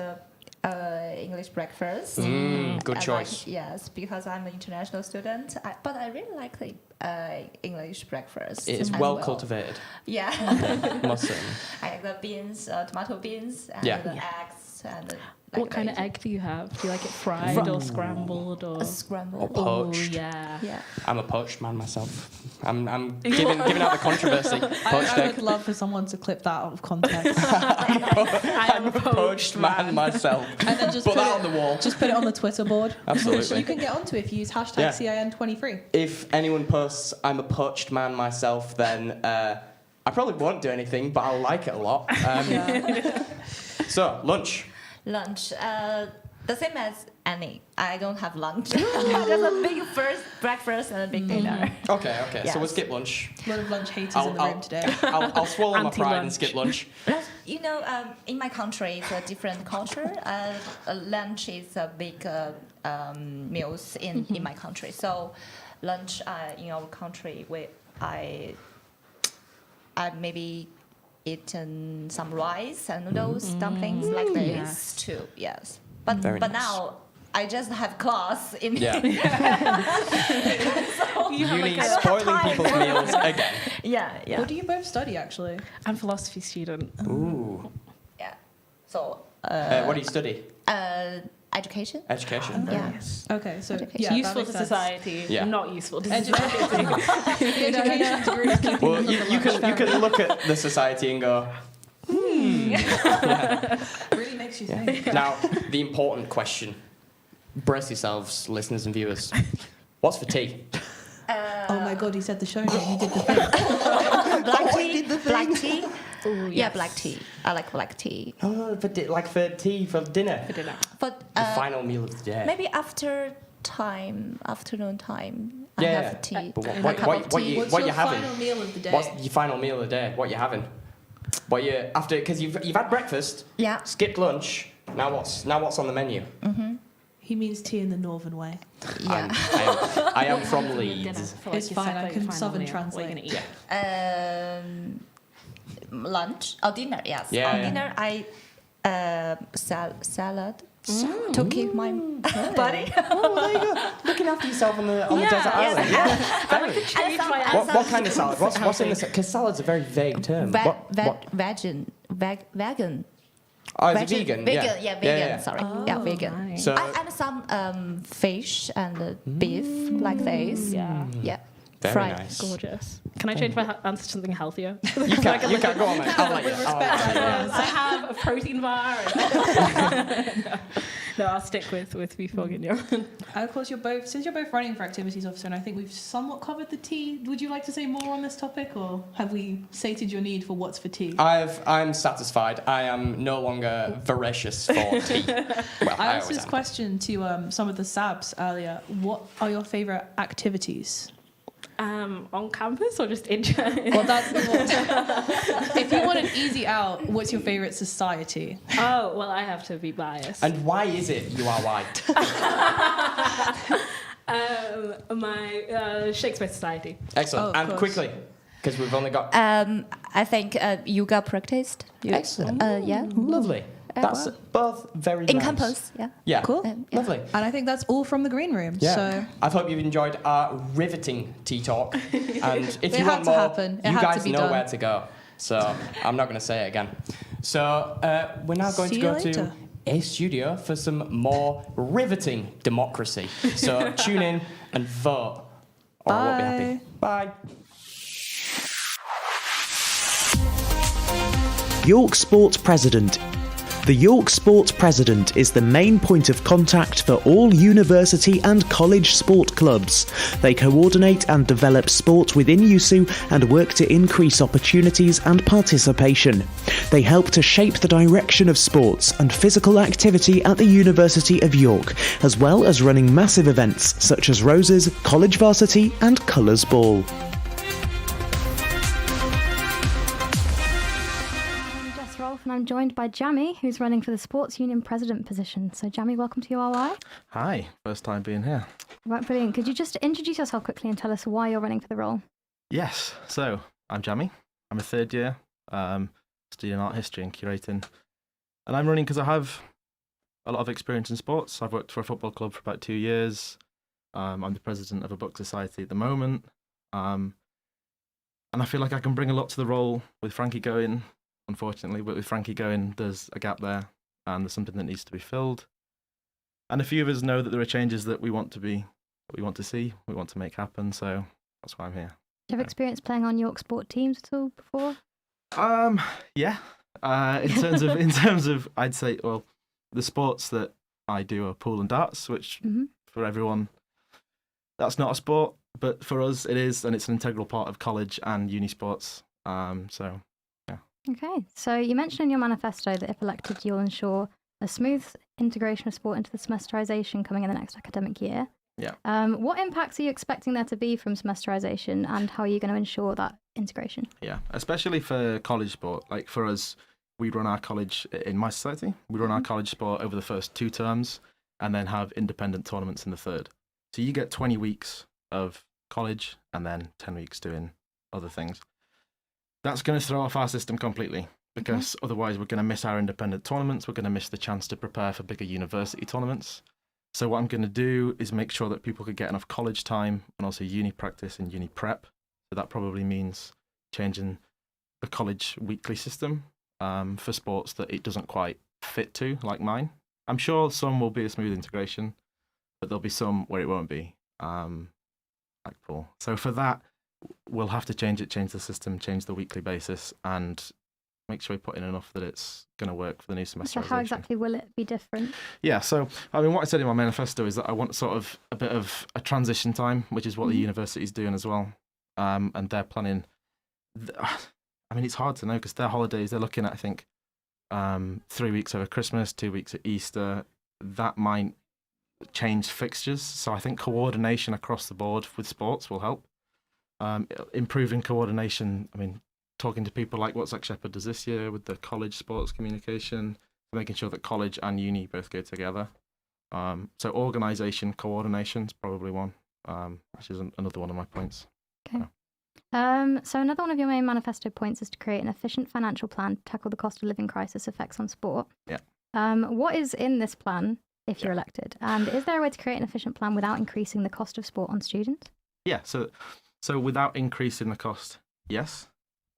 English breakfast. Good I like- choice. yes, because I'm an international student, but I really like the English breakfast. It is as well cultivated. Yeah. Must say. I like the beans, tomato beans, and Yeah. the eggs, and What kind of egg do you have? Do you like it fried or scrambled or scrambled? Or poached. Oh, yeah. Yeah. I'm a poached man myself. I'm giving out the controversy. Poached I egg. would love for someone to clip that out of context. I'm a poached man myself. And then just put that it- on the wall. Just put it on the Twitter board. Absolutely. You can get onto it if you use hashtag Yeah. CIN23. If anyone posts "I'm a poached man myself," then I probably won't do anything, but I'll like it a lot. So lunch. Lunch, the same as Annie. I don't have lunch. There's a big first breakfast and a big dinner. Okay. So we'll Yes. skip lunch. A lot of lunch haters in the room today. I'll swallow my pride and Anti-lunch. skip lunch. You know, in my country, it's a different culture. Lunch is a big meals in my country. So, lunch in our country, I maybe eaten some rice and noodles, dumplings like this too. Yes. But Very but nice. now I just have class in. Yeah. So Uni I don't have spoiling time. people's meals again. Yeah. What do you both study, actually? I'm a philosophy student. Ooh. Yeah. So. What do you study? Education. Education. Yeah. Nice. Okay, so Education. yeah, Useful that to makes sense. society, Yeah. not useful to Education. society. The education degree is keeping Well, you you from can look at the society and go, really makes you think. Now, the important question. Brace yourselves, listeners and viewers. What's for tea? Oh my god, he said the show name. He did the thing. Black tea. Black tea. Ooh, Yeah, yes. black tea. I like black tea. Oh, for for tea, for dinner. For dinner. But The final meal of the day. maybe afternoon time, I Yeah. have tea. But A what cup of tea. you having? final meal of the day? What's your final meal of the day? What you having? What you after? Because you've had breakfast. Yeah. Skipped lunch. Now what's on the menu? He means tea in the northern way. Yeah. I am from Leeds. It's fine, I can southern translate. Lunch or dinner? Yes. Yeah, On yeah. dinner, I salad to keep my body. Oh, there you go. Looking after yourself on the desert island. Yeah. Very. What kind of salad? What's in the salad? Because salad's a very vague term. Vegan. Oh, is it vegan? Vegan, yeah, vegan. Yeah. Sorry, Oh, yeah, vegan. nice. So- And some fish and beef like this. Yeah. Yeah. Very Fried. nice. Gorgeous. Can I change my answer to something healthier? You can go on, mate. I'll let you. I have a protein bar. No, I'll stick with beef bourguignon. And of course, since you're both running for activities officer, and I think we've somewhat covered the tea. Would you like to say more on this topic, or have we sated your need for what's for tea? I'm satisfied. I am no longer voracious for tea. Well, I asked always this am. question to some of the SABs earlier. What are your favourite activities? On campus or just in general? Well, that's if you want an easy out, what's your favourite society? Oh, well, I have to be biased. And why is it you are white? My Shakespeare Society. Excellent. Oh, and course. quickly, because we've only got. I think yoga practiced. Excellent. Yeah. Lovely. That's both very In nice. campus, yeah. Yeah. Cool. Yeah. Lovely. And I think that's all from the green room. Yeah. So I hope you've enjoyed our riveting tea talk. And if It you had want to more, happen. It you had to guys be know done. where to go. So I'm not going to say it again. So we're now going See to you go to later. A Studio for some more riveting democracy. So tune in and vote, or I won't be happy. Bye. York Sport President. The York Sport President is the main point of contact for all university and college sport clubs. They coordinate and develop sport within USU and work to increase opportunities and participation. They help to shape the direction of sports and physical activity at the University of York, as well as running massive events such as Roses, College Varsity and Colours Ball. Rolf, and I'm joined by Jamie, who's running for the Sports Union President position. So, Jamie, welcome to URY. Hi, first time being here. Right, brilliant. Could you just introduce yourself quickly and tell us why you're running for the role? Yes, so I'm Jamie. I'm a third year, studying art history and curating. And I'm running because I have a lot of experience in sports. I've worked for a football club for about 2 years. I'm the president of a book society at the moment. And I feel like I can bring a lot to the role with Frankie going. Unfortunately, but with Frankie going, there's a gap there, and there's something that needs to be filled. And a few of us know that there are changes that we want to see, we want to make happen. So that's why I'm here. Do you have experience playing on York sport teams at all before? Yeah. In terms of, I'd say, well, the sports that I do are pool and darts, which for everyone, that's not a sport, but for us it is, and it's an integral part of college and uni sports. So. Okay, so you mentioned in your manifesto that if elected, you'll ensure a smooth integration of sport into the semesterisation coming in the next academic year. Yeah. What impacts are you expecting there to be from semesterisation, and how are you going to ensure that integration? Yeah, especially for college sport. Like for us, we run our college in my society. We run our college sport over the first 2 terms and then have independent tournaments in the third. So you get 20 weeks of college and then 10 weeks doing other things. That's going to throw off our system completely because otherwise we're going to miss our independent tournaments. We're going to miss the chance to prepare for bigger university tournaments. So what I'm going to do is make sure that people could get enough college time and also uni practice and uni prep. So that probably means changing the college weekly system for sports that it doesn't quite fit to, like mine. I'm sure some will be a smooth integration, but there'll be some where it won't be, like Paul. So for that, we'll have to change the system, change the weekly basis, and make sure we put in enough that it's going to work for the new semester. So how exactly will it be different? Yeah, so I mean, what I said in my manifesto is that I want sort of a bit of a transition time, which is what the university's doing as well, and they're planning. I mean, it's hard to know because their holidays, they're looking at, I think, 3 weeks over Christmas, 2 weeks at Easter. That might change fixtures, so I think coordination across the board with sports will help. Improving coordination, I mean, talking to people like what Zach Shepherd does this year with the college sports communication, making sure that college and uni both go together. So organisation, coordination is probably one, which is another one of my points. Okay. So another one of your main manifesto points is to create an efficient financial plan to tackle the cost of living crisis effects on sport. Yeah. What is in this plan if you're elected? And is there a way to create an efficient plan without increasing the cost of sport on students? Yeah, so without increasing the cost, yes.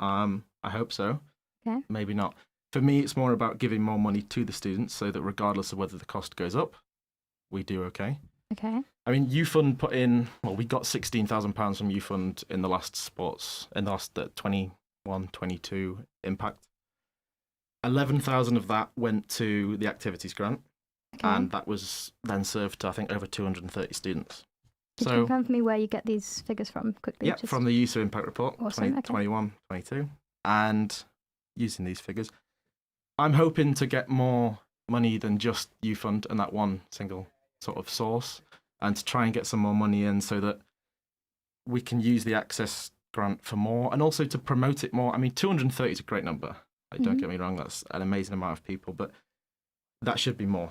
I hope so. Okay. Maybe not. For me, it's more about giving more money to the students so that regardless of whether the cost goes up, we do okay. Okay. I mean, YouFund put in, well, we got £16,000 from YouFund in the last 21-22 impact. 11,000 of that went to the activities grant, and that was then served to, I think, over 230 students. Can you confirm for me where you get these figures from quickly? Yeah, from the user impact report, Awesome, 2021, 22. And using these figures, I'm hoping to get more money than just YouFund and that one single sort of source, and to try and get some more money in so that we can use the access grant for more and also to promote it more. I mean, 230 is a great number. Don't get me wrong, that's an amazing amount of people, but that should be more.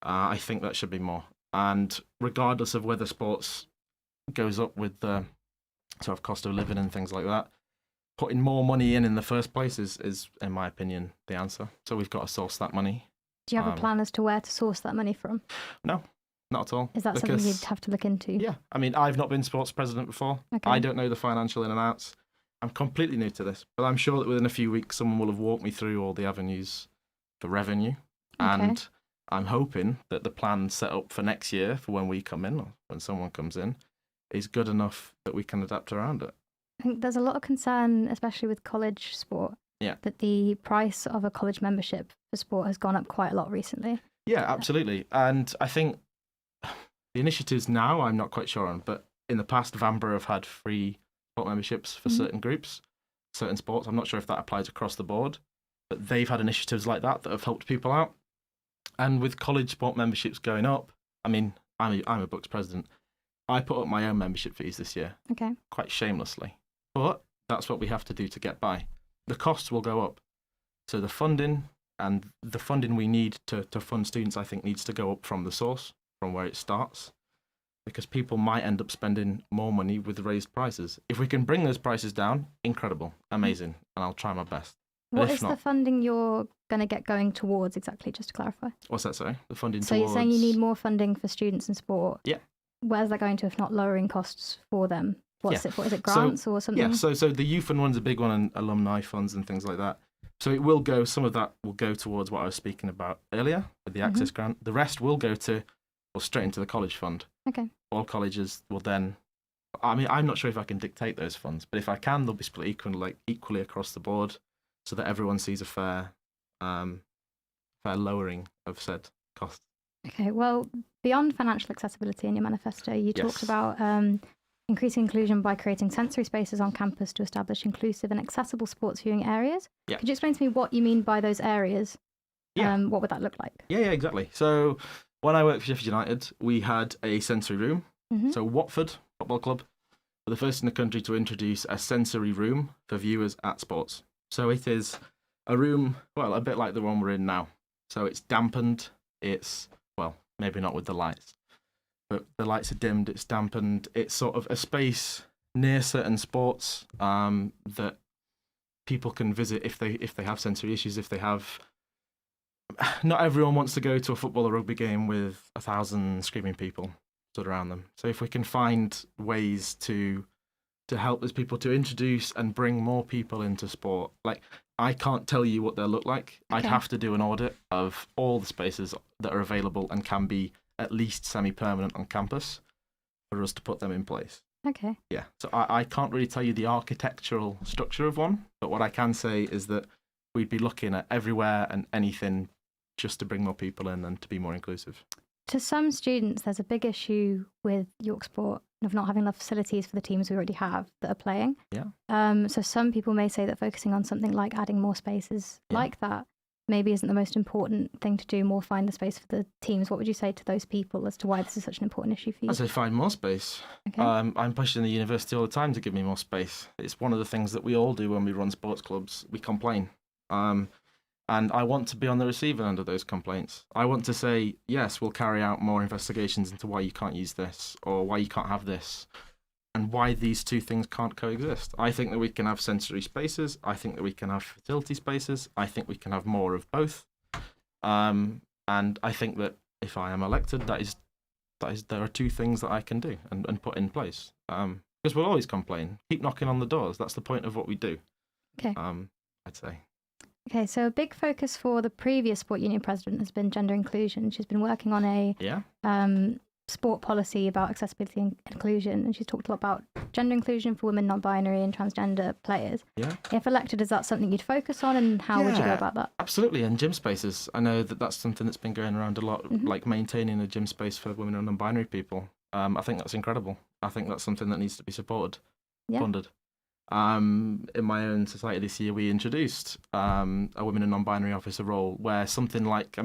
I think that should be more. And regardless of whether sports goes up with the sort of cost of living and things like that, putting more money in the first place is, in my opinion, the answer. So we've got to source that money. Do you have a plan as to where to source that money from? No, not at all. Is that something you'd have to look into? Yeah, I mean, I've not been sports president before. Okay. I don't know the financial in and outs. I'm completely new to this, but I'm sure that within a few weeks someone will have walked me through all the avenues for revenue. And I'm hoping that the plan set up for next year, for when we come in, or when someone comes in, is good enough that we can adapt around it. I think there's a lot of concern, especially with college sport, that the price of a college membership for sport has gone up quite a lot recently. Yeah, absolutely. And I think the initiatives now, I'm not quite sure on, but in the past, Vanbrugh have had free sport memberships for certain groups, certain sports. I'm not sure if that applies across the board, but they've had initiatives like that have helped people out. And with college sport memberships going up, I mean, I'm a Bucks president. I put up my own membership fees this year, quite shamelessly. But that's what we have to do to get by. The costs will go up. So the funding we need to fund students, I think, needs to go up from the source, from where it starts, because people might end up spending more money with raised prices. If we can bring those prices down, incredible, amazing, and I'll try my best. What is the funding you're going to get going towards exactly, just to clarify? What's that, sorry? The funding So towards... you're saying you need more funding for students in sport? Yeah. Where's that going to, if not lowering costs for them? What's it for? Is it grants or something? Yeah, so the YouFund one's a big one, and alumni funds and things like that. So it will go, some of that will go towards what I was speaking about earlier with the Access Grant. The rest will go straight into the college fund. Okay. All colleges will then, I mean, I'm not sure if I can dictate those funds, but if I can, they'll be split equally across the board so that everyone sees a fair lowering of said costs. Okay, well, beyond financial accessibility in your manifesto, you talked about increasing inclusion by creating sensory spaces on campus to establish inclusive and accessible sports viewing areas. Yeah. Could you explain to me what you mean by those areas? Yeah. What would that look like? Yeah, exactly. So when I worked for Sheffield United, we had a sensory room. So Watford Football Club were the first in the country to introduce a sensory room for viewers at sports. So it is a room, well, a bit like the one we're in now. So it's dampened. It's, well, maybe not with the lights, but the lights are dimmed, it's dampened. It's sort of a space near certain sports that people can visit if they have sensory issues, if they have. Not everyone wants to go to a football or rugby game with 1,000 screaming people stood around them. So if we can find ways to help those people, to introduce and bring more people into sport, like I can't tell you what they'll look like. I'd have to do an audit of all the spaces that are available and can be at least semi-permanent on campus for us to put them in place. Okay. Yeah. So I can't really tell you the architectural structure of one, but what I can say is that we'd be looking at everywhere and anything just to bring more people in and to be more inclusive. To some students, there's a big issue with York Sport of not having enough facilities for the teams we already have that are playing. Yeah. So some people may say that focusing on something like adding more spaces like that maybe isn't the most important thing to do, more find the space for the teams. What would you say to those people as to why this is such an important issue for you? I say find more space. Okay. I'm pushing the university all the time to give me more space. It's one of the things that we all do when we run sports clubs. We complain. And I want to be on the receiving end of those complaints. I want to say, yes, we'll carry out more investigations into why you can't use this or why you can't have this and why these two things can't coexist. I think that we can have sensory spaces. I think that we can have fertility spaces. I think we can have more of both. And I think that if I am elected, that is there are two things that I can do and put in place. Because we'll always complain. Keep knocking on the doors. That's the point of what we do. Okay. I'd say. Okay, so a big focus for the previous sport union president has been gender inclusion. She's been working on a sport policy about accessibility and inclusion, and she's talked a lot about gender inclusion for women, non-binary and transgender players. Yeah. If elected, is that something you'd focus on, and how would you go about that? Absolutely, and gym spaces. I know that that's something that's been going around a lot, like maintaining a gym space for women and non-binary people. I think that's incredible. I think that's something that needs to be supported, funded. In my own society this year, we introduced a women and non-binary officer role where something like,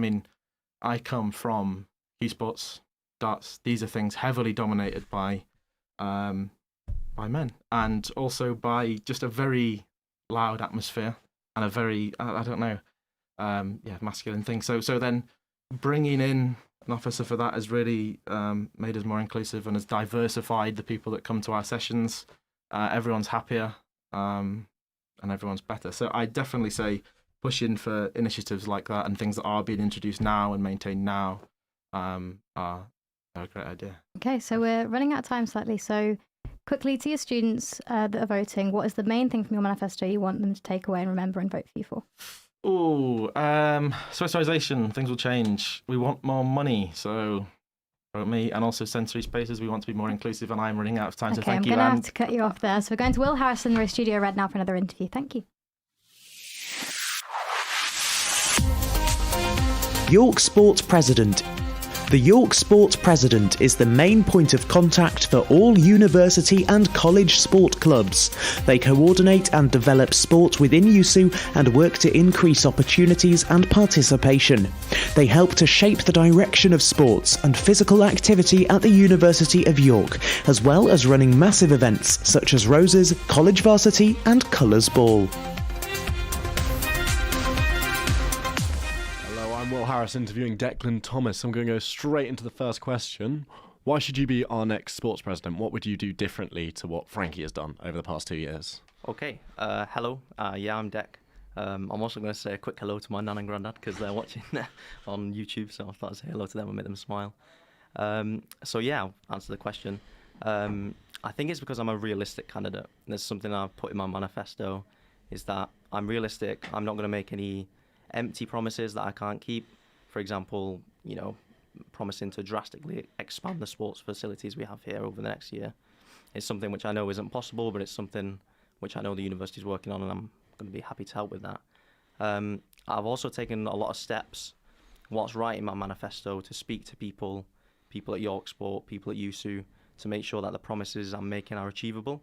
I come from Q Sports, darts. These are things heavily dominated by men, and also by just a very loud atmosphere and a very, masculine thing. So then bringing in an officer for that has really made us more inclusive and has diversified the people that come to our sessions. Everyone's happier and everyone's better. So I definitely say pushing for initiatives like that and things that are being introduced now and maintained now are a great idea. Okay, so we're running out of time slightly. So quickly, to your students that are voting, what is the main thing from your manifesto you want them to take away and remember and vote for you for? Socialisation, things will change. We want more money, so vote me, and also sensory spaces. We want to be more inclusive, and I'm running out of time, so thank you. I'm going to have to cut you off there. So we're going to Will Harrison, we're at Studio Red now for another interview. Thank you. York Sports President. The York Sports President is the main point of contact for all university and college sport clubs. They coordinate and develop sport within USU and work to increase opportunities and participation. They help to shape the direction of sports and physical activity at the University of York, as well as running massive events such as Roses, College Varsity and Colours Ball. Will Harris interviewing Declan Thomas. I'm going to go straight into the first question. Why should you be our next sports president? What would you do differently to what Frankie has done over the past 2 years? Okay. Hello. I'm Dec. I'm also going to say a quick hello to my nan and granddad because they're watching on YouTube, so I thought I'd say hello to them and make them smile. I'll answer the question. I think it's because I'm a realistic candidate. There's something I've put in my manifesto, is that I'm realistic. I'm not going to make any empty promises that I can't keep. For example, promising to drastically expand the sports facilities we have here over the next year. It's something which I know isn't possible, but it's something which I know the university is working on, and I'm going to be happy to help with that. I've also taken a lot of steps, what's right in my manifesto, to speak to people at York Sport, people at USU, to make sure that the promises I'm making are achievable.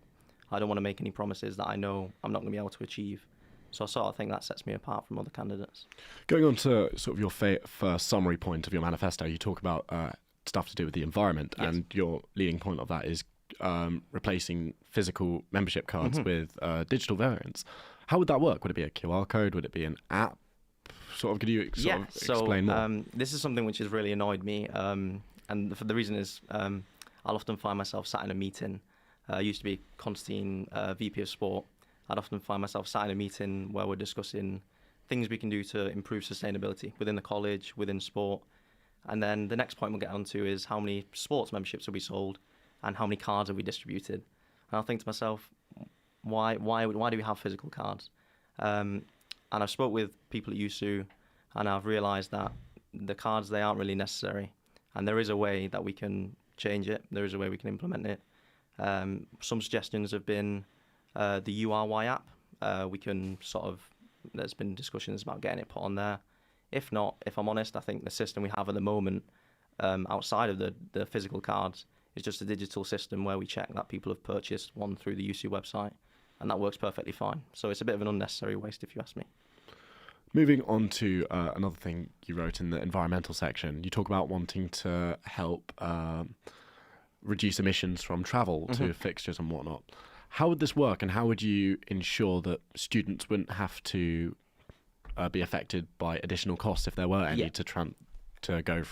I don't want to make any promises that I know I'm not going to be able to achieve. So I sort of think that sets me apart from other candidates. Going on to sort of your first summary point of your manifesto, you talk about stuff to do with the environment, and your leading point of that is replacing physical membership cards with digital variants. How would that work? Would it be a QR code? Would it be an app? Could you explain more? This is something which has really annoyed me, and the reason is I'll often find myself sat in a meeting. I used to be Constantine VP of Sport, I'd often find myself sat in a meeting where we're discussing things we can do to improve sustainability within the college, within sport. And then the next point we'll get onto is how many sports memberships will be sold and how many cards are we distributed. And I'll think to myself, why do we have physical cards? And I've spoke with people at USU, and I've realised that the cards, they aren't really necessary. And there is a way that we can change it. There is a way we can implement it. Some suggestions have been the URY app. There's been discussions about getting it put on there. If not, if I'm honest, I think the system we have at the moment, outside of the physical cards, is just a digital system where we check that people have purchased one through the USU website, and that works perfectly fine. So it's a bit of an unnecessary waste, if you ask me. Moving on to another thing you wrote in the environmental section, you talk about wanting to help reduce emissions from travel to fixtures and whatnot. How would this work, and how would you ensure that students wouldn't have to be affected by additional costs, if there were any, to go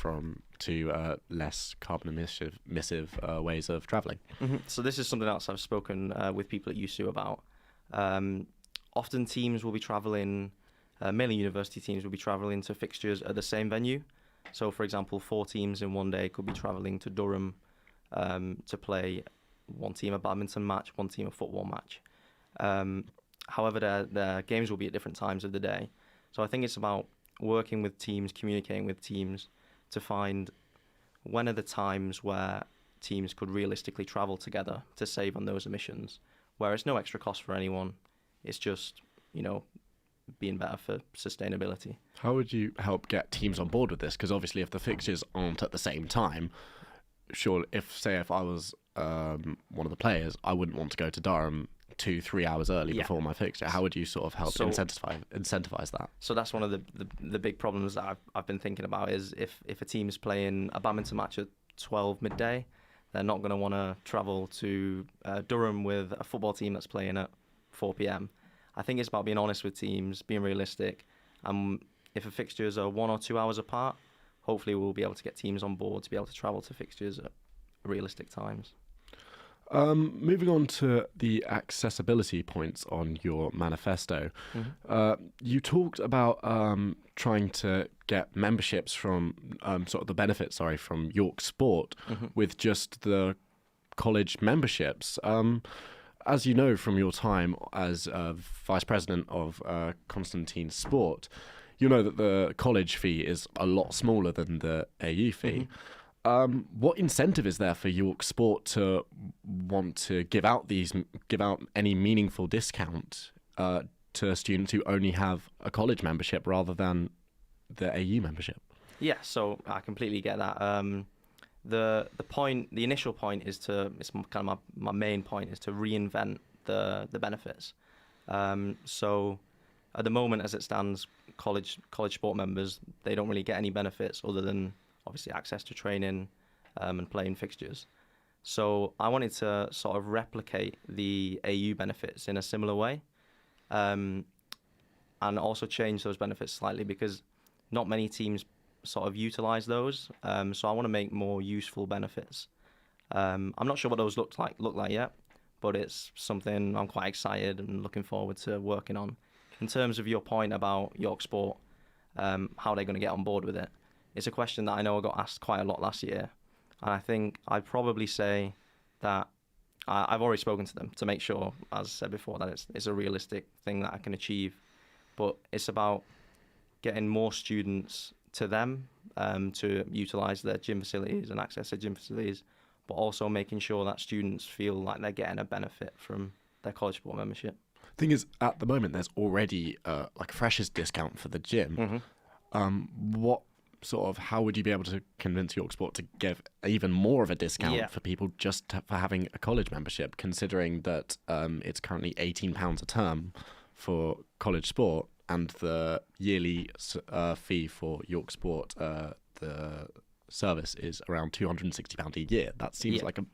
to less carbon emissive ways of travelling? So this is something else I've spoken with people at USU about. Often teams will be travelling, mainly university teams will be travelling to fixtures at the same venue. So for example, 4 teams in one day could be travelling to Durham to play one team a badminton match, one team a football match. However, their games will be at different times of the day. So I think it's about working with teams, communicating with teams to find when are the times where teams could realistically travel together to save on those emissions, where it's no extra cost for anyone. It's just, being better for sustainability. How would you help get teams on board with this? Because obviously if the fixtures aren't at the same time, sure, if I was one of the players, I wouldn't want to go to Durham 2-3 hours early before my fixture. How would you sort of help incentivize that? So that's one of the big problems that I've been thinking about is if a team is playing a badminton match at 12 midday, they're not going to want to travel to Durham with a football team that's playing at 4 p.m. I think it's about being honest with teams, being realistic. If the fixtures are 1 or 2 hours apart, hopefully we'll be able to get teams on board to be able to travel to fixtures at realistic times. Moving on to the accessibility points on your manifesto, you talked about trying to get memberships from sort of the benefits, from York Sport with just the college memberships. As you know from your time as vice president of Constantine Sport, you know that the college fee is a lot smaller than the AU fee. What incentive is there for York Sport to want to give out any meaningful discount to students who only have a college membership rather than the AU membership? Yeah, so I completely get that. The initial point is it's kind of my main point is to reinvent the benefits. So at the moment, as it stands, college sport members, they don't really get any benefits other than obviously access to training and playing fixtures. So I wanted to sort of replicate the AU benefits in a similar way, and also change those benefits slightly because not many teams sort of utilize those. So I want to make more useful benefits. I'm not sure what those look like yet, but it's something I'm quite excited and looking forward to working on. In terms of your point about York Sport, how they're going to get on board with it, it's a question that I know I got asked quite a lot last year. And I think I'd probably say that I've already spoken to them to make sure, as I said before, that it's a realistic thing that I can achieve. But it's about getting more students to them to utilise their gym facilities and access to gym facilities, but also making sure that students feel like they're getting a benefit from their college sport membership. Thing is, at the moment, there's already like a freshers discount for the gym. How would you be able to convince York Sport to give even more of a discount for people just for having a college membership, considering that it's currently £18 a term for college sport and the yearly fee for York Sport, the service is around £260 a year. That seems like a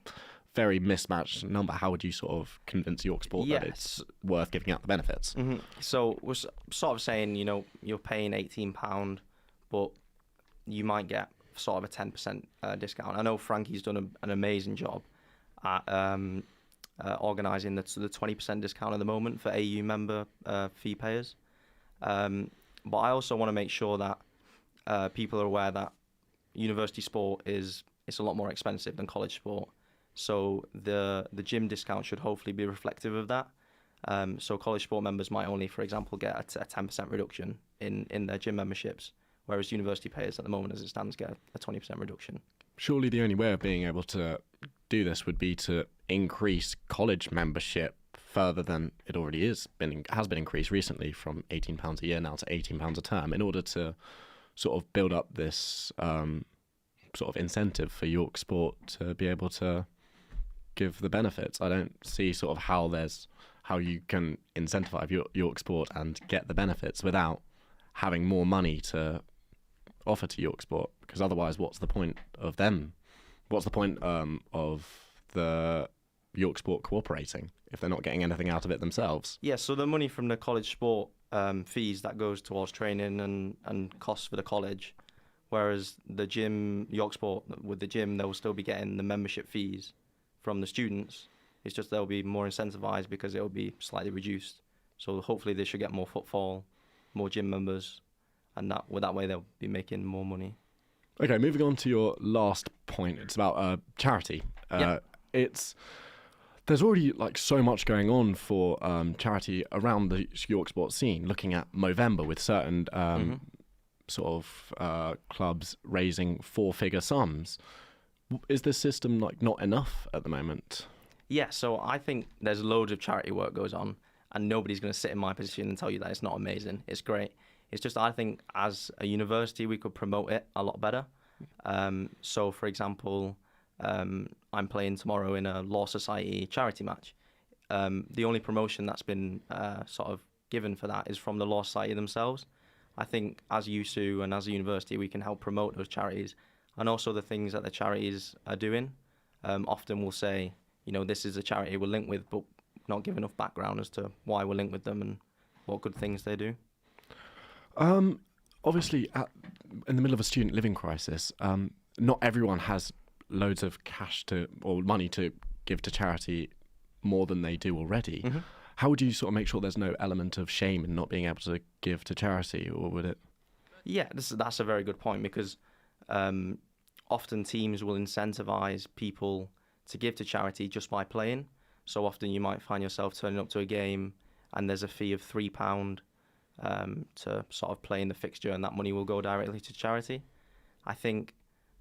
very mismatched number. How would you sort of convince York Sport that it's worth giving out the benefits? So we're sort of saying, you're paying £18, but you might get sort of a 10% discount. I know Frankie's done an amazing job at organising the 20% discount at the moment for AU member fee payers. But I also want to make sure that people are aware that university sport it's a lot more expensive than college sport. So the gym discount should hopefully be reflective of that. So college sport members might only, for example, get a 10% reduction in their gym memberships, whereas university payers at the moment, as it stands, get a 20% reduction. Surely the only way of being able to do this would be to increase college membership further than it already has been increased recently from £18 a year now to £18 a term, in order to sort of build up this sort of incentive for York Sport to be able to give the benefits. I don't see sort of how you can incentivize York Sport and get the benefits without having more money to offer to York Sport, because otherwise what's the point of them? What's the point of the York Sport cooperating if they're not getting anything out of it themselves? Yeah, so the money from the college sport fees, that goes towards training and costs for the college, whereas the gym, York Sport, with the gym, they'll still be getting the membership fees from the students. It's just they'll be more incentivized because it'll be slightly reduced. So hopefully they should get more footfall, more gym members, and that way they'll be making more money. Okay, moving on to your last point. It's about charity. There's already like so much going on for charity around the York Sport scene. Looking at Movember with certain sort of clubs raising 4-figure sums. Is this system like not enough at the moment? Yeah, so I think there's loads of charity work goes on, and nobody's going to sit in my position and tell you that it's not amazing. It's great. It's just I think as a university we could promote it a lot better. So, for example, I'm playing tomorrow in a Law Society charity match. The only promotion that's been sort of given for that is from the Law Society themselves. I think as USU and as a university we can help promote those charities, and also the things that the charities are doing. Often we'll say, this is a charity we're linked with, but not give enough background as to why we're linked with them and what good things they do. Obviously, in the middle of a student living crisis, not everyone has loads of cash or money to give to charity more than they do already. Mm-hmm. How would you sort of make sure there's no element of shame in not being able to give to charity, or would it? Yeah, that's a very good point, because often teams will incentivize people to give to charity just by playing. So often you might find yourself turning up to a game and there's a fee of £3 to sort of play in the fixture, and that money will go directly to charity. I think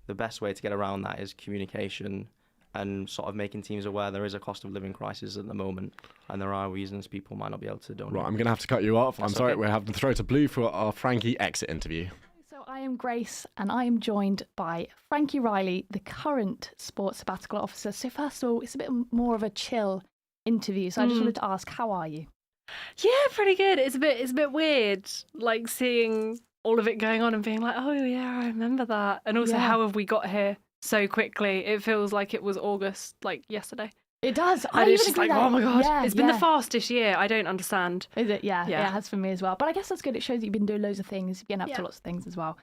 the best way to get around that is communication and sort of making teams aware there is a cost of living crisis at the moment, and there are reasons people might not be able to donate. Right, I'm going to have to cut you off. That's I'm sorry, okay. We're having to throw to Blue for our Frankie exit interview. So I am Grace, and I am joined by Frankie Riley, the current sports sabbatical officer. So first of all, it's a bit more of a chill interview. So I just wanted to ask, how are you? Yeah, pretty good. It's a bit weird, like seeing all of it going on and being like, oh yeah, I remember that. And also, how have we got here so quickly? It feels like it was August, like yesterday. It does. And it's just like, oh my god, it's been the fastest year. I don't understand. Is it? Yeah, it has for me as well. But I guess that's good. It shows that you've been doing loads of things. You've been up to lots of things as well.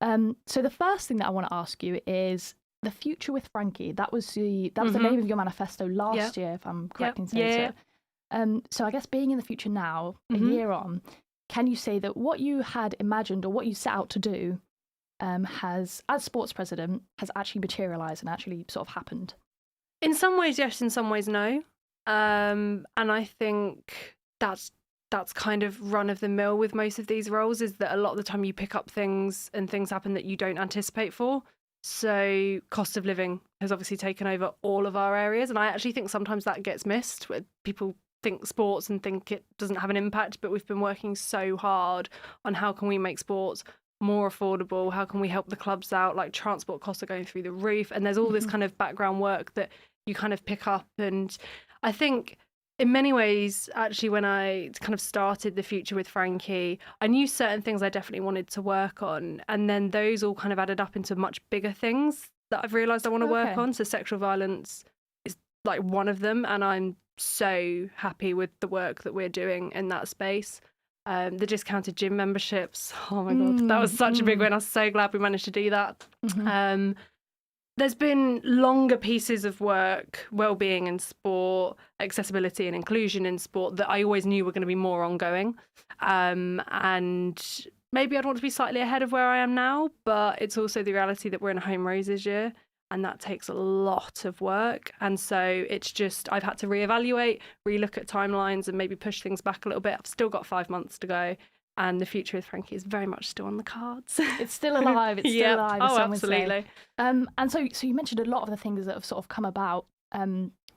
So the first thing that I want to ask you is the future with Frankie. That was the name of your manifesto last year, if I'm correct in saying so. So I guess being in the future now, a year on, can you say that what you had imagined or what you set out to do has, as sports president, has actually materialised and actually sort of happened? In some ways, yes. In some ways, no. And I think that's kind of run of the mill with most of these roles, is that a lot of the time you pick up things and things happen that you don't anticipate for. So cost of living has obviously taken over all of our areas. And I actually think sometimes that gets missed, where people think sports and think it doesn't have an impact, but we've been working so hard on how can we make sports more affordable, how can we help the clubs out, like transport costs are going through the roof, and there's all this kind of background work that you kind of pick up. And I think in many ways, actually, when I kind of started the future with Frankie, I knew certain things I definitely wanted to work on, and then those all kind of added up into much bigger things that I've realised I want to work on. So sexual violence is like one of them, and I'm so happy with the work that we're doing in that space. The discounted gym memberships, oh my god, that was such a big win. I was so glad we managed to do that. there's been longer pieces of work, well-being in sport, accessibility and inclusion in sport, that I always knew were going to be more ongoing. And maybe I'd want to be slightly ahead of where I am now, but it's also the reality that we're in a Home Roses year, and that takes a lot of work. And so it's just, I've had to reevaluate, relook at timelines and maybe push things back a little bit. I've still got 5 months to go. And the future with Frankie is very much still on the cards. It's still alive. It's still alive. As Oh, some would say. absolutely. And so you mentioned a lot of the things that have sort of come about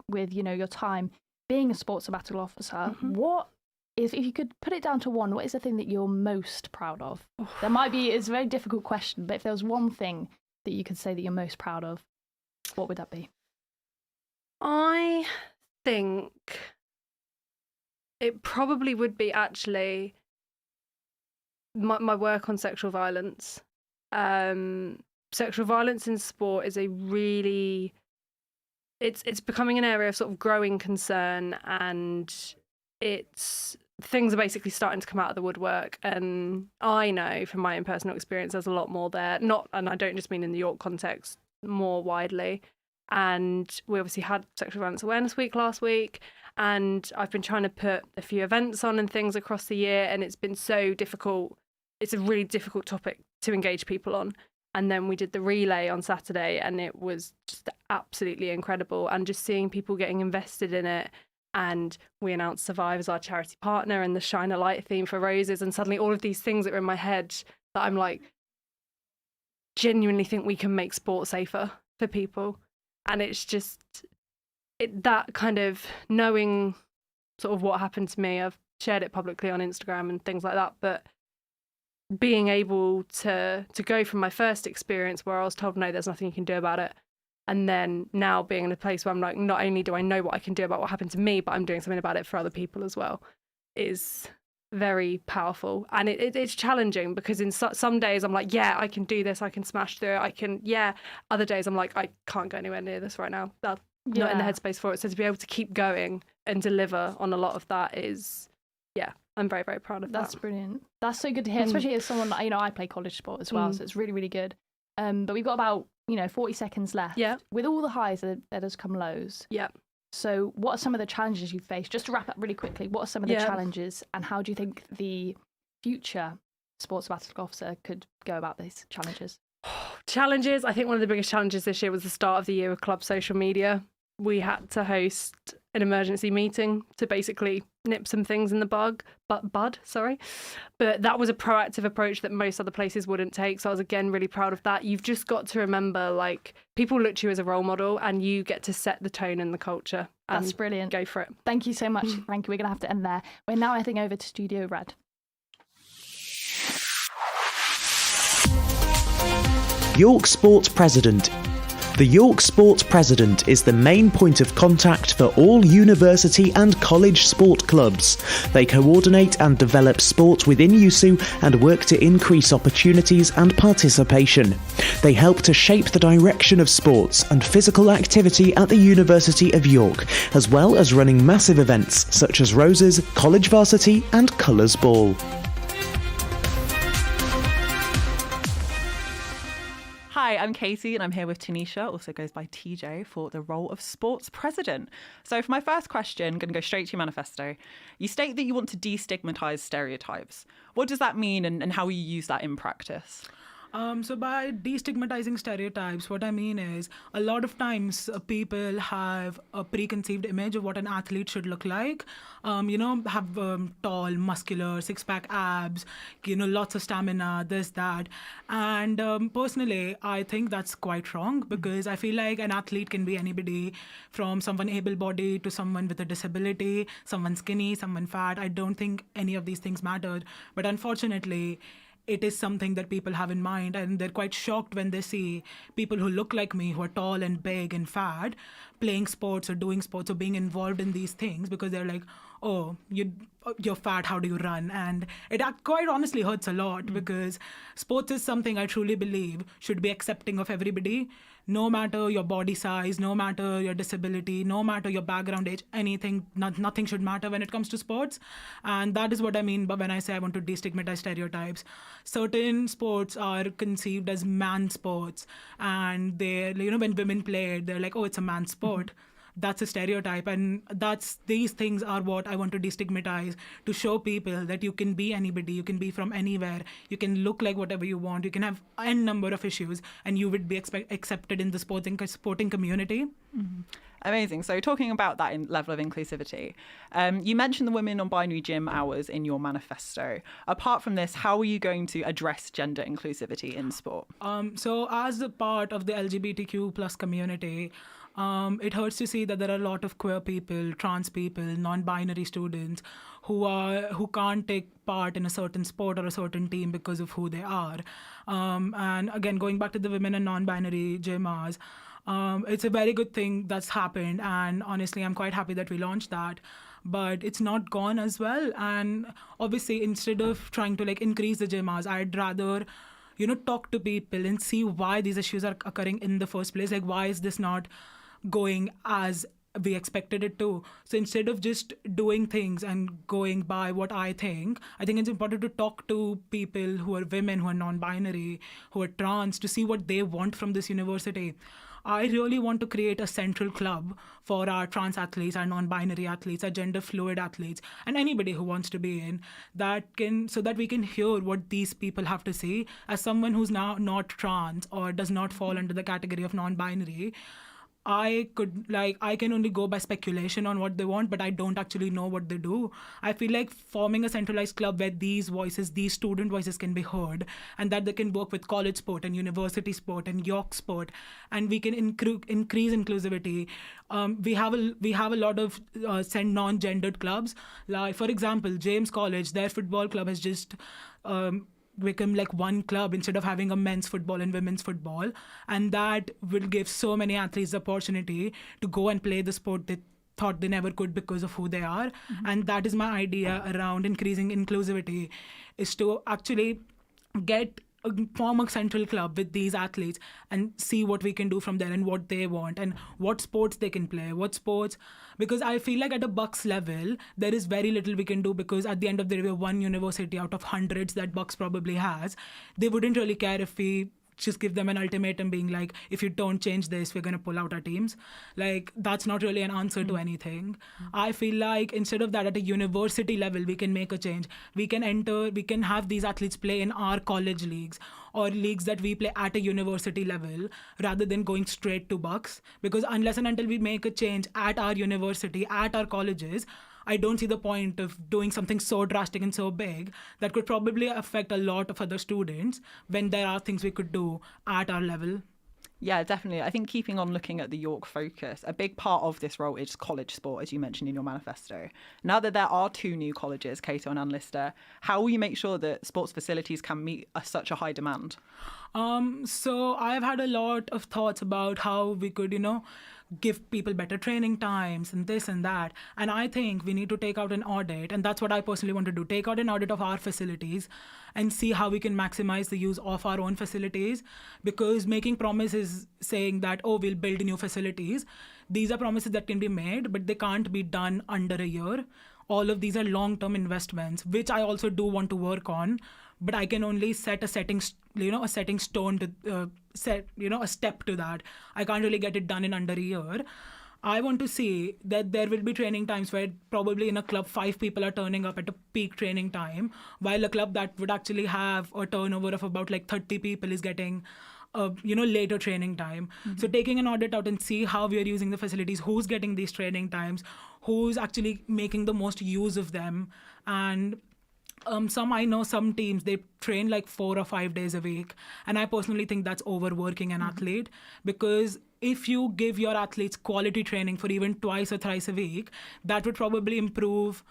with, you know, your time being a sports sabbatical officer. What is, if you could put it down to one, what is the thing that you're most proud of? There might be, it's a very difficult question, but if there was one thing that you could say that you're most proud of, what would that be? I think it probably would be actually my work on sexual violence. Sexual violence in sport is a really, it's becoming an area of sort of growing concern, and things are basically starting to come out of the woodwork. And I know from my own personal experience, there's a lot more there. And I don't just mean in the York context, more widely. And we obviously had Sexual Violence Awareness Week last week, and I've been trying to put a few events on and things across the year, and it's been so difficult. It's a really difficult topic to engage people on. And then we did the relay on Saturday, and it was just absolutely incredible. And just seeing people getting invested in it. And we announced Survive as our charity partner, and the Shine a Light theme for Roses. And suddenly all of these things that were in my head that I'm like, genuinely think we can make sport safer for people. And it's just that kind of knowing sort of what happened to me. I've shared it publicly on Instagram and things like that. But being able to go from my first experience where I was told, no, there's nothing you can do about it, and then now being in a place where I'm like, not only do I know what I can do about what happened to me, but I'm doing something about it for other people as well, is very powerful. And it's challenging, because in some days I'm like, yeah, I can do this, I can smash through it, other days I'm like, I can't go anywhere near this right now, I'm not in the headspace for it. So to be able to keep going and deliver on a lot of that is, I'm very, very proud of that. That's brilliant. That's so good to hear, especially as someone that, I play college sport as well, so it's really, really good. But we've got about 40 seconds left. Yeah. With all the highs, there does come lows. Yeah. So what are some of the challenges you face? Just to wrap up really quickly, what are some of the challenges, and how do you think the future sports sabbatical officer could go about these challenges? Challenges, I think one of the biggest challenges this year was the start of the year of club social media. We had to host an emergency meeting to basically nip some things in the bud. But that was a proactive approach that most other places wouldn't take. So I was again really proud of that. You've just got to remember, like, people look to you as a role model, and you get to set the tone and the culture. That's brilliant. Go for it. Thank you so much, Frankie. We're going to have to end there. We're now heading over to Studio Red. York Sports President. The York Sports President is the main point of contact for all university and college sport clubs. They coordinate and develop sport within USU and work to increase opportunities and participation. They help to shape the direction of sports and physical activity at the University of York, as well as running massive events such as Roses, College Varsity and Colours Ball. Hi, I'm Katie, and I'm here with Tanisha, also goes by TJ, for the role of Sports President. So for my first question, I'm going to go straight to your manifesto. You state that you want to destigmatise stereotypes. What does that mean, and how will you use that in practice? So by destigmatizing stereotypes, what I mean is a lot of times people have a preconceived image of what an athlete should look like. Have tall, muscular, six-pack abs, lots of stamina, this, that. And personally, I think that's quite wrong, because I feel like an athlete can be anybody, from someone able-bodied to someone with a disability, someone skinny, someone fat. I don't think any of these things mattered. But unfortunately, it is something that people have in mind, and they're quite shocked when they see people who look like me, who are tall and big and fat, playing sports or doing sports or being involved in these things, because they're like, oh, you're fat, how do you run? And it quite honestly hurts a lot because sports is something I truly believe should be accepting of everybody, no matter your body size, no matter your disability, no matter your background age, anything, nothing should matter when it comes to sports. And that is what I mean when I say I want to destigmatize stereotypes. Certain sports are conceived as man sports, and they're, when women play it, they're like, oh, it's a man sport. That's a stereotype, and these things are what I want to destigmatize, to show people that you can be anybody, you can be from anywhere, you can look like whatever you want, you can have n number of issues, and you would be accepted in the sporting community. Mm-hmm. Amazing. So talking about that level of inclusivity, you mentioned the women non-binary gym hours in your manifesto. Apart from this, how are you going to address gender inclusivity in sport? So as a part of the LGBTQ plus community, it hurts to see that there are a lot of queer people, trans people, non-binary students who can't take part in a certain sport or a certain team because of who they are. And again, going back to the women and non-binary gym hours, it's a very good thing that's happened, and honestly, I'm quite happy that we launched that. But it's not gone as well. And obviously, instead of trying to increase the gym hours, I'd rather talk to people and see why these issues are occurring in the first place. Like, why is this not going as we expected it to? So instead of just doing things and going by what I think it's important to talk to people who are women, who are non-binary, who are trans, to see what they want from this university. I really want to create a central club for our trans athletes, our non-binary athletes, our gender fluid athletes, and anybody who wants to be in so that we can hear what these people have to say. As someone who's now not trans or does not fall under the category of non-binary, I can only go by speculation on what they want, but I don't actually know what they do. I feel like forming a centralized club where these voices, these student voices, can be heard, and that they can work with college sport and university sport and York sport, and we can increase inclusivity. We have a lot of non-gendered clubs. Like, for example, James College, their football club has just become one club instead of having a men's football and women's football, and that will give so many athletes the opportunity to go and play the sport they thought they never could because of who they are. Mm-hmm. And that is my idea around increasing inclusivity, is to actually form a central club with these athletes and see what we can do from there and what they want and what sports they can play, because I feel like at a Bucks level, there is very little we can do, because at the end of the day, we're one university out of hundreds that Bucks probably has. They wouldn't really care if we just give them an ultimatum being like, if you don't change this, we're going to pull out our teams. That's not really an answer to anything. I feel like instead of that, at a university level, we can make a change. We can have these athletes play in our college leagues or leagues that we play at a university level, rather than going straight to Bucks. Because unless and until we make a change at our university, at our colleges, I don't see the point of doing something so drastic and so big that could probably affect a lot of other students, when there are things we could do at our level. Yeah, definitely. I think keeping on looking at the York focus, a big part of this role is college sport, as you mentioned in your manifesto. Now that there are 2 new colleges, Cato and Ann Lister, how will you make sure that sports facilities can meet such a high demand? So I've had a lot of thoughts about how we could, give people better training times and this and that. And I think we need to take out an audit, and that's what I personally want to do, take out an audit of our facilities and see how we can maximize the use of our own facilities. Because making promises saying that, oh, we'll build new facilities, these are promises that can be made, but they can't be done under a year. All of these are long-term investments, which I also do want to work on, but I can only set a setting stone to a step to that. I can't really get it done in under a year. I want to see that there will be training times where probably in a club 5 people are turning up at a peak training time, while a club that would actually have a turnover of about 30 people is getting later training time. Mm-hmm. So taking an audit out and see how we are using the facilities, who's getting these training times, who's actually making the most use of them. And I know some teams, they train 4 or 5 days a week. And I personally think that's overworking an athlete, because if you give your athletes quality training for even twice or thrice a week, that would probably improve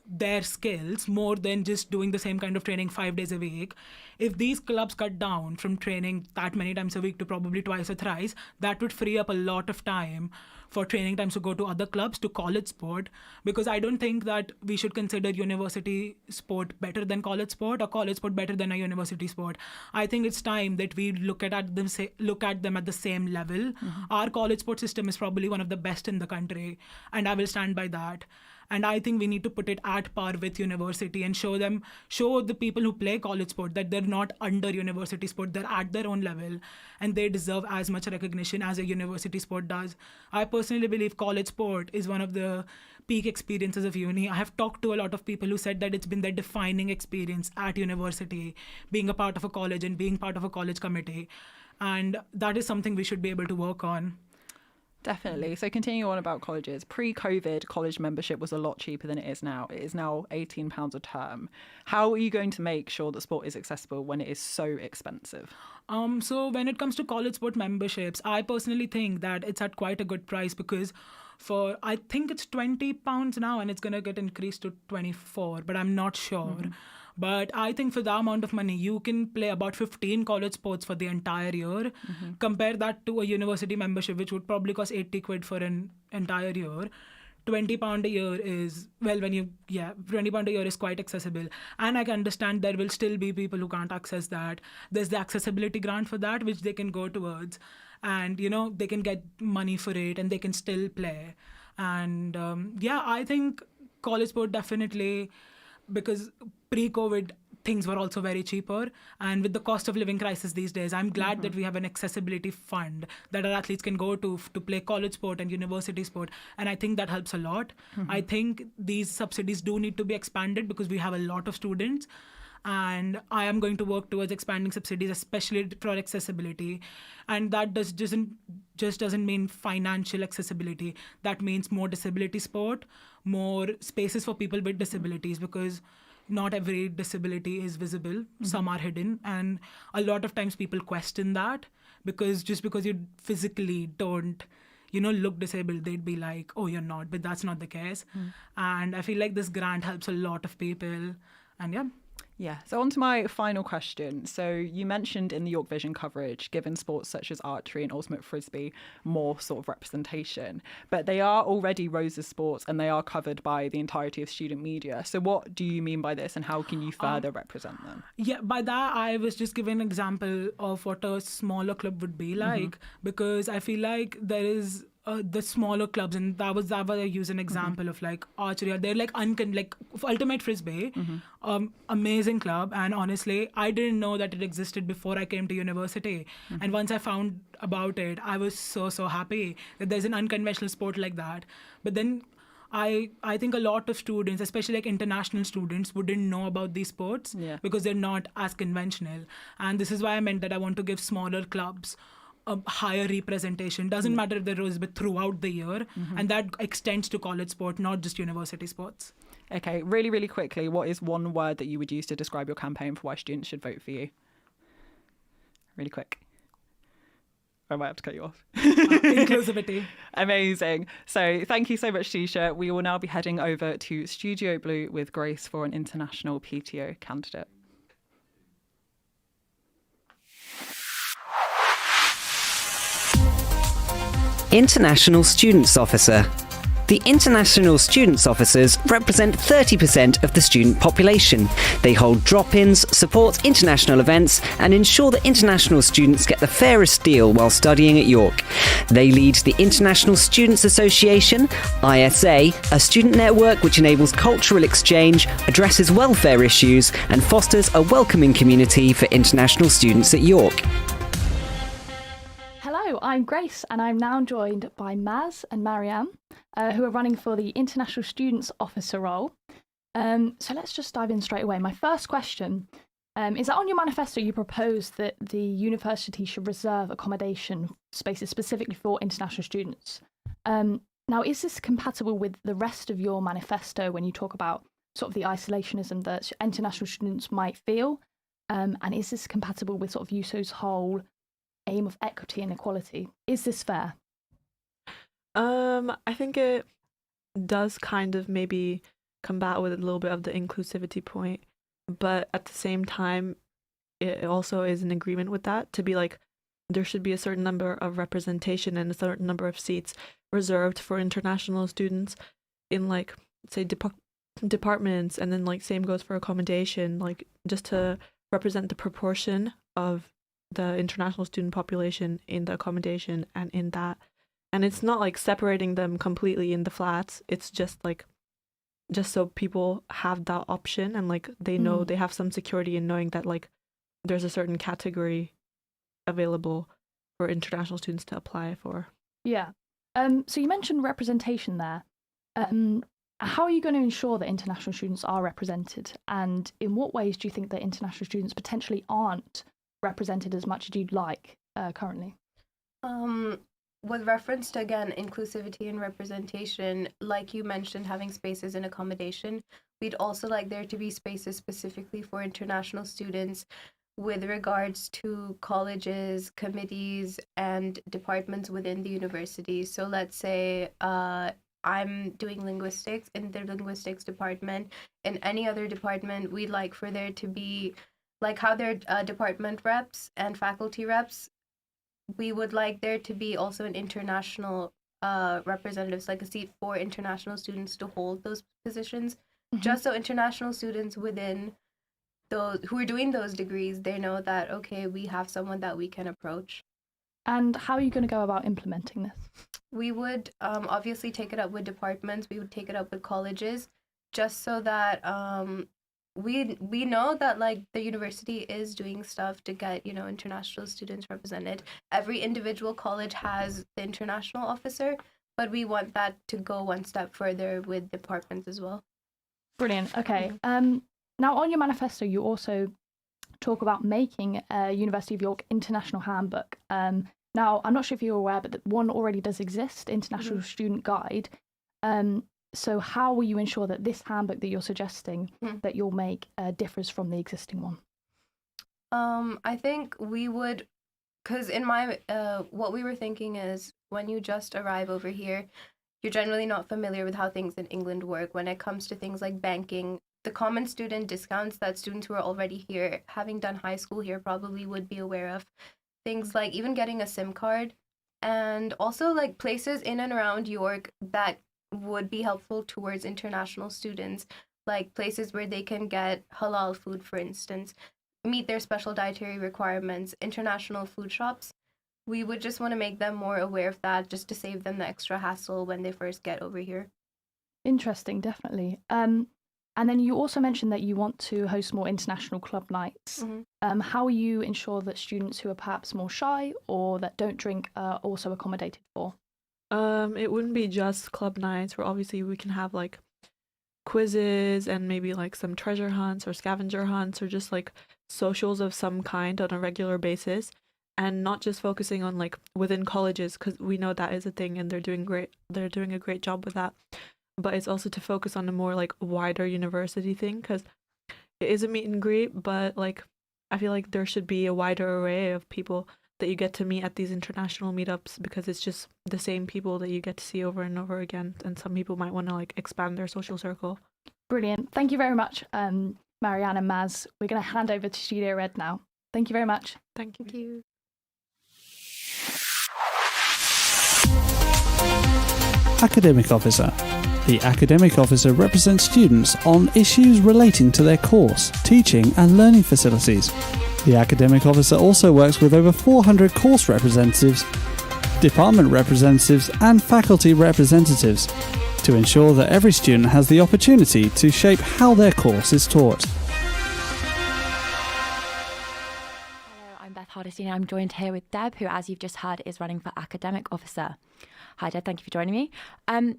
their skills more than just doing the same kind of training 5 days a week. If these clubs cut down from training that many times a week to probably twice or thrice, that would free up a lot of time for training times to go to other clubs, to college sport, because I don't think that we should consider university sport better than college sport or college sport better than a university sport. I think it's time that we look at them at the same level. Our college sport system is probably one of the best in the country, and I will stand by that. And I think we need to put it at par with university and show the people who play college sport that they're not under university sport, they're at their own level, and they deserve as much recognition as a university sport does. I personally believe college sport is one of the peak experiences of uni. I have talked to a lot of people who said that it's been their defining experience at university, being a part of a college and being part of a college committee. And that is something we should be able to work on. Definitely. So continuing on about colleges, pre-COVID, college membership was a lot cheaper than it is now. It is now £18 a term. How are you going to make sure that sport is accessible when it is so expensive? So when it comes to college sport memberships, I personally think that it's at quite a good price, because I think it's £20 now and it's going to get increased to 24, but I'm not sure. But I think for the amount of money, you can play about 15 college sports for the entire year. Compare that to a university membership, which would probably cost 80 quid for an entire year. £20 a year is, £20 a year is quite accessible. And I can understand there will still be people who can't access that. There's the accessibility grant for that, which they can go towards. And, they can get money for it and they can still play. And I think college sport definitely, because pre-COVID, things were also very cheaper. And with the cost of living crisis these days, I'm glad that we have an accessibility fund that our athletes can go to play college sport and university sport. And I think that helps a lot. I think these subsidies do need to be expanded because we have a lot of students. And I am going to work towards expanding subsidies, especially for accessibility. And that doesn't mean financial accessibility. That means more disability sport, more spaces for people with disabilities, because not every disability is visible. Some are hidden. And a lot of times people question that, because just because you physically don't look disabled, they'd be like, oh, you're not. But that's not the case. And I feel like this grant helps a lot of people. And Yeah, so on to my final question. So you mentioned in the York Vision coverage, given sports such as archery and ultimate frisbee more sort of representation, but they are already Rose's sports and they are covered by the entirety of student media. So what do you mean by this and how can you further represent them? Yeah, by that I was just giving an example of what a smaller club would be like, because I feel like there is the smaller clubs, and that was I use an example of like archery. They're like ultimate frisbee, amazing club, and honestly I didn't know that it existed before I came to university. And once I found about it, I was so happy that there's an unconventional sport like that. But then I think a lot of students, especially like international students, wouldn't know about these sports because they're not as conventional. And this is why I meant that I want to give smaller clubs a higher representation. Doesn't matter if they're Rose, but throughout the year. And that extends to college sport, not just university sports. Okay, really, really quickly, what is one word that you would use to describe your campaign for why students should vote for you? Really quick. I might have to cut you off. Inclusivity. Amazing. So thank you so much, Tisha. We will now be heading over to Studio Blue with Grace for an international PTO candidate. International Students Officer. The International Students Officers represent 30% of the student population. They hold drop-ins, support international events, and ensure that international students get the fairest deal while studying at York. They lead the International Students Association, ISA, a student network which enables cultural exchange, addresses welfare issues, and fosters a welcoming community for international students at York. Hello, I'm Grace, and I'm now joined by Maz and Mariam, who are running for the International Students Officer role. So let's just dive in straight away. My first question is that on your manifesto you propose that the university should reserve accommodation spaces specifically for international students. Now, is this compatible with the rest of your manifesto when you talk about sort of the isolationism that international students might feel? And is this compatible with sort of USO's whole aim of equity and equality? Is this fair? I think it does kind of maybe combat with a little bit of the inclusivity point, but at the same time, it also is in agreement with that to be like, there should be a certain number of representation and a certain number of seats reserved for international students in like, say, departments, and then like same goes for accommodation, like just to represent the proportion of the international student population in the accommodation and in that. And it's not like separating them completely in the flats, it's just like, just so people have that option and like they know they have some security in knowing that like there's a certain category available for international students to apply for. Yeah. So you mentioned representation there. How are you going to ensure that international students are represented? And in what ways do you think that international students potentially aren't represented as much as you'd like currently? With reference to, again, inclusivity and representation, like you mentioned, having spaces in accommodation, we'd also like there to be spaces specifically for international students with regards to colleges, committees, and departments within the university. So let's say I'm doing linguistics in the linguistics department. In any other department, we'd like for there to be, like how there are department reps and faculty reps, we would like there to be also an international representatives, like a seat for international students to hold those positions, just so international students within those who are doing those degrees, they know that, okay, we have someone that we can approach. And how are you going to go about implementing this? We would obviously take it up with departments, we would take it up with colleges, just so that we know that like the university is doing stuff to get, you know, international students represented. Every individual college has the international officer, but we want that to go one step further with departments as well. Brilliant. Okay. Now on your manifesto, you also talk about making a University of York International Handbook. Now, I'm not sure if you're aware, but one already does exist, International Student Guide. So how will you ensure that this handbook that you're suggesting that you'll make differs from the existing one? I think we would, because in my, what we were thinking is when you just arrive over here, you're generally not familiar with how things in England work. When it comes to things like banking, the common student discounts that students who are already here, having done high school here, probably would be aware of. Things like even getting a SIM card, and also like places in and around York that would be helpful towards international students, like places where they can get halal food, for instance, meet their special dietary requirements, international food shops. We would just want to make them more aware of that, just to save them the extra hassle when they first get over here. Interesting, definitely. And then you also mentioned that you want to host more international club nights. How will you ensure that students who are perhaps more shy or that don't drink are also accommodated for? It wouldn't be just club nights, where obviously we can have like quizzes and maybe like some treasure hunts or scavenger hunts or just like socials of some kind on a regular basis, and not just focusing on like within colleges, because we know that is a thing and they're doing a great job with that. But it's also to focus on a more like wider university thing, because it is a meet and greet, but like I feel like there should be a wider array of people that you get to meet at these international meetups, because it's just the same people that you get to see over and over again, and some people might want to like expand their social circle. Brilliant. Thank you very much, Marianne and Maz. We're going to hand over to Studio Red now. Thank you very much. Thank you. Academic Officer. The Academic Officer represents students on issues relating to their course, teaching and learning facilities. The Academic Officer also works with over 400 course representatives, department representatives and faculty representatives to ensure that every student has the opportunity to shape how their course is taught. Hello, I'm Beth Hardesty. I'm joined here with Deb, who, as you've just heard, is running for Academic Officer. Hi, Deb. Thank you for joining me.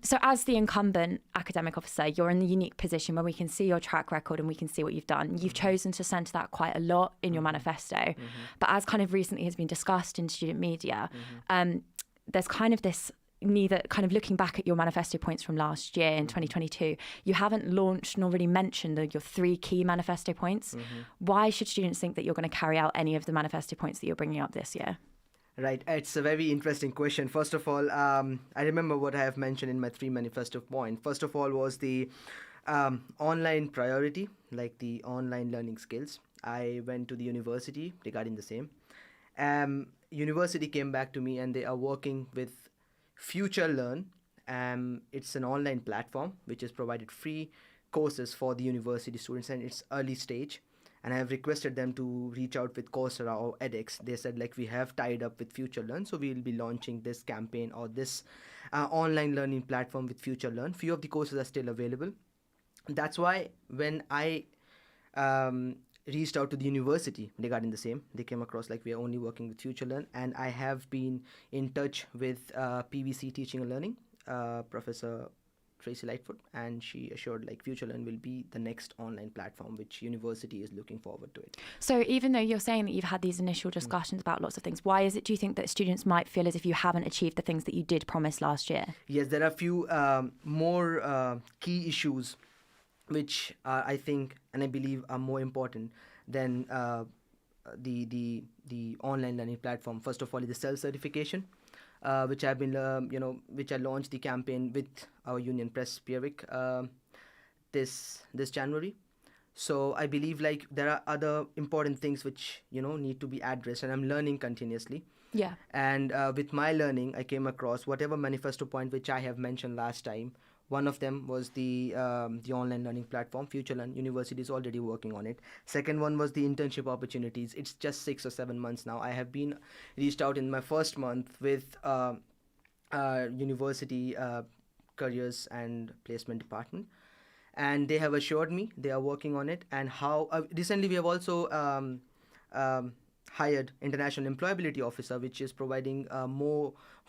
So as the incumbent academic officer, you're in the unique position where we can see your track record and we can see what you've done. You've chosen to centre that quite a lot in your manifesto. But as kind of recently has been discussed in student media, there's kind of this neither kind of looking back at your manifesto points from last year in 2022, you haven't launched nor really mentioned your 3 key manifesto points. Why should students think that you're going to carry out any of the manifesto points that you're bringing up this year? Right, it's a very interesting question. First of all, I remember what I have mentioned in my 3 manifesto points. First of all was the online priority, like the online learning skills. I went to the university regarding the same. University came back to me and they are working with Future Learn. It's an online platform which has provided free courses for the university students, and it's early stage. And I have requested them to reach out with Coursera or edX. They said, like, we have tied up with Future Learn, so we'll be launching this campaign or this online learning platform with Future Learn. Few of the courses are still available. That's why when I reached out to the university regarding the same, they came across like we are only working with Future Learn, and I have been in touch with PVC Teaching and Learning, Professor Tracy Lightfoot, and she assured like Future Learn will be the next online platform which university is looking forward to it. So even though you're saying that you've had these initial discussions about lots of things, why is it, do you think, that students might feel as if you haven't achieved the things that you did promise last year? Yes, there are a few more key issues which I think and I believe are more important than the online learning platform. First of all, is the self-certification, which I've been, which I launched the campaign with our union Press Pierwick this January. So I believe like there are other important things which need to be addressed, and I'm learning continuously. Yeah. And with my learning, I came across whatever manifesto point which I have mentioned last time. One of them was the online learning platform. Future Learn University is already working on it. Second one was the internship opportunities. It's just 6 or 7 months now. I have been reached out in my first month with university careers and placement department, and they have assured me they are working on it. And how recently we have also hired international employability officer, which is providing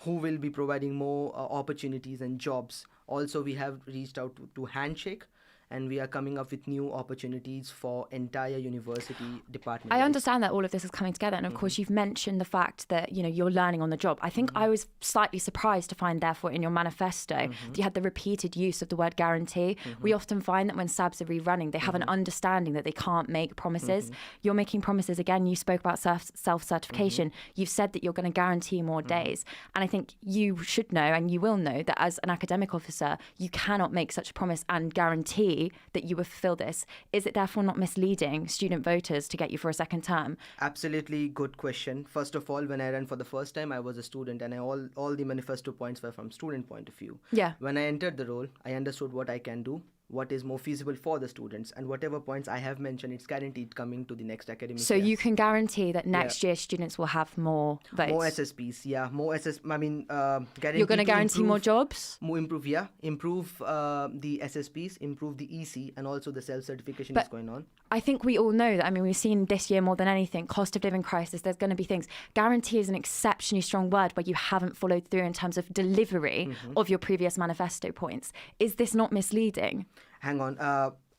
who will be providing more opportunities and jobs. Also, we have reached out to Handshake, and we are coming up with new opportunities for entire university department. I understand that all of this is coming together, and of course you've mentioned the fact that you're learning on the job. I think I was slightly surprised to find, therefore, in your manifesto that you had the repeated use of the word guarantee. We often find that when SABs are rerunning, they have an understanding that they can't make promises. You're making promises again. You spoke about self-certification. You've said that you're going to guarantee more days, and I think you should know, and you will know, that as an academic officer, you cannot make such a promise and guarantee that you will fulfill this. Is it therefore not misleading student voters to get you for a second term? Absolutely good question. First of all, when I ran for the first time, I was a student, and all the manifesto points were from student point of view. Yeah. When I entered the role, I understood what I can do, what is more feasible for the students, and whatever points I have mentioned, it's guaranteed coming to the next academic So year. you can guarantee that next year students will have more votes? More SSPs, yeah. More guarantee. You're going to guarantee more jobs? Improve the SSPs, improve the EC, and also the self-certification is going on. I think we all know that. We've seen this year more than anything, cost of living crisis, there's going to be things. Guarantee is an exceptionally strong word where you haven't followed through in terms of delivery of your previous manifesto points. Is this not misleading? Hang on.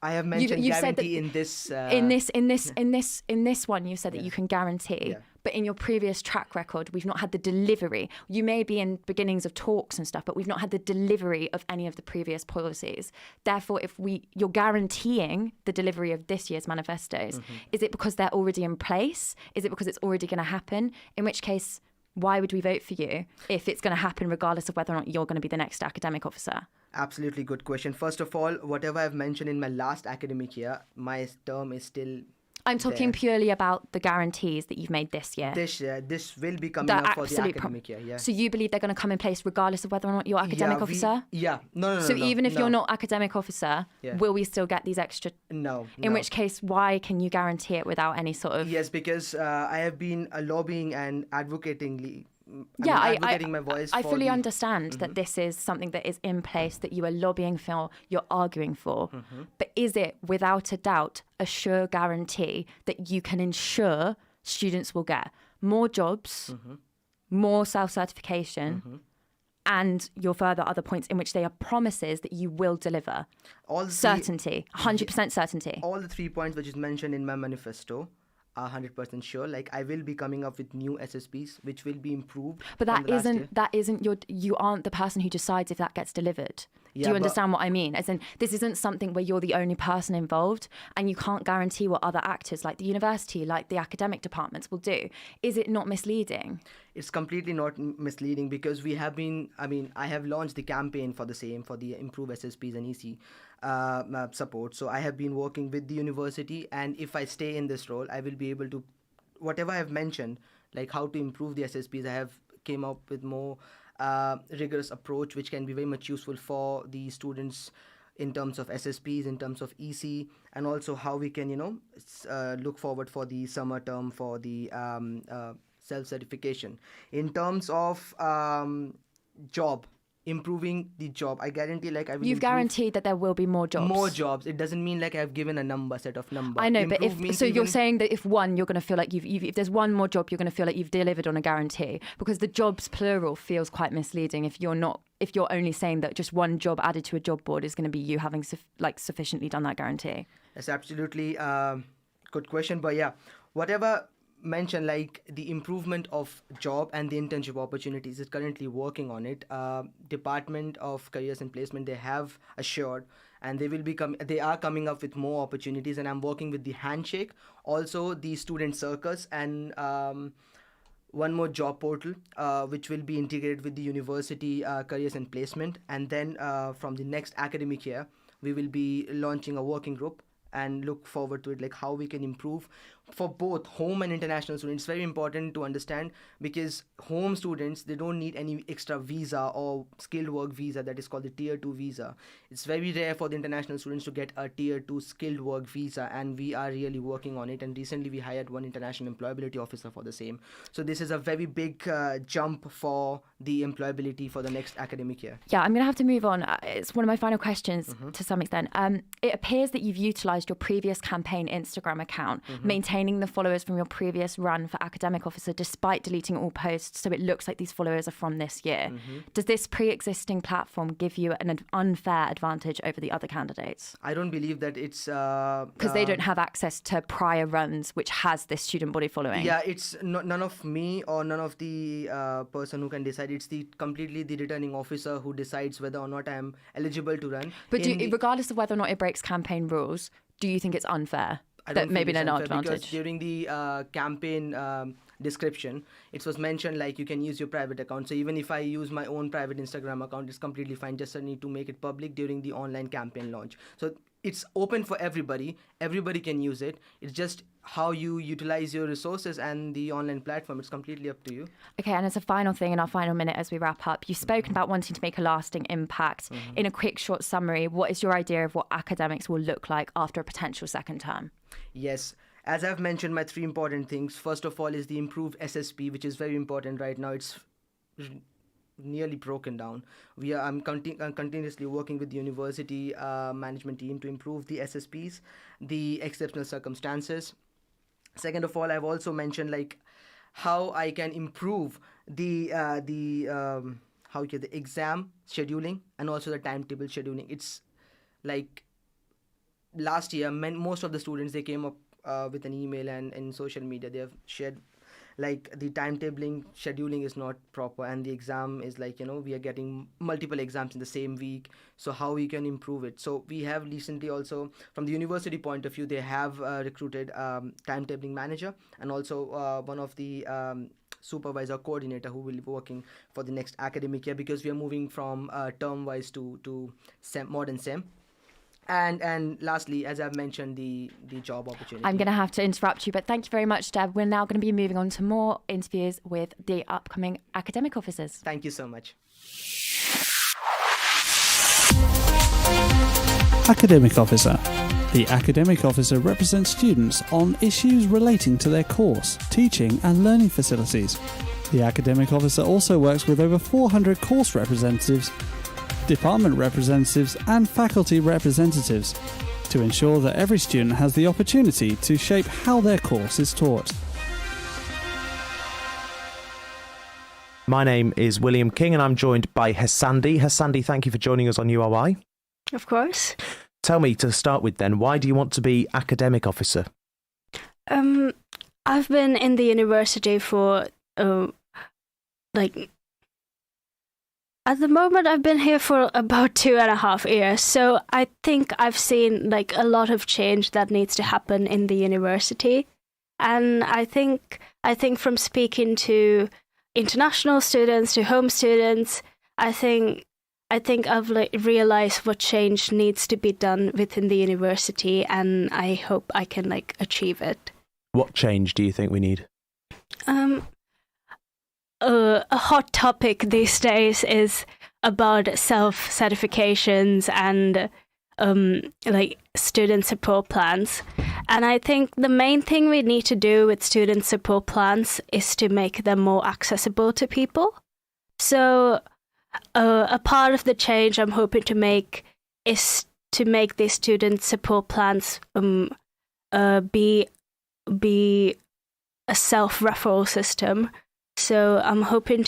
I have mentioned guarantee in this. In this one, you said that you can guarantee, but in your previous track record, we've not had the delivery. You may be in beginnings of talks and stuff, but we've not had the delivery of any of the previous policies. Therefore, if you're guaranteeing the delivery of this year's manifestos, is it because they're already in place? Is it because it's already going to happen? In which case, why would we vote for you if it's going to happen regardless of whether or not you're going to be the next academic officer? Absolutely good question. First of all, whatever I've mentioned in my last academic year, my term is still I'm talking there. purely about the guarantees that you've made this year. This will be coming up for the academic year. Yeah. So you believe they're going to come in place regardless of whether or not you're academic officer? No. So even if you're not academic officer, will we still get these extra? No. In which case, why can you guarantee it without any sort of? Yes, because I have been lobbying and advocating my voice. I fully understand that this is something that is in place, that you are lobbying for, you're arguing for. But is it, without a doubt, a sure guarantee that you can ensure students will get more jobs, more self-certification, and your further other points in which they are promises that you will deliver? Certainty, 100% certainty. All the 3 points which is mentioned in my manifesto are 100% sure. Like, I will be coming up with new SSPs which will be improved. But you aren't the person who decides if that gets delivered. Do you understand what I mean? As in, this isn't something where you're the only person involved and you can't guarantee what other actors like the university, like the academic departments will do. Is it not misleading? it's completely not misleading, because we have been, I have launched the campaign for the same, for the Improve SSPs and EC support. So I have been working with the university, and if I stay in this role, I will be able to, whatever I have mentioned, like how to improve the SSPs, I have came up with more rigorous approach, which can be very much useful for the students in terms of SSPs, in terms of EC, and also how we can, look forward for the summer term for the self-certification. In terms of improving the job, I guarantee I will. You've guaranteed that there will be more jobs. More jobs. It doesn't mean like I've given a set of number. I know, but you're saying that if you're going to feel like if there's one more job, you're going to feel like you've delivered on a guarantee, because the jobs plural feels quite misleading if you're only saying that just one job added to a job board is going to be you having sufficiently done that guarantee. That's absolutely good question, but yeah, whatever mention like the improvement of job and the internship opportunities is currently working on it. Department of Careers and Placement, they have assured, and they are coming up with more opportunities, and I'm working with the Handshake, also the Student Circus, and one more job portal which will be integrated with the university Careers and Placement. And then from the next academic year we will be launching a working group and look forward to it, like how we can improve for both home and international students. It's very important to understand, because home students, they don't need any extra visa or skilled work visa, that is called the tier 2 visa. It's very rare for the international students to get a tier 2 skilled work visa, and we are really working on it, and recently we hired one international employability officer for the same. So this is a very big jump for the employability for the next academic year. Yeah, I'm going to have to move on. It's one of my final questions to some extent. It appears that you've utilised your previous campaign Instagram account, maintaining the followers from your previous run for academic officer despite deleting all posts, so it looks like these followers are from this year. Does this pre-existing platform give you an unfair advantage over the other candidates? I don't believe that it's... Because they don't have access to prior runs which has this student body following. Yeah, it's none of me or none of the person who can decide. It's completely the returning officer who decides whether or not I am eligible to run. But regardless of whether or not it breaks campaign rules, do you think it's unfair? I don't maybe think they're not unfair, advantage. because during the campaign description, it was mentioned like you can use your private account. So even if I use my own private Instagram account, it's completely fine. Just I need to make it public during the online campaign launch. So it's open for everybody. Everybody can use it. It's just how you utilize your resources and the online platform. It's completely up to you. Okay, and as a final thing in our final minute as we wrap up, you've spoken about wanting to make a lasting impact. In a quick, short summary, what is your idea of what academics will look like after a potential second term? Yes. As I've mentioned, my 3 important things. First of all is the improved SSP, which is very important right now. It's nearly broken down. I'm continuously working with the university management team to improve the SSPs, the exceptional circumstances. Second of all, I've also mentioned like how I can improve the exam scheduling and also the timetable scheduling. It's like last year, most of the students, they came up with an email and in social media they have shared like the timetabling scheduling is not proper, and the exam is like, we are getting multiple exams in the same week. So how we can improve it? So we have recently also, from the university point of view, they have recruited timetabling manager and also one of the supervisor coordinator who will be working for the next academic year, because we are moving from term wise to modern SEM. And lastly, as I've mentioned, the job opportunity. I'm going to have to interrupt you, but thank you very much, Deb. We're now going to be moving on to more interviews with the upcoming academic officers. Thank you so much. Academic Officer. The Academic Officer represents students on issues relating to their course, teaching and learning facilities. The Academic Officer also works with over 400 course representatives, department representatives and faculty representatives to ensure that every student has the opportunity to shape how their course is taught. My name is William King and I'm joined by Hasandi. Hasandi, thank you for joining us on URY. Of course. Tell me, to start with then, why do you want to be academic officer? I've been in the university for at the moment, I've been here for about 2.5 years, so I think I've seen like a lot of change that needs to happen in the university, and I think from speaking to international students to home students, I think I've realized what change needs to be done within the university, and I hope I can achieve it. What change do you think we need? A hot topic these days is about self-certifications and student support plans. And I think the main thing we need to do with student support plans is to make them more accessible to people. So a part of the change I'm hoping to make is to make these student support plans be a self-referral system. So I'm hoping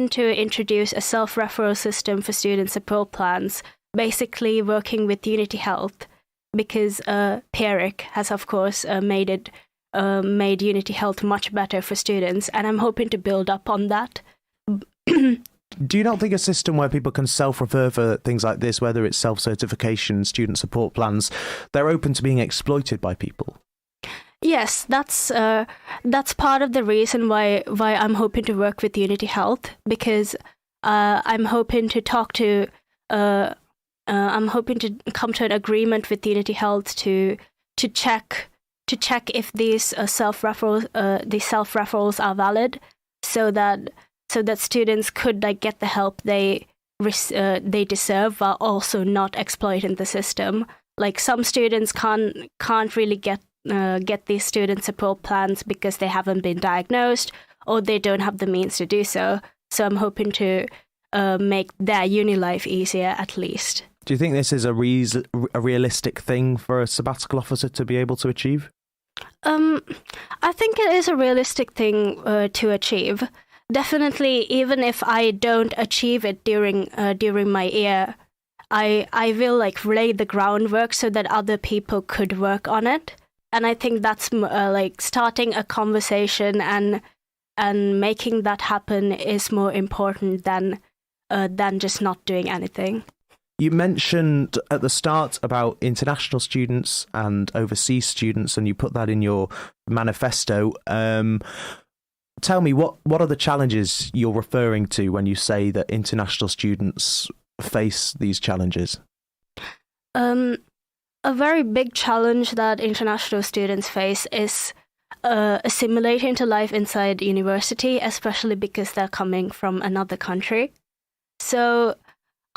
to introduce a self-referral system for student support plans, basically working with Unity Health, because PEERIC has, of course, made Unity Health much better for students, and I'm hoping to build up on that. Do you not think a system where people can self-refer for things like this, whether it's self-certification, student support plans, they're open to being exploited by people? Yes, that's part of the reason why I'm hoping to work with Unity Health, because I'm hoping to come to an agreement with Unity Health to check if these self-referrals are valid, so that students could get the help they deserve while also not exploiting the system. Like, some students can't really get these student support plans because they haven't been diagnosed or they don't have the means to do so. So I'm hoping to make their uni life easier, at least. Do you think this is a realistic thing for a sabbatical officer to be able to achieve? I think it is a realistic thing to achieve. Definitely, even if I don't achieve it during my year, I will lay the groundwork so that other people could work on it. And I think that's starting a conversation and making that happen is more important than just not doing anything. You mentioned at the start about international students and overseas students, and you put that in your manifesto. Tell me, what are the challenges you're referring to when you say that international students face these challenges? A very big challenge that international students face is assimilating to life inside university, especially because they're coming from another country. So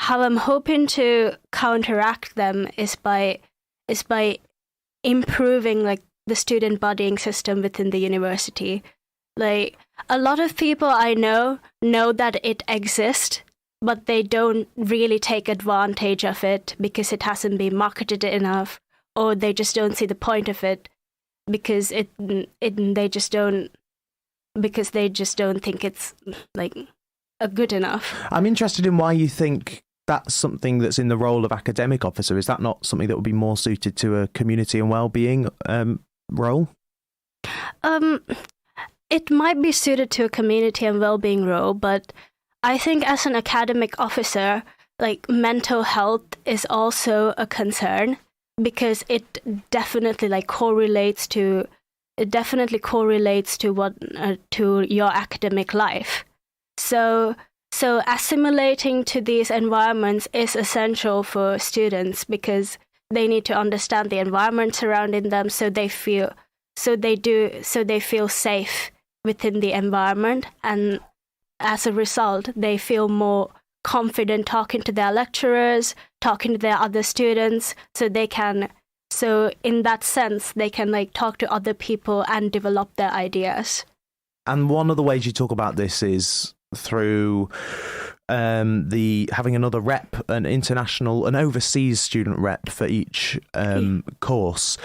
how I'm hoping to counteract them is by improving the student buddying system within the university. A lot of people I know that it exists, but they don't really take advantage of it because it hasn't been marketed enough, or they just don't see the point of it because they just don't think it's good enough. I'm interested in why you think that's something that's in the role of academic officer. Is that not something that would be more suited to a community and well-being role? It might be suited to a community and well-being role, but I think as an academic officer, mental health is also a concern, because it definitely correlates to what to your academic life. So assimilating to these environments is essential for students, because they need to understand the environment surrounding them, so they feel safe within the environment, and as a result they feel more confident talking to their lecturers, talking to their other students, so in that sense they can talk to other people and develop their ideas. And one of the ways you talk about this is through having another rep, an overseas student rep for each course.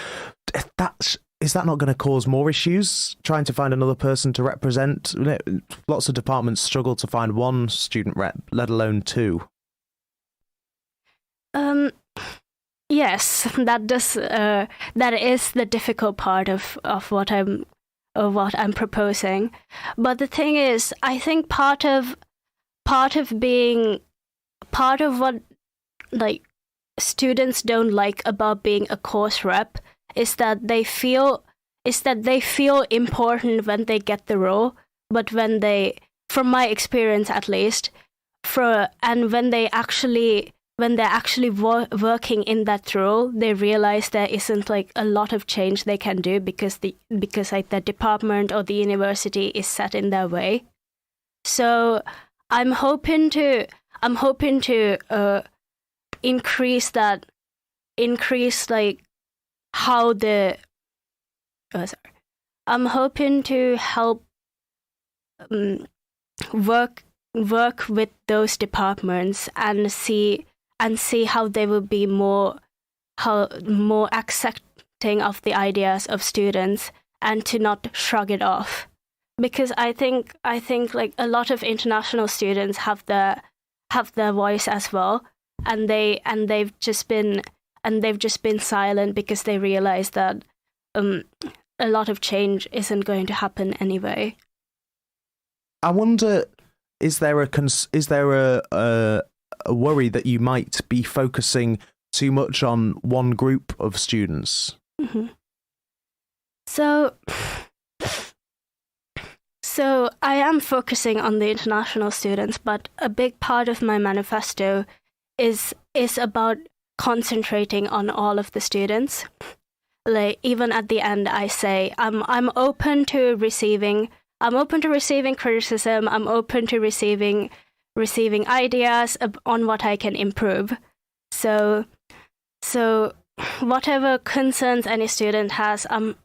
Is that not going to cause more issues, trying to find another person to represent? Lots of departments struggle to find one student rep, let alone two. Yes, that is the difficult part of what I'm proposing. But the thing is, I think part of what students don't like about being a course rep is that they feel important when they get the role, when they, from my experience at least, when they're actually working in that role, they realize there isn't like a lot of change they can do because like the department or the university is set in their way. So I'm hoping to increase like how the I'm hoping to help work with those departments and see how they will be more accepting of the ideas of students and to not shrug it off. Because I think like a lot of international students have their voice as well, and they've just been silent because they realize that a lot of change isn't going to happen anyway. I wonder, is there a worry that you might be focusing too much on one group of students? Mm-hmm. So I am focusing on the international students, but a big part of my manifesto is about concentrating on all of the students. Like even at the end, I say I'm open to receiving criticism. I'm open to receiving ideas on what I can improve. So whatever concerns any student has, I'm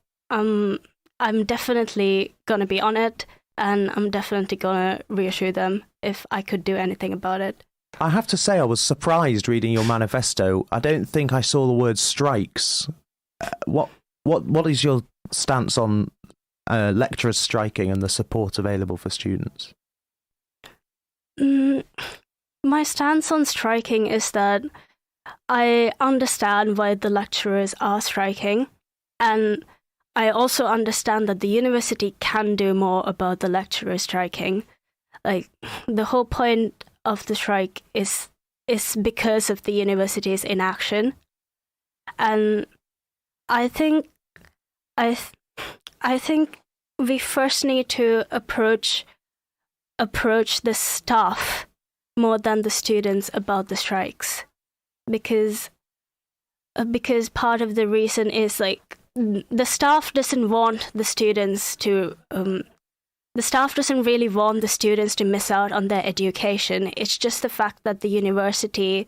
definitely gonna be on it, and I'm definitely gonna reassure them if I could do anything about it. I have to say I was surprised reading your manifesto. I don't think I saw the word strikes. What is your stance on lecturers striking and the support available for students? My stance on striking is that I understand why the lecturers are striking, and I also understand that the university can do more about the lecturers striking. Like the whole point of the strike is because of the university's inaction, and I think we first need to approach the staff more than the students about the strikes, because part of the reason is like the staff doesn't want the students to the staff doesn't really want the students to miss out on their education. It's just the fact that the university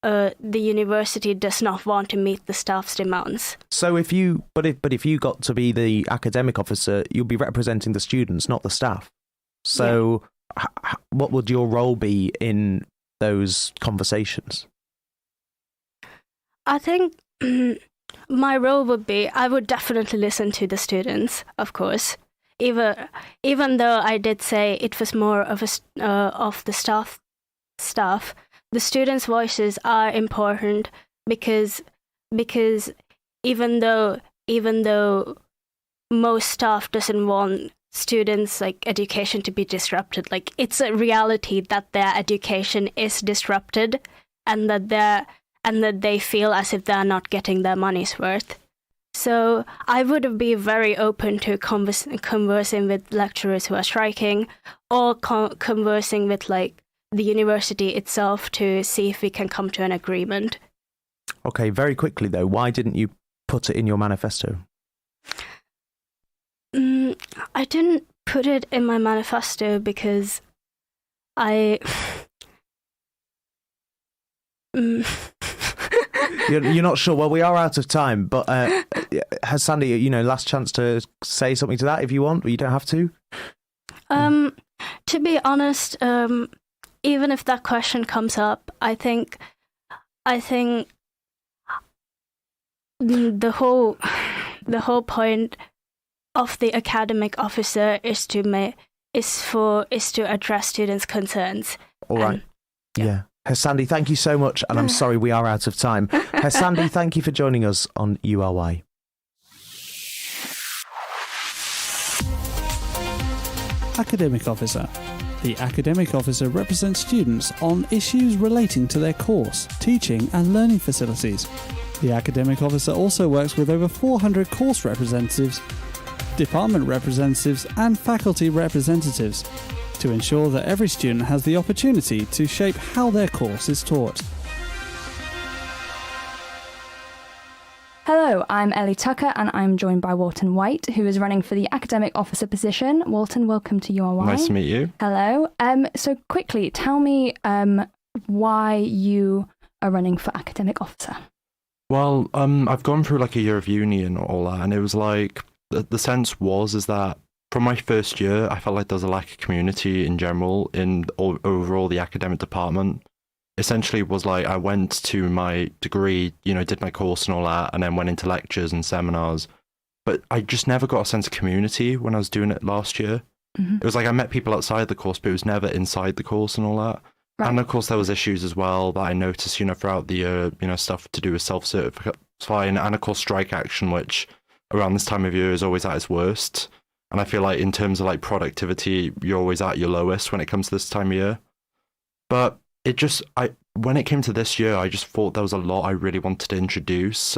does not want to meet the staff's demands. So if you got to be the academic officer, you'll be representing the students, not the staff. So what would your role be in those conversations? I think my role would be, I would definitely listen to the students, of course. Even though I did say it was more of the staff, the students' voices are important because even though most staff doesn't want students' like education to be disrupted, like it's a reality that their education is disrupted, and that they feel as if they're not getting their money's worth. So I would be very open to conversing with lecturers who are striking, or conversing with like the university itself to see if we can come to an agreement. Okay, very quickly though, why didn't you put it in your manifesto? I didn't put it in my manifesto because You're not sure? Well, we are out of time, but has Sandy, last chance to say something to that if you want, but you don't have to. To be honest, even if that question comes up, I think the whole point of the academic officer is to address students' concerns. All right. Yeah. Sandy, thank you so much, and I'm sorry we are out of time. Sandy, thank you for joining us on URY. Academic Officer. The Academic Officer represents students on issues relating to their course, teaching and learning facilities. The Academic Officer also works with over 400 course representatives department representatives and faculty representatives to ensure that every student has the opportunity to shape how their course is taught. Hello, I'm Ellie Tucker and I'm joined by Walton White, who is running for the academic officer position. Walton, welcome to URY. Nice to meet you. Hello. So quickly, tell me why you are running for academic officer. Well, I've gone through like a year of uni and all that, and it was like, the sense is that from my first year, I felt like there was a lack of community in general in overall the academic department. Essentially, it was like I went to my degree, did my course and all that, and then went into lectures and seminars. But I just never got a sense of community when I was doing it last year. Mm-hmm. It was like I met people outside the course, but it was never inside the course and all that. Right. And of course, there was issues as well that I noticed, throughout the year, stuff to do with self-certifying, and of course, strike action, which around this time of year is always at its worst. And I feel like in terms of like productivity, you're always at your lowest when it comes to this time of year. But when it came to this year, I just thought there was a lot I really wanted to introduce.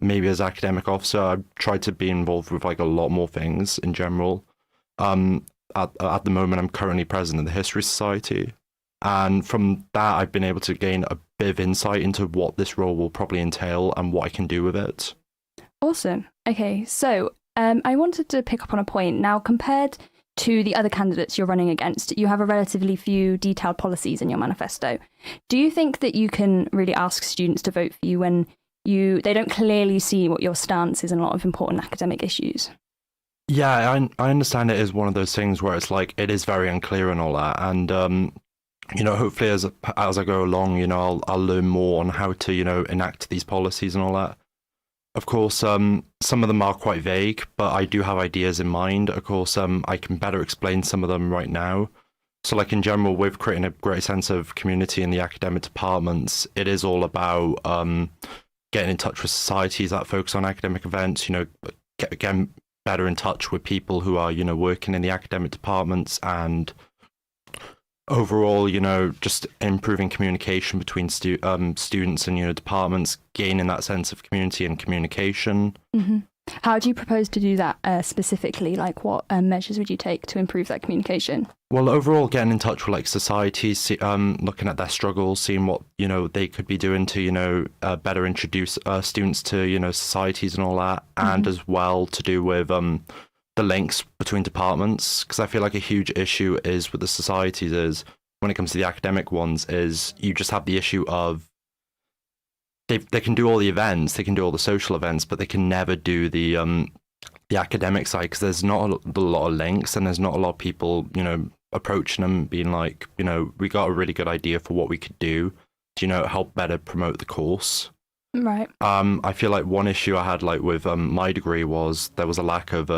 Maybe as academic officer, I tried to be involved with like a lot more things in general. At the moment, I'm currently president of the History Society. And from that, I've been able to gain a bit of insight into what this role will probably entail and what I can do with it. Awesome. Okay, so I wanted to pick up on a point. Now, compared to the other candidates you're running against, you have a relatively few detailed policies in your manifesto. Do you think that you can really ask students to vote for you when they don't clearly see what your stance is on a lot of important academic issues? Yeah, I understand it is one of those things where it's like it is very unclear and all that. And, hopefully as I go along, I'll learn more on how to, enact these policies and all that. Of course, some of them are quite vague, but I do have ideas in mind. Of course, I can better explain some of them right now. So like in general, with creating a great sense of community in the academic departments, it is all about getting in touch with societies that focus on academic events, getting better in touch with people who are, working in the academic departments, and overall, just improving communication between students and, departments, gaining that sense of community and communication. Mm-hmm. How do you propose to do that specifically? Like what measures would you take to improve that communication? Well, overall, getting in touch with like societies, looking at their struggles, seeing what, they could be doing to, better introduce students to, societies and all that. Mm-hmm. And as well to do with the links between departments, because I feel like a huge issue is with the societies is when it comes to the academic ones is you just have the issue of they can do all the events, they can do all the social events, but they can never do the academic side because there's not a lot of links and there's not a lot of people approaching them being like we got a really good idea for what we could do to help better promote the course. Right. I feel like one issue I had like with my degree was there was a lack of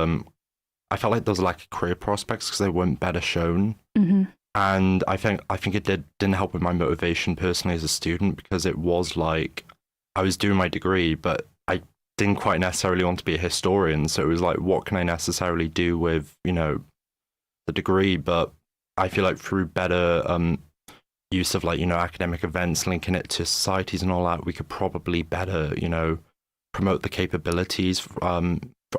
I felt like there was a lack of career prospects because they weren't better shown. Mm-hmm. And I think it didn't help with my motivation personally as a student, because it was like I was doing my degree, but I didn't quite necessarily want to be a historian. So it was like, what can I necessarily do with, the degree? But I feel like through better use of like, academic events, linking it to societies and all that, we could probably better, promote the capabilities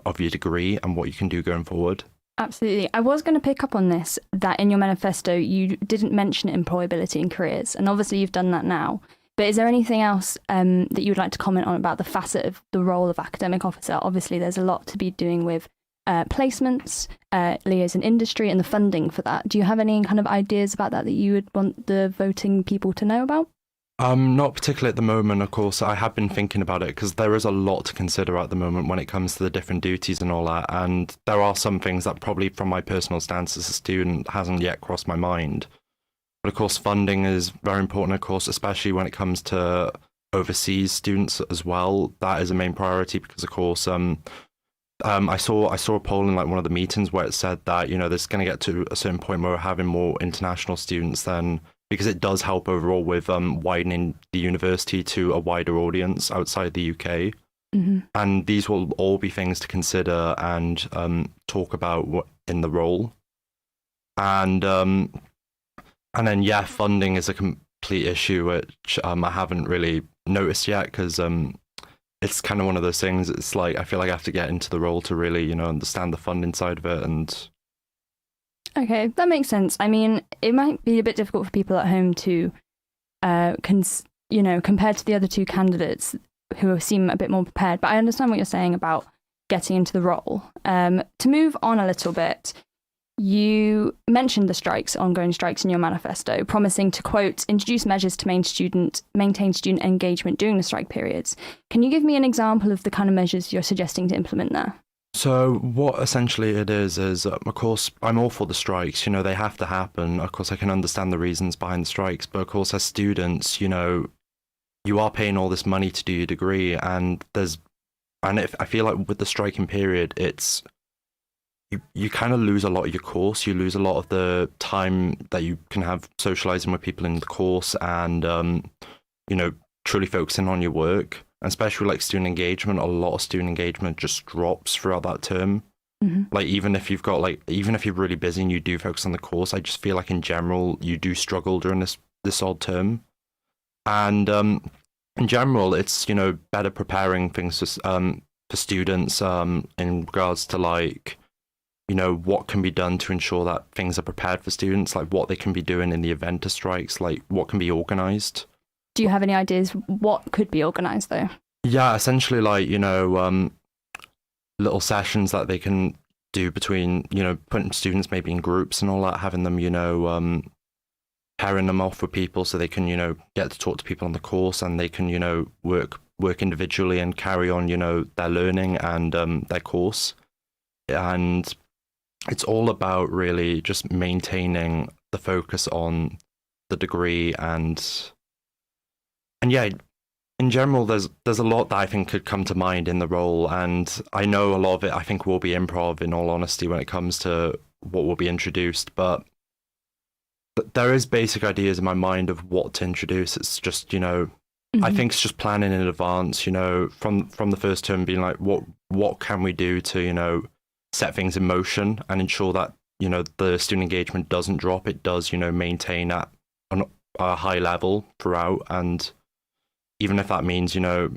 of your degree and what you can do going forward. Absolutely. I was going to pick up on this, that in your manifesto, you didn't mention employability in careers. And obviously you've done that now. But is there anything else that you would like to comment on about the facet of the role of academic officer? Obviously, there's a lot to be doing with placements, liaison industry, and the funding for that. Do you have any kind of ideas about that you would want the voting people to know about? Not particularly at the moment, of course. I have been thinking about it because there is a lot to consider at the moment when it comes to the different duties and all that. And there are some things that probably from my personal stance as a student hasn't yet crossed my mind. But of course, funding is very important, of course, especially when it comes to overseas students as well. That is a main priority because, of course, I saw a poll in like one of the meetings where it said that, there's going to get to a certain point where we're having more international students than, because it does help overall with widening the university to a wider audience outside the UK. Mm-hmm. And these will all be things to consider and talk about in the role. And then, yeah, funding is a complete issue, which I haven't really noticed yet because it's kind of one of those things. It's like I feel like I have to get into the role to really, you know, understand the funding side of it. And okay, that makes sense. I mean, it might be a bit difficult for people at home to, compared to the other two candidates who seem a bit more prepared. But I understand what you're saying about getting into the role. To move on a little bit, you mentioned the ongoing strikes in your manifesto, promising to, quote, introduce measures to maintain student engagement during the strike periods. Can you give me an example of the kind of measures you're suggesting to implement there? so what essentially it is, of course, I'm all for the strikes. You know, they have to happen. Of course, I can understand the reasons behind the strikes. But of course, as students, you know, you are paying all this money to do your degree. And I feel like with the striking period, it's, you kind of lose a lot of your course. You lose a lot of the time that you can have socializing with people in the course and, you know, truly focusing on your work. And especially like student engagement, a lot of student engagement just drops throughout that term. Mm-hmm. Like even if you're really busy and you do focus on the course, I just feel like in general, you do struggle during this odd term. And in general, it's, you know, better preparing things for students in regards to like, you know, what can be done to ensure that things are prepared for students, like what they can be doing in the event of strikes, like what can be organised. Do you have any ideas what could be organised though? Yeah, essentially like, you know, little sessions that they can do between, you know, putting students maybe in groups and all that, having them, you know, pairing them off with people so they can, you know, get to talk to people on the course and they can, you know, work individually and carry on, you know, their learning and their course. And it's all about really just maintaining the focus on the degree and yeah, in general, there's a lot that I think could come to mind in the role, and I know a lot of it I think will be improv, in all honesty, when it comes to what will be introduced, but there is basic ideas in my mind of what to introduce. It's just, you know, Mm-hmm. I think it's just planning in advance, you know, from the first term, being like, what can we do to, you know, set things in motion and ensure that, you know, the student engagement doesn't drop. It does, you know, maintain at a high level throughout. And even if that means, you know,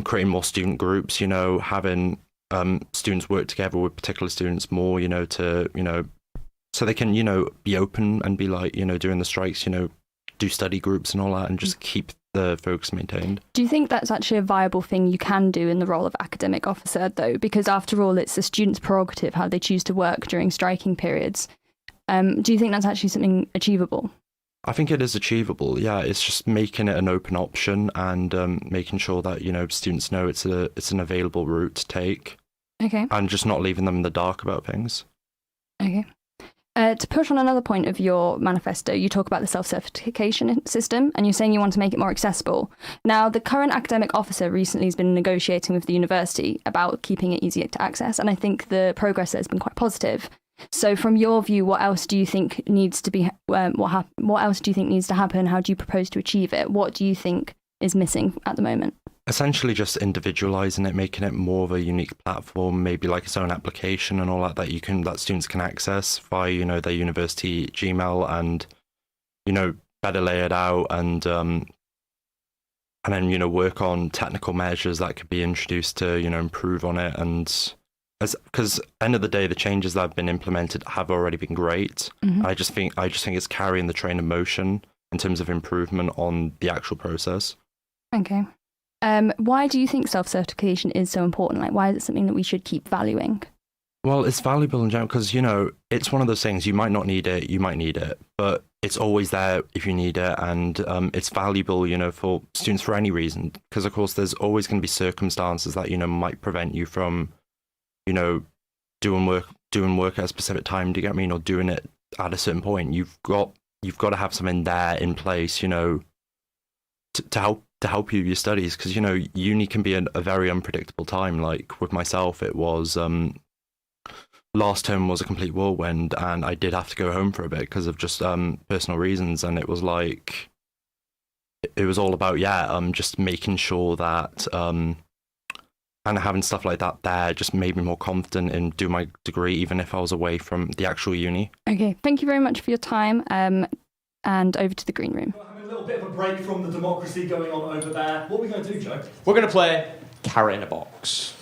creating more student groups, you know, having students work together with particular students more, you know, to, you know, so they can, you know, be open and be like, you know, during the strikes, you know, do study groups and all that and just keep the focus maintained. Do you think that's actually a viable thing you can do in the role of academic officer, though? Because after all, it's a student's prerogative how they choose to work during striking periods. Do you think that's actually something achievable? I think it is achievable, yeah. It's just making it an open option and making sure that, you know, students know it's an available route to take. Okay. And just not leaving them in the dark about things. Okay. To push on another point of your manifesto, you talk about the self-certification system and you're saying you want to make it more accessible. Now, the current academic officer recently has been negotiating with the university about keeping it easier to access, and I think the progress there has been quite positive. So from your view, what else do you think needs to be, what else do you think needs to happen? How do you propose to achieve it? What do you think is missing at the moment? Essentially just individualizing it, making it more of a unique platform, maybe like its own application and all that that students can access via, you know, their university Gmail, and, you know, better lay it out and then, you know, work on technical measures that could be introduced to, you know, improve on it. And because end of the day, the changes that have been implemented have already been great. Mm-hmm. I just think it's carrying the train of motion in terms of improvement on the actual process. Okay. Why do you think self-certification is so important? Like, why is it something that we should keep valuing? Well, it's valuable in general because, you know, it's one of those things, you might not need it, you might need it, but it's always there if you need it. And it's valuable, you know, for students for any reason. Because, of course, there's always going to be circumstances that, you know, might prevent you from, you know, doing work at a specific time, do you get me? Or doing it at a certain point. You've got to have something there in place, you know, to help you with your studies, because, you know, uni can be a very unpredictable time. Like with myself, it was last term was a complete whirlwind, and I did have to go home for a bit because of just personal reasons. And it was like, it was all about just making sure that and having stuff like that there just made me more confident in doing my degree, even if I was away from the actual uni. Okay, thank you very much for your time, and over to the green room. little bit of a break from the democracy going on over there. What are we going to do, Joe? We're going to play Carrot in a Box.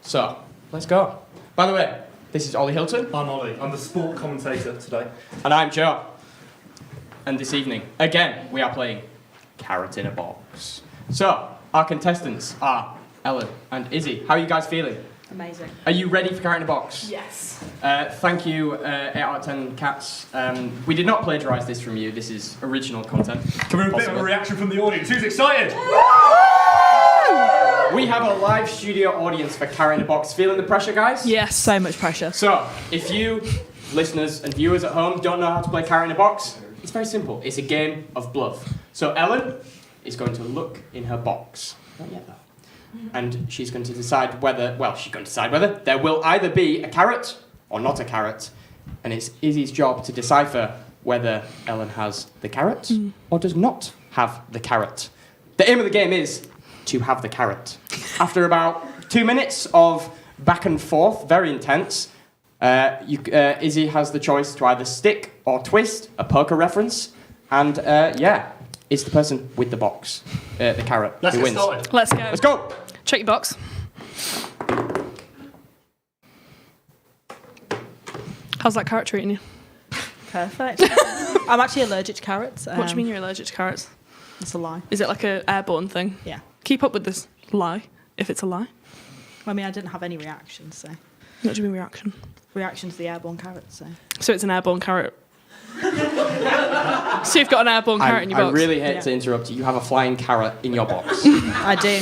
So, let's go. By the way, this is Ollie Hilton. I'm Ollie. I'm the sport commentator today. And I'm Joe. And this evening, again, we are playing Carrot in a Box. So, our contestants are Ellen and Izzy. How are you guys feeling? Amazing. Are you ready for Carrot in a Box? Yes. Thank you, 8 out of 10 cats. We did not plagiarise this from you. This is original content. Can we have a bit of a reaction from the audience? Who's excited? We have a live studio audience for Carrot in a Box. Feeling the pressure, guys? Yes. So much pressure. So, if you, listeners and viewers at home, don't know how to play Carrot in a Box, it's very simple. It's a game of bluff. So Ellen is going to look in her box. Not yet, though. And she's going to decide whether, there will either be a carrot or not a carrot. And it's Izzy's job to decipher whether Ellen has the carrot or does not have the carrot. The aim of the game is to have the carrot. After about 2 minutes of back and forth, very intense, Izzy has the choice to either stick or twist, a poker reference, and it's the person with the box, the carrot, Let's who get wins. started. Let's go. Let's go. Check your box. How's that carrot treating you? Perfect. I'm actually allergic to carrots. What do you mean you're allergic to carrots? It's a lie. Is it like an airborne thing? Yeah. Keep up with this lie, if it's a lie. I mean, I didn't have any reactions, so. What do you mean reaction? Reaction to the airborne carrot, so. So it's an airborne carrot. So you've got an airborne carrot in your box? I really hate to interrupt you. You have a flying carrot in your box. I do.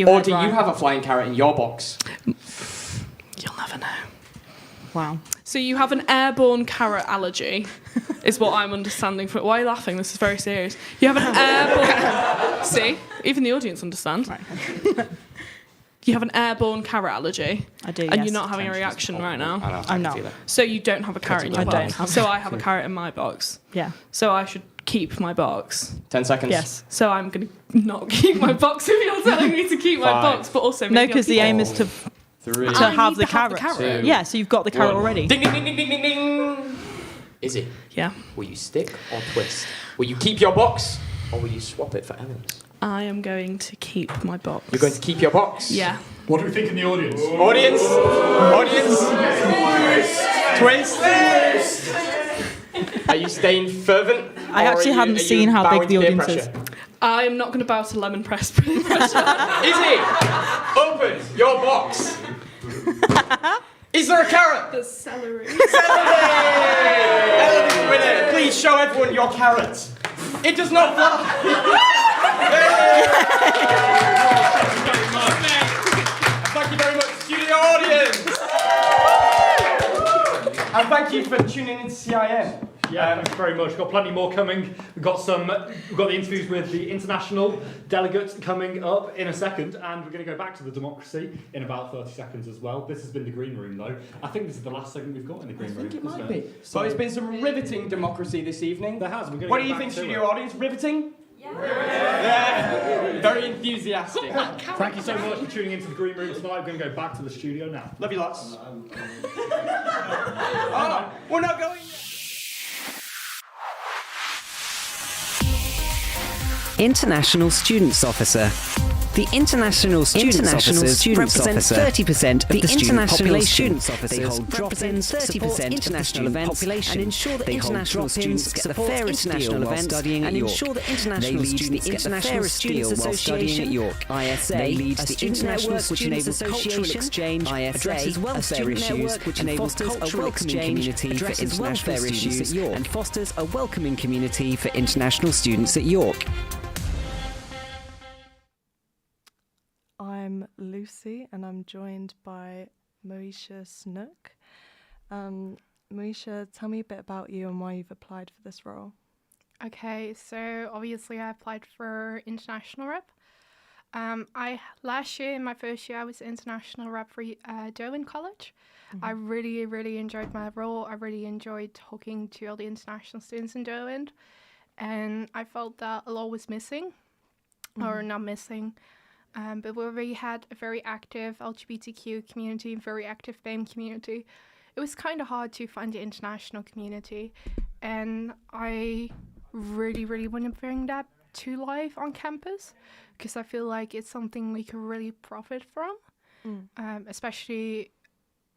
Or do you have a flying carrot in your box? You'll never know. Wow. So you have an airborne carrot allergy, is what I'm understanding from it. Why are you laughing? This is very serious. You have an airborne... See? Even the audience understand. Right. You have an airborne carrot allergy. I do, And yes. you're not having a reaction right now. I'm not. So you don't have a carrot in your box. I don't have So I have a carrot in my box. Yeah. So I should keep my box. 10 seconds. Yes. So I'm going to not keep my box if you're telling me to keep my 5, box, but also No, maybe because I'll the keep aim it. is to 3. to have the carrot. Two, Yeah, so you've got the carrot 1. already. Ding, ding, ding, ding, ding, ding, ding. Izzy. Yeah. Will you stick or twist? Will you keep your box or will you swap it for Ellen's? I am going to keep my box. You're going to keep your box? Yeah. What do we think in the audience? Audience? Twist? Are you staying fervent? I actually hadn't seen how big the audience is. Pressure? I'm not going to bow to lemon press peer pressure. Izzy, open your box. Is there a carrot? The celery. Ellen is the winner. Please show everyone your carrot. It does not fly. Thank you very much, studio audience. And thank you for tuning into CIM. Yeah, thanks very much. We've got plenty more coming. We've got the interviews with the international delegates coming up in a second, and we're going to go back to the democracy in about 30 seconds as well. This has been the green room, though. I think this is the last segment we've got in the green room. I think it might isn't be. So it's been some riveting democracy this evening. There has. What do you think, studio audience? Riveting? Yeah. Very enthusiastic. Thank you so much for tuning into the green room tonight. We're going to go back to the studio now. Love you lots. Oh, we're not going yet. International Students Officer. The International Students Officers represent 30% of the student population. They hold drop-ins, 30% international events, and ensure that international students get the fairest international events studying at York. They lead the International Students Association at York. ISA leads the International which enables cultural exchange, addresses welfare issues, which enables a welcoming community for international students at York, and fosters a welcoming community for international students at York. I'm Lucy and I'm joined by Moesha Snook. Moesha, tell me a bit about you and why you've applied for this role. Okay, so obviously I applied for international rep. Last year, in my first year, I was international rep for Derwent College. Mm-hmm. I really enjoyed my role. I really enjoyed talking to all the international students in Derwent, and I felt that a lot was missing, or not missing. But we already had a very active LGBTQ community, very active BAME community. It was kind of hard to find the international community, and I really, really want to bring that to life on campus, because I feel like it's something we could really profit from, especially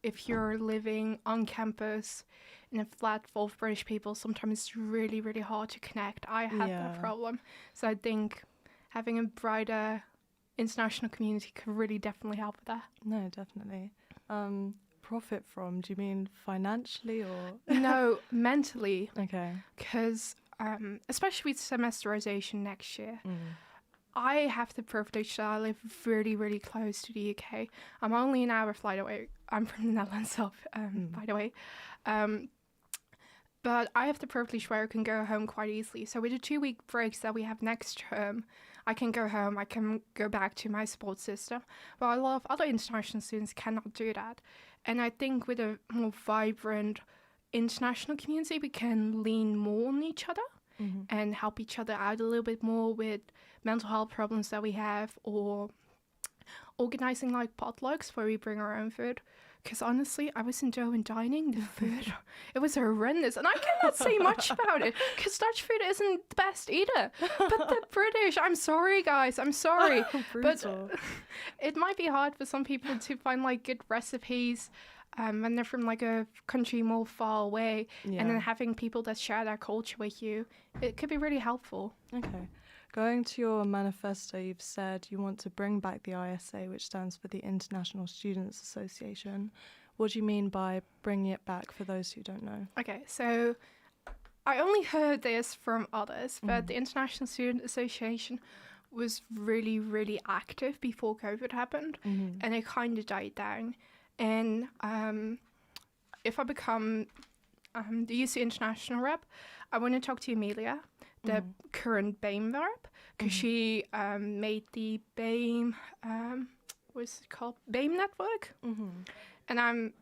if you're living on campus in a flat full of British people. Sometimes it's really, really hard to connect. I have that problem. So I think having a brighter international community could really definitely help with that. No, definitely. Profit from, do you mean financially or? No, mentally. Okay. Because especially with semesterization next year, I have the privilege that I live really, really close to the UK. I'm only an hour flight away. I'm from the Netherlands, by the way. But I have the privilege where I can go home quite easily. So with the 2-week breaks that we have next term, I can go home, I can go back to my support system. But a lot of other international students cannot do that. And I think with a more vibrant international community, we can lean more on each other and help each other out a little bit more with mental health problems that we have, or organizing like potlucks where we bring our own food. Because honestly, I was in Doha dining, the food, it was horrendous. And I cannot say much about it, because Dutch food isn't the best either. But the British, I'm sorry, guys, I'm sorry. But it might be hard for some people to find like good recipes when they're from like a country more far away. And then having people that share their culture with you, it could be really helpful. Okay. Going to your manifesto, you've said you want to bring back the ISA, which stands for the International Students Association. What do you mean by bringing it back, for those who don't know? Okay, so I only heard this from others, but the International Student Association was really, really active before COVID happened, and it kind of died down. And if I become the UC International rep, I want to talk to Amelia, the current BAME rep, because she made the BAME, what's it called? BAME network. And I'm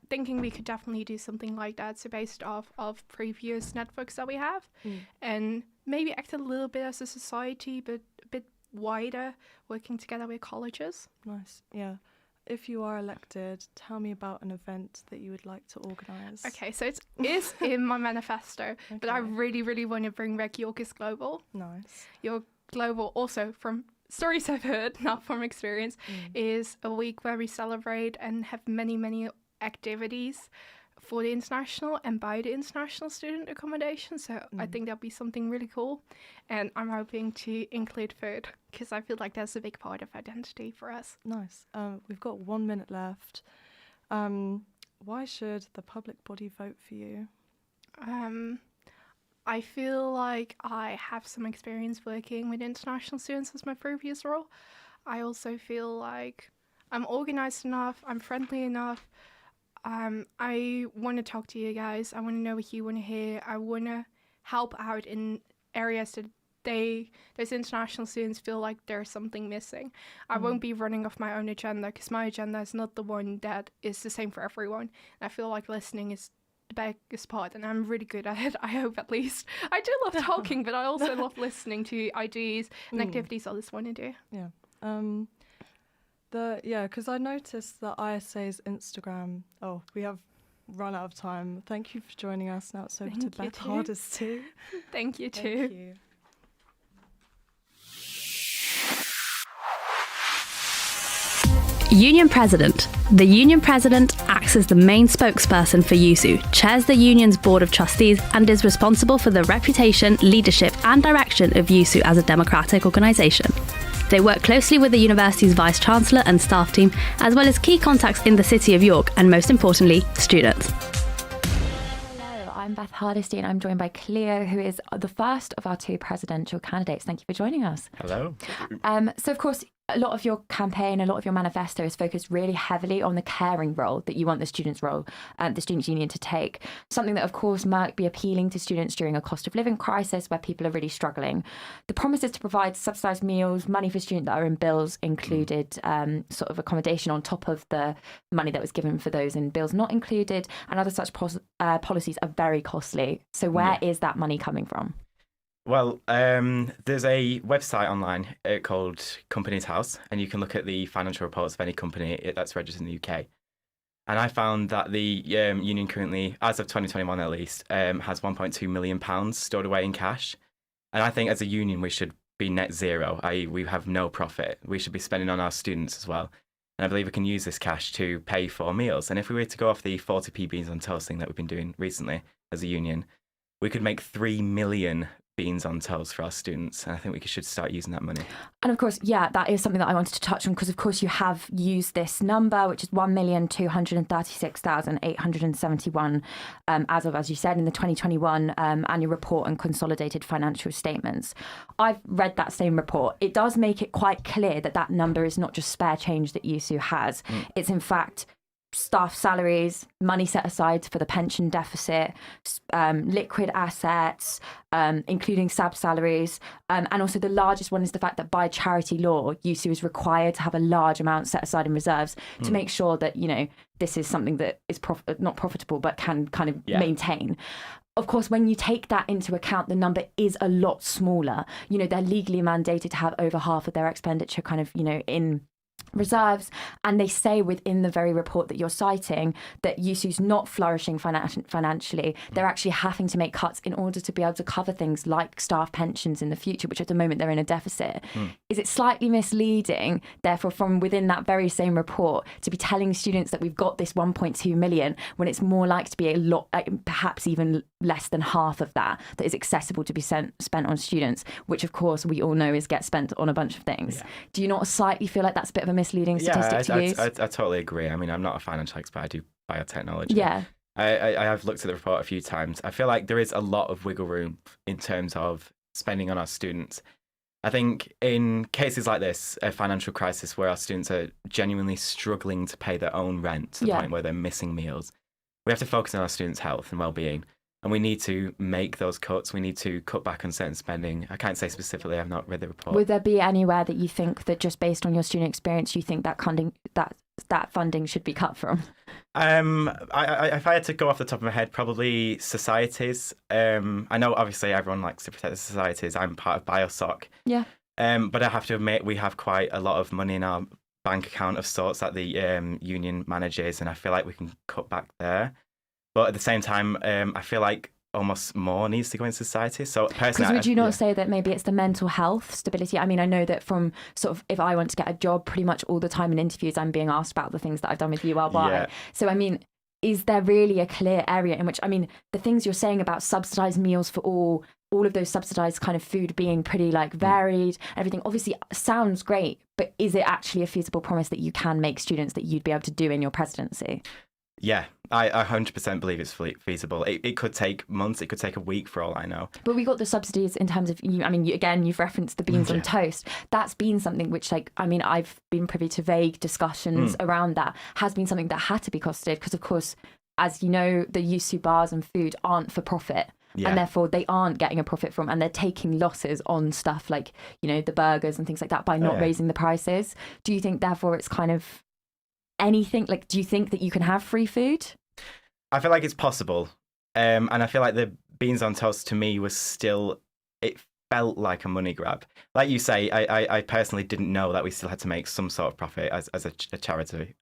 thinking we could definitely do something like that, so based off of previous networks that we have, and maybe act a little bit as a society, but a bit wider, working together with colleges. Nice, yeah. If you are elected, tell me about an event that you would like to organise. Okay, so it is in my manifesto, but I really, really want to bring back York is Global. Nice. York Global, also from stories I've heard, not from experience, is a week where we celebrate and have many, many activities for the international and by the international student accommodation. So I think that'll be something really cool. And I'm hoping to include food, because I feel like that's a big part of identity for us. Nice. We've got 1 minute left. Why should the public body vote for you? I feel like I have some experience working with international students as my previous role. I also feel like I'm organised enough, I'm friendly enough. I want to talk to you guys. I want to know what you want to hear. I want to help out in areas that those international students feel like there's something missing. I won't be running off my own agenda, because my agenda is not the one that is the same for everyone. And I feel like listening is the biggest part, and I'm really good at it, I hope, at least. I do love talking, but I also love listening to ideas and activities others want to do. Yeah. Because I noticed that ISA's Instagram. Oh, we have run out of time. Thank you for joining us. Now it's over to Beth Hardesty. Thank you too. Thank you. Union President. The Union President acts as the main spokesperson for USU, chairs the Union's Board of Trustees, and is responsible for the reputation, leadership, and direction of USU as a democratic organisation. They work closely with the university's Vice-Chancellor and staff team, as well as key contacts in the City of York, and most importantly, students. Hello, I'm Beth Hardesty, and I'm joined by Cleo, who is the first of our 2 presidential candidates. Thank you for joining us. Hello. So, of course, a lot of your campaign, a lot of your manifesto is focused really heavily on the caring role that you want the students' union to take. Something that, of course, might be appealing to students during a cost of living crisis where people are really struggling. The promise is to provide subsidised meals, money for students that are in bills included, sort of accommodation on top of the money that was given for those in bills not included, and other such policies are very costly. So where is that money coming from? Well, there's a website online called Companies House, and you can look at the financial reports of any company that's registered in the UK. And I found that the union currently, as of 2021 at least, has £1.2 million stored away in cash. And I think as a union, we should be net zero, i.e. we have no profit. We should be spending on our students as well. And I believe we can use this cash to pay for meals. And if we were to go off the 40p beans on toast thing that we've been doing recently as a union, we could make 3 million beans on toast for our students, and I think we should start using that money. And of course, yeah, that is something that I wanted to touch on, because of course you have used this number, which is 1,236,871 as of, as you said, in the 2021 annual report and consolidated financial statements. I've read that same report. It does make it quite clear that that number is not just spare change that USU has. It's in fact staff salaries, money set aside for the pension deficit, liquid assets, including SAB salaries, and also the largest one is the fact that by charity law, USU is required to have a large amount set aside in reserves to make sure that, you know, this is something that is not profitable but can kind of maintain. Of course, when you take that into account, the number is a lot smaller. You know, they're legally mandated to have over half of their expenditure kind of, you know, in reserves, and they say within the very report that you're citing that USU's not flourishing financially. They're actually having to make cuts in order to be able to cover things like staff pensions in the future, which at the moment they're in a deficit. Is it slightly misleading, therefore, from within that very same report to be telling students that we've got this 1.2 million when it's more like to be a lot, perhaps even less than half of that is accessible to be spent on students, which of course we all know is get spent on a bunch of things. Do you not slightly feel like that's a bit of a misleading statistic to use? I totally agree. I mean, I'm not a financial expert. I do biotechnology. Yeah. I have looked at the report a few times. I feel like there is a lot of wiggle room in terms of spending on our students. I think in cases like this, a financial crisis where our students are genuinely struggling to pay their own rent to the point where they're missing meals, we have to focus on our students' health and well-being. And we need to make those cuts. We need to cut back on certain spending. I can't say specifically. I've not read the report. Would there be anywhere that you think that just based on your student experience, you think that funding should be cut from? If I had to go off the top of my head, probably societies. I know obviously everyone likes to protect the societies. I'm part of BioSoc. Yeah. But I have to admit we have quite a lot of money in our bank account of sorts that the union manages, and I feel like we can cut back there. But at the same time, I feel like almost more needs to go into society. So personally, because would you not say that maybe it's the mental health stability? I mean, I know that from sort of if I want to get a job, pretty much all the time in interviews, I'm being asked about the things that I've done with URY. Yeah. So I mean, is there really a clear area in which, I mean, the things you're saying about subsidised meals for all of those subsidised kind of food being pretty like varied, everything obviously sounds great, but is it actually a feasible promise that you can make students that you'd be able to do in your presidency? Yeah, I 100% believe it's feasible. It could take months, it could take a week for all I know. But we got the subsidies in terms of, I mean, again, you've referenced the beans on toast. That's been something which, like, I mean, I've been privy to vague discussions around that, has been something that had to be costed because, of course, as you know, the USU bars and food aren't for profit. And therefore they aren't getting a profit from, and they're taking losses on stuff like, you know, the burgers and things like that by not raising the prices. Do you think, therefore, it's kind of anything, like, do you think that you can have free food? I feel like it's possible. And I feel like the beans on toast to me was still, it felt like a money grab. Like you say, I personally didn't know that we still had to make some sort of profit as a charity.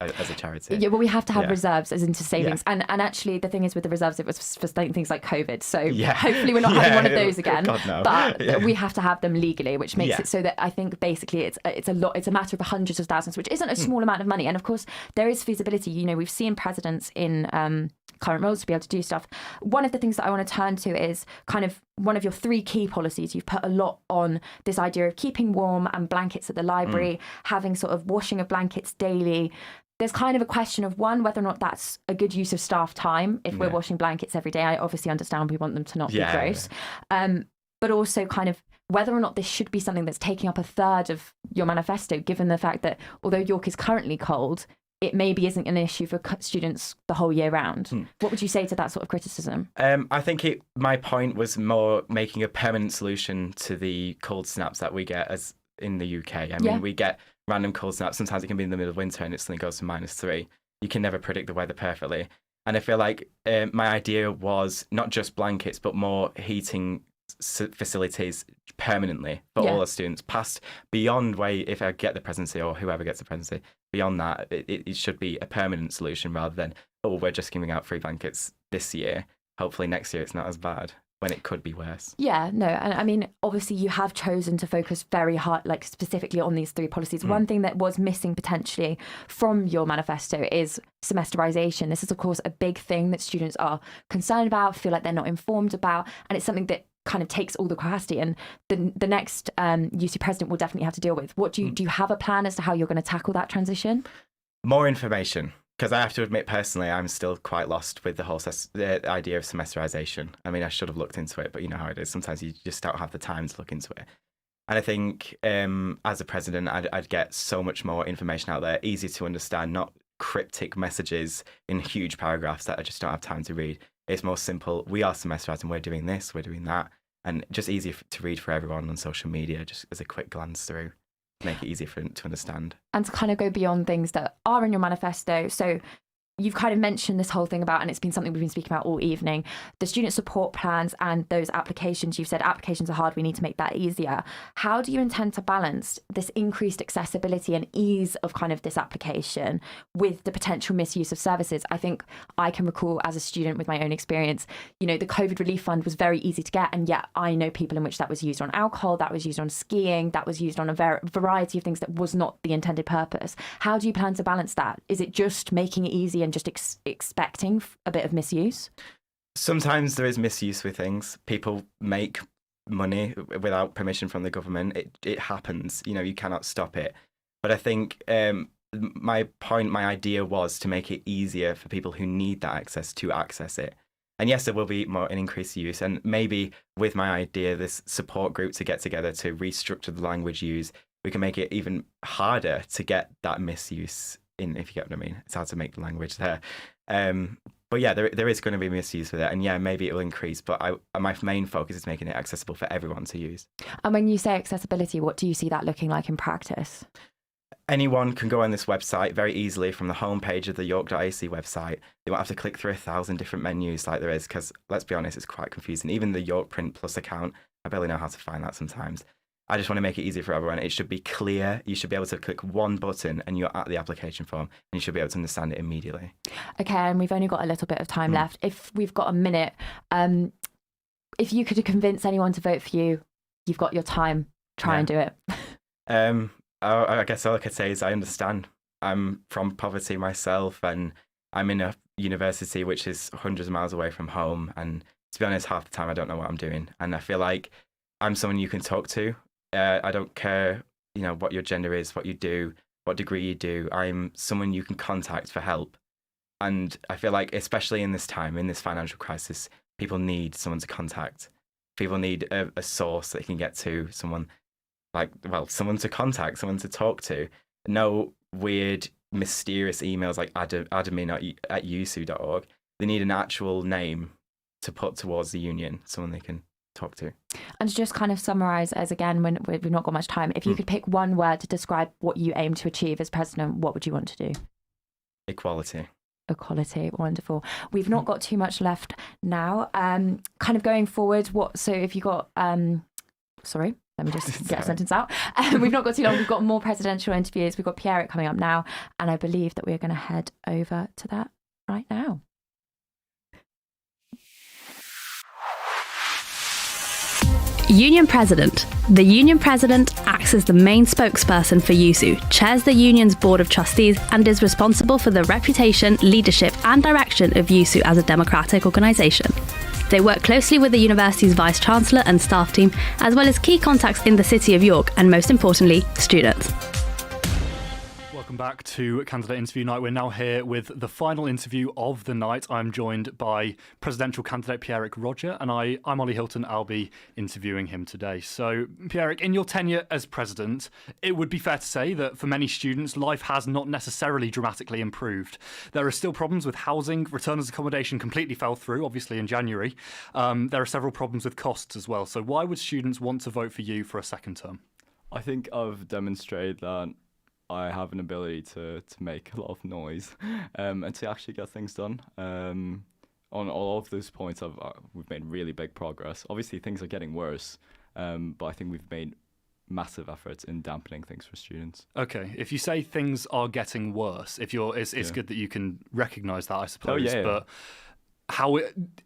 Yeah, well, we have to have reserves as into savings. And actually, the thing is with the reserves, it was for things like COVID. So hopefully we're not having one of those again. God, no. But we have to have them legally, which makes it so that I think basically it's a lot. It's a matter of hundreds of thousands, which isn't a small amount of money. And of course, there is feasibility. You know, we've seen presidents in current roles to be able to do stuff. One of the things that I want to turn to is kind of one of your 3 key policies. You've put a lot on this idea of keeping warm and blankets at the library, having sort of washing of blankets daily. There's kind of a question of, one, whether or not that's a good use of staff time if we're washing blankets every day. I obviously understand we want them to not be gross. But also kind of whether or not this should be something that's taking up a third of your manifesto, given the fact that although York is currently cold, it maybe isn't an issue for students the whole year round. What would you say to that sort of criticism? I think my point was more making a permanent solution to the cold snaps that we get as in the UK. I mean, we get random cold snaps. Sometimes it can be in the middle of winter and it suddenly goes to -3. You can never predict the weather perfectly. And I feel like my idea was not just blankets, but more heating facilities permanently for all our students, beyond if I get the presidency or whoever gets the presidency, beyond that, it should be a permanent solution rather than, oh, we're just giving out free blankets this year. Hopefully next year it's not as bad, when it could be worse. Yeah, no, and I mean, obviously you have chosen to focus very hard, like specifically on these 3 policies. One thing that was missing potentially from your manifesto is semesterization. This is, of course, a big thing that students are concerned about, feel like they're not informed about, and it's something that kind of takes all the capacity, and the next UC president will definitely have to deal with. What do you have a plan as to how you're going to tackle that transition? More information. Because I have to admit, personally, I'm still quite lost with the whole the idea of semesterization. I mean, I should have looked into it, but you know how it is. Sometimes you just don't have the time to look into it. And I think as a president, I'd get so much more information out there, easy to understand, not cryptic messages in huge paragraphs that I just don't have time to read. It's more simple. We are semesterizing. We're doing this. We're doing that. And just easy to read for everyone on social media, just as a quick glance through. Make it easier for them to understand. And to kind of go beyond things that are in your manifesto. So you've kind of mentioned this whole thing about, and it's been something we've been speaking about all evening, the student support plans and those applications. You've said applications are hard, we need to make that easier. How do you intend to balance this increased accessibility and ease of kind of this application with the potential misuse of services? I think I can recall as a student with my own experience, you know, the COVID relief fund was very easy to get, and yet I know people in which that was used on alcohol, that was used on skiing, that was used on a variety of things that was not the intended purpose. How do you plan to balance that? Is it just making it easy and just expecting a bit of misuse? Sometimes there is misuse with things. People make money without permission from the government. It happens. You know, you cannot stop it. But I think my idea was to make it easier for people who need that access to access it. And yes, there will be an increased use. And maybe with my idea, this support group to get together to restructure the language used, we can make it even harder to get that misuse in, if you get what I mean. It's hard to make the language there. But yeah, there is going to be misuse with it. And yeah, maybe it will increase. But my main focus is making it accessible for everyone to use. And when you say accessibility, what do you see that looking like in practice? Anyone can go on this website very easily from the homepage of the York.ac website. They won't have to click through 1,000 different menus like there is, because let's be honest, it's quite confusing. Even the York Print Plus account, I barely know how to find that sometimes. I just want to make it easy for everyone. It should be clear. You should be able to click one button and you're at the application form, and you should be able to understand it immediately. Okay, and we've only got a little bit of time left. If we've got a minute, if you could convince anyone to vote for you, you've got your time. Try and do it. I guess all I could say is I understand. I'm from poverty myself, and I'm in a university which is hundreds of miles away from home. And to be honest, half the time I don't know what I'm doing. And I feel like I'm someone you can talk to. I don't care, you know, what your gender is, what you do, what degree you do. I'm someone you can contact for help. And I feel like, especially in this time, in this financial crisis, people need someone to contact. People need a source that they can get to, someone to contact, someone to talk to. No weird, mysterious emails like admin@usu.org. They need an actual name to put towards the union, someone they can talk to. And to just kind of summarise, as again, when we've not got much time, if you could pick one word to describe what you aim to achieve as president, what would you want to do? Equality. Equality, wonderful. We've not got too much left now. Kind of going forward, so if you got, sorry, let me just get a sentence out. We've not got too long. We've got more presidential interviews. We've got Pierrick coming up now, and I believe that we're going to head over to that right now. Union President. The Union President acts as the main spokesperson for USU, chairs the Union's Board of Trustees, and is responsible for the reputation, leadership, and direction of USU as a democratic organisation. They work closely with the university's Vice-Chancellor and staff team, as well as key contacts in the City of York and, most importantly, students. Welcome back to Candidate Interview Night. We're now here with the final interview of the night. I'm joined by presidential candidate Pierrick Roger, and I'm Ollie Hilton. I'll be interviewing him today. So, Pierrick, in your tenure as president, it would be fair to say that for many students, life has not necessarily dramatically improved. There are still problems with housing. Return as accommodation completely fell through, obviously, in January. There are several problems with costs as well. So why would students want to vote for you for a second term? I think I've demonstrated that I have an ability to make a lot of noise and to actually get things done. On all of those points, we've made really big progress. Obviously, things are getting worse, but I think we've made massive efforts in dampening things for students. Okay, if you say things are getting worse, it's good that you can recognise that, I suppose. But how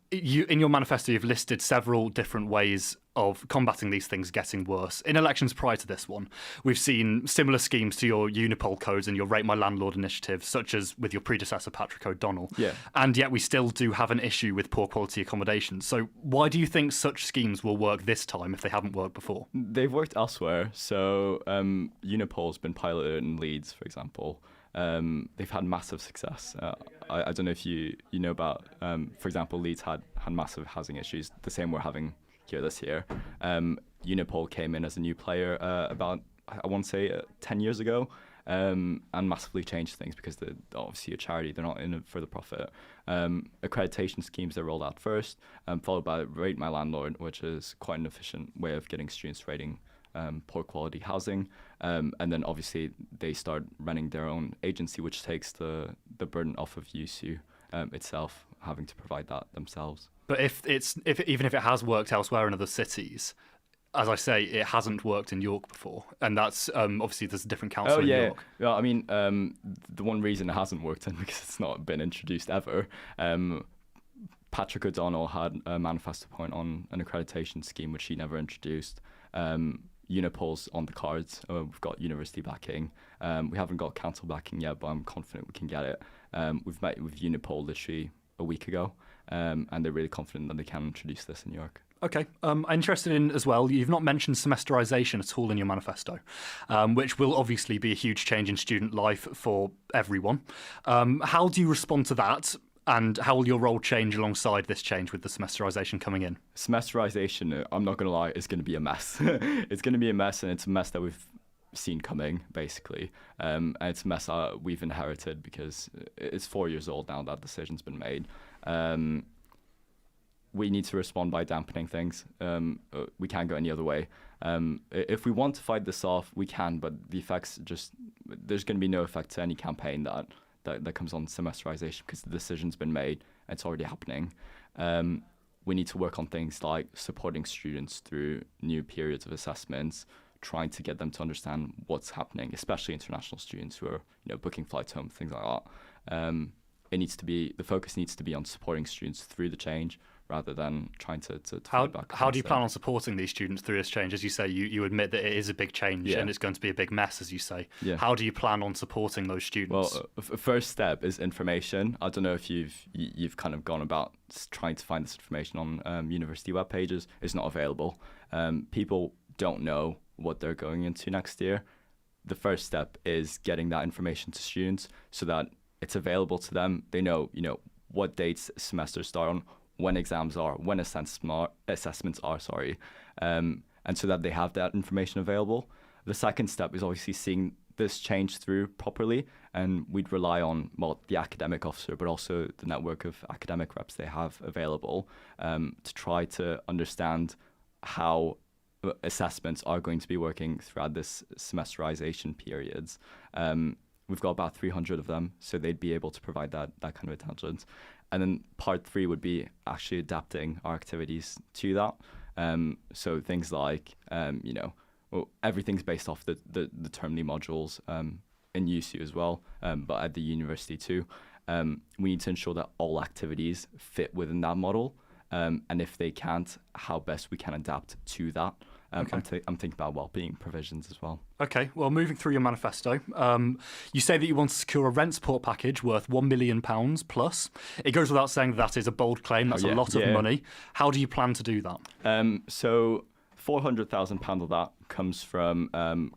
you in your manifesto you've listed several different ways of combating these things getting worse. In elections prior to this one, we've seen similar schemes to your Unipol codes and your Rate My Landlord initiative, such as with your predecessor Patrick O'Donnell. Yeah. And yet we still do have an issue with poor quality accommodation. So why do you think such schemes will work this time if they haven't worked before? They've worked elsewhere. So Unipol's been piloted in Leeds, for example. They've had massive success. I don't know if you know about, for example, Leeds had massive housing issues, the same we're having here this year. Unipol came in as a new player about, I want to say, 10 years ago, and massively changed things because they're obviously a charity, they're not in it for the profit. Accreditation schemes are rolled out first, followed by Rate My Landlord, which is quite an efficient way of getting students rating poor quality housing, and then obviously they start running their own agency, which takes the burden off of USU itself, having to provide that themselves. But even if it has worked elsewhere in other cities, as I say, it hasn't worked in York before, and that's obviously there's a different council in York. Yeah, I mean, the one reason it hasn't worked in because it's not been introduced ever. Patrick O'Donnell had a manifesto point on an accreditation scheme which he never introduced. Unipol's on the cards. We've got university backing. We haven't got council backing yet, but I'm confident we can get it. We've met with Unipol literally a week ago, and they're really confident that they can introduce this in York. Okay. I'm interested in as well, you've not mentioned semesterisation at all in your manifesto, which will obviously be a huge change in student life for everyone. How do you respond to that? And how will your role change alongside this change with the semesterisation coming in? Semesterisation, I'm not going to lie, is going to be a mess. It's going to be a mess, and it's a mess that we've seen coming, basically. And it's a mess that we've inherited because it's 4 years old now that decision's been made. We need to respond by dampening things. We can't go any other way. If we want to fight this off, we can, but the effects there's going to be no effect to any campaign that comes on semesterisation because the decision's been made and it's already happening. We need to work on things like supporting students through new periods of assessments, trying to get them to understand what's happening, especially international students who are booking flights home, things like that. The focus needs to be on supporting students through the change rather than trying to fight back. How do you plan on supporting these students through this change? As you say, you admit that it is a big change and it's going to be a big mess, as you say. Yeah. How do you plan on supporting those students? Well, first step is information. I don't know if you've kind of gone about trying to find this information on university web pages. It's not available. People don't know what they're going into next year. The first step is getting that information to students so that it's available to them. They know, what dates semesters start on, when exams are, when assessments are, and so that they have that information available. The second step is obviously seeing this change through properly, and we'd rely on the academic officer, but also the network of academic reps they have available to try to understand how assessments are going to be working throughout this semesterization periods. We've got about 300 of them, so they'd be able to provide that kind of intelligence. And then part 3 would be actually adapting our activities to that. So things like, everything's based off the termly modules in USU as well, but at the university too. We need to ensure that all activities fit within that model. And if they can't, how best we can adapt to that. Okay. I'm thinking about well-being provisions as well. Okay, well, moving through your manifesto, you say that you want to secure a rent support package worth £1 million plus. It goes without saying that is a bold claim. That's a lot of money. How do you plan to do that? So £400,000 of that comes from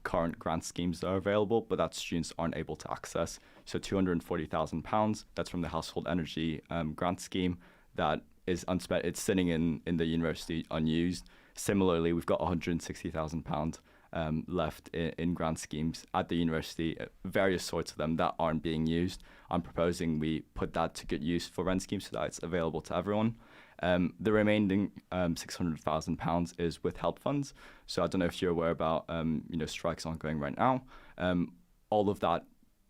current grant schemes that are available, but that students aren't able to access. So £240,000, that's from the Household Energy grant scheme that is unspent. It's sitting in the university unused. Similarly, we've got £160,000 left in grant schemes at the university, various sorts of them that aren't being used. I'm proposing we put that to good use for rent schemes so that it's available to everyone. The remaining £600,000 is withheld funds. So I don't know if you're aware about strikes ongoing right now. All of that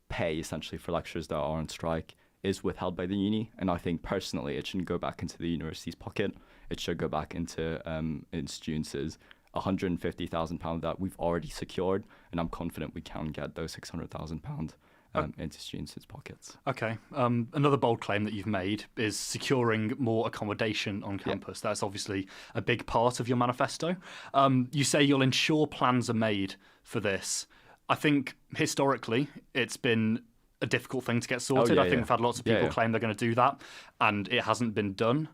pay essentially for lecturers that are on strike is withheld by the uni, and I think personally it shouldn't go back into the university's pocket. It should go back into students' £150,000 that we've already secured, and I'm confident we can get those £600,000 into students' pockets. Okay. Another bold claim that you've made is securing more accommodation on campus. That's obviously a big part of your manifesto. You say you'll ensure plans are made for this. I think historically it's been a difficult thing to get sorted. I think we've had lots of people claim they're going to do that, and it hasn't been done.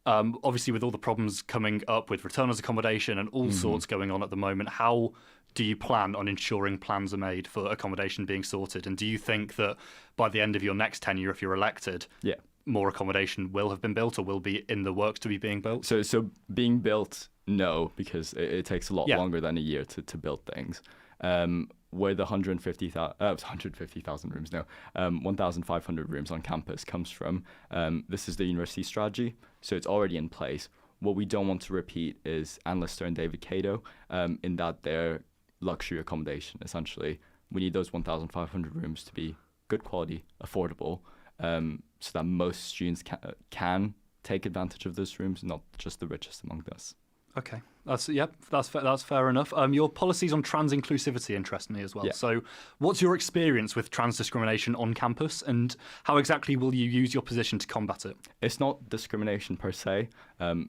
Obviously, with all the problems coming up with returners accommodation and all sorts going on at the moment, how do you plan on ensuring plans are made for accommodation being sorted? And do you think that by the end of your next tenure, if you're elected, more accommodation will have been built or will be in the works to be being built? So being built, no, because it takes a lot longer than a year to build things. Where the 150,000 rooms, 1,500 rooms on campus comes from, this is the university strategy, so it's already in place. What we don't want to repeat is Anne Lister and David Cato, in that they're luxury accommodation, essentially. We need those 1,500 rooms to be good quality, affordable, so that most students can take advantage of those rooms, not just the richest among us. Okay, that's fair enough. Your policies on trans inclusivity interest me as well. Yeah. So, what's your experience with trans discrimination on campus, and how exactly will you use your position to combat it? It's not discrimination per se.